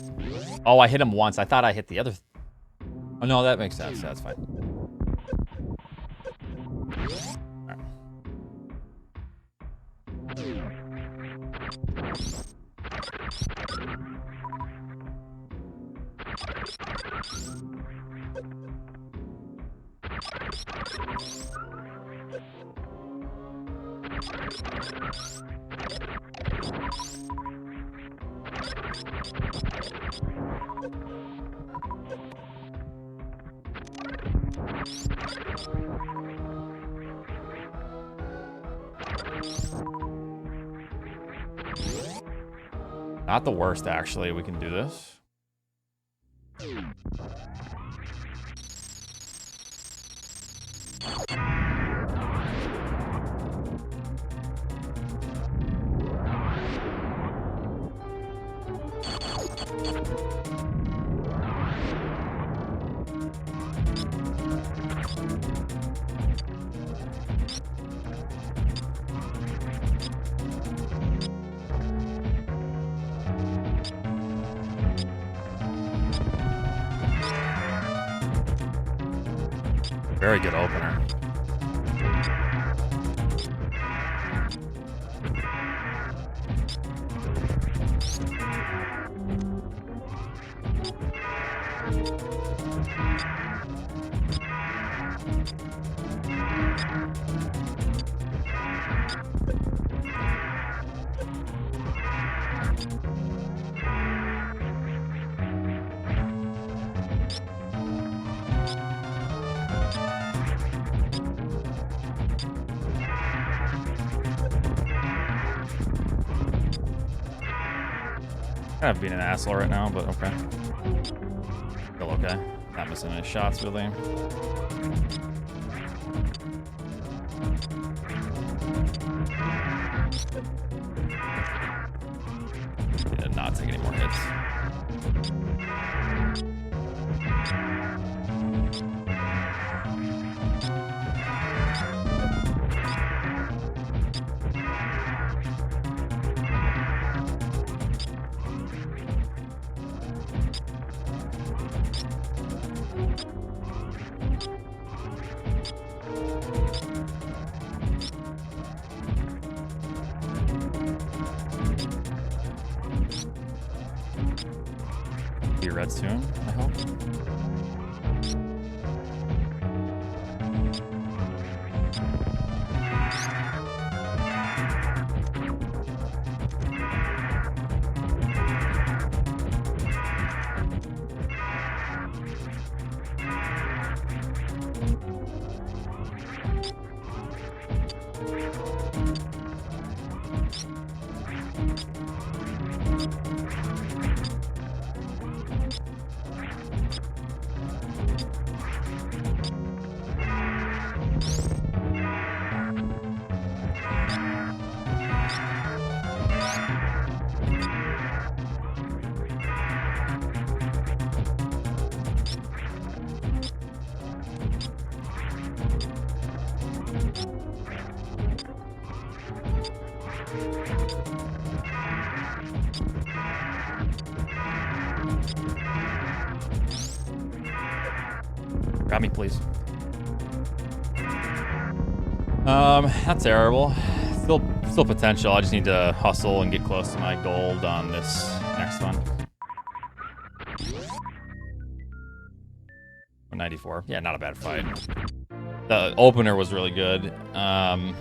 Oh, I hit him once. I thought I hit the other. Oh, no, that makes sense. That's fine. All right. Not the worst, actually. We can do this. Very good opener. Kind of being an asshole right now, but okay. Still okay. Not missing any shots, really. Need to not take any more hits. Your red soon, I hope. Grab me, please. Not terrible. Still potential. I just need to hustle and get close to my gold on this next one. 194. Yeah, not a bad fight. The opener was really good. My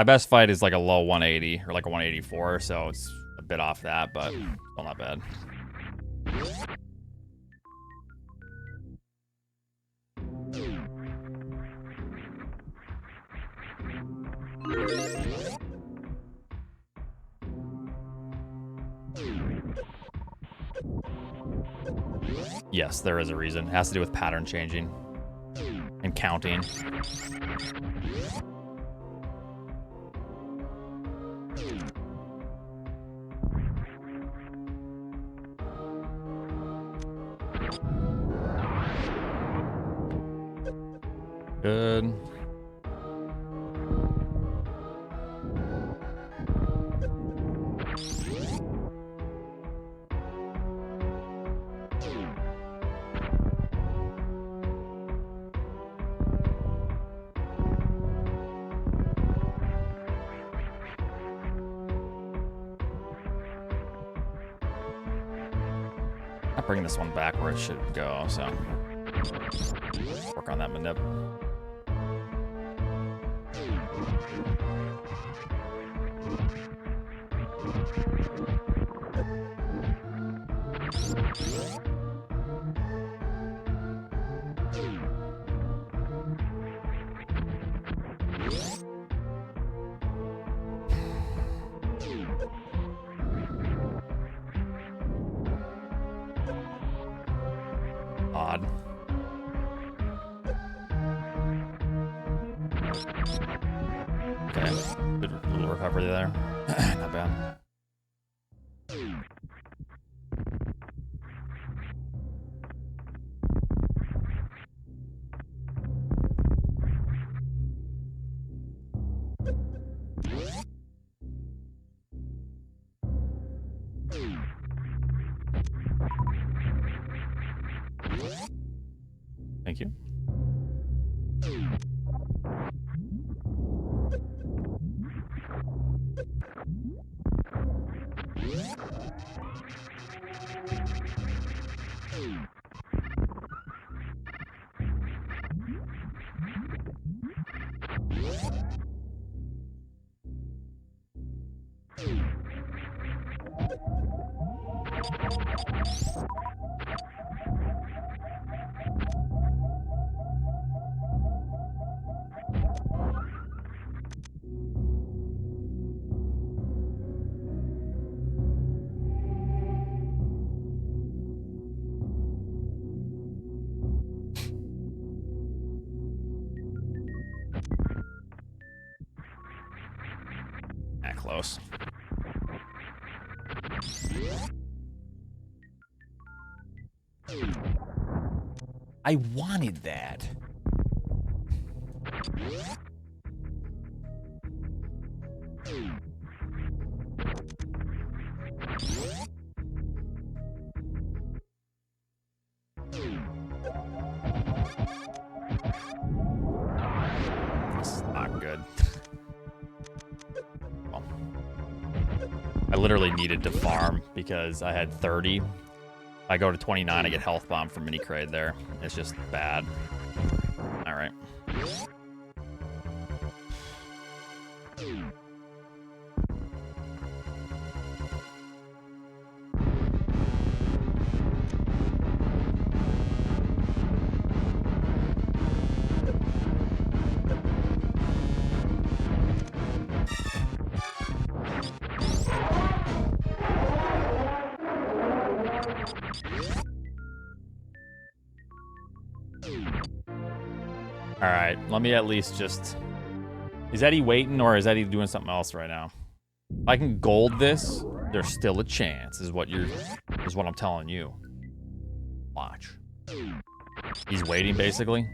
best fight is like a low 180 or like a 184, so it's a bit off that, but still not bad. Yes, there is a reason. It has to do with pattern changing and counting. Good. bring this one back where it should go, so work on that manip. Odd. Okay, good little recovery there. Not bad. Thank you. Close. I wanted that. This is not good. Well, I literally needed to farm because I had 30. If I go to 29, I get health bomb from mini crate there. It's just bad. All right. All right, let me at least just... Is Eddie waiting or is Eddie doing something else right now? If I can gold this, there's still a chance, is what I'm telling you. Watch. He's waiting, basically.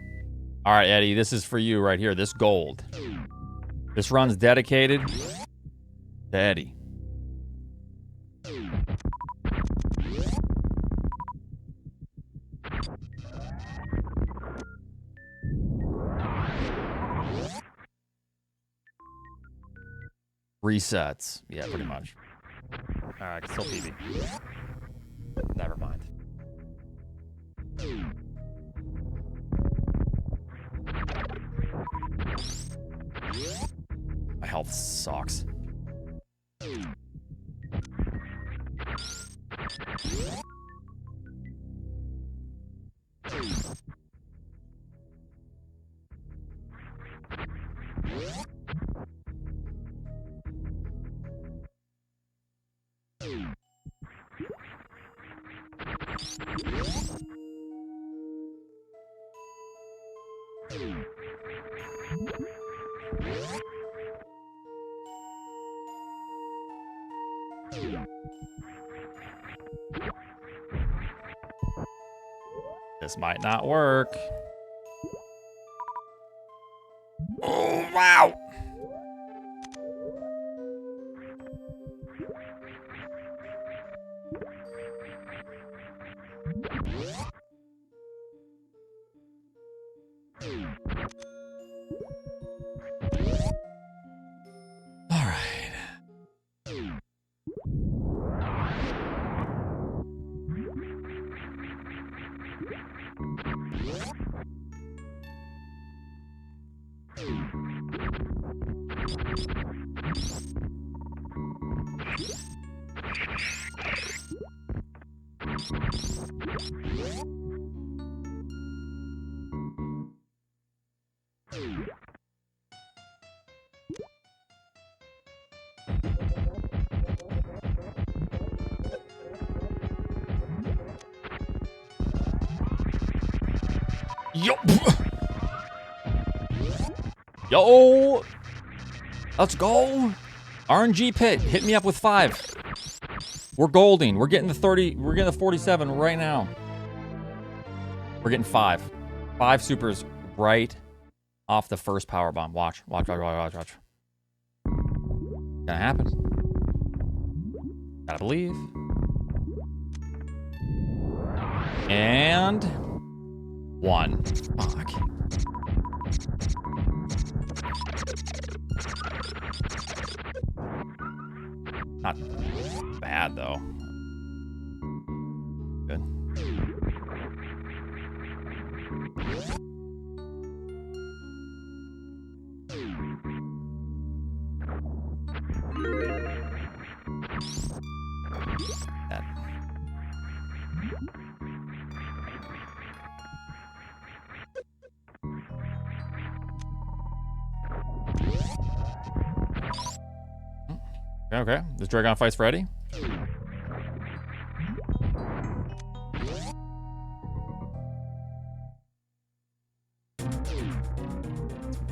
All right, Eddie, this is for you right here, this gold. This run's dedicated to Eddie. Resets. Yeah, pretty much. Alright, still PB. Never mind. My health sucks. This might not work. Oh, wow. All right. Yo! Yo! Let's go! RNG pit, hit me up with 5. We're golding. We're getting the 30. We're getting the 47 right now. We're getting 5. 5 supers right off the first power bomb. Watch. Watch, watch, watch, watch, watch. Gonna happen. Gotta believe. And 1. Fuck. Not bad though. Good. That. Okay. This Dragon fights Freddy.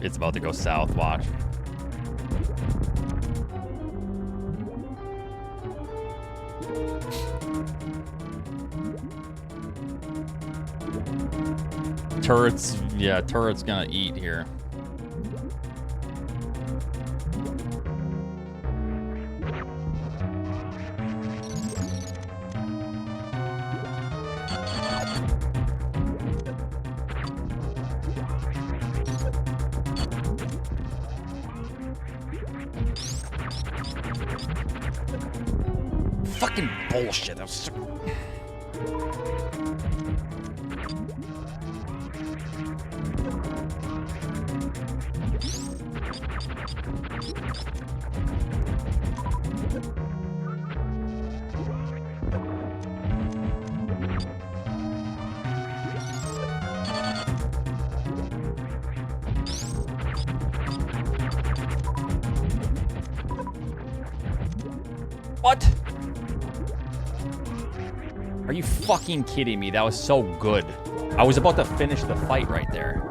It's about to go south. Watch. Turrets. Yeah, turret's gonna eat here. Fucking bullshit. That was so... What? Are you fucking kidding me? That was so good. I was about to finish the fight right there.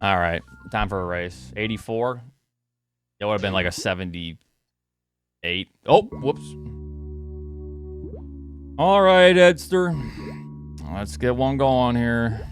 All right, time for a race. 84. It would have been like a 78. Oh, whoops. All right, Edster. Let's get one going here.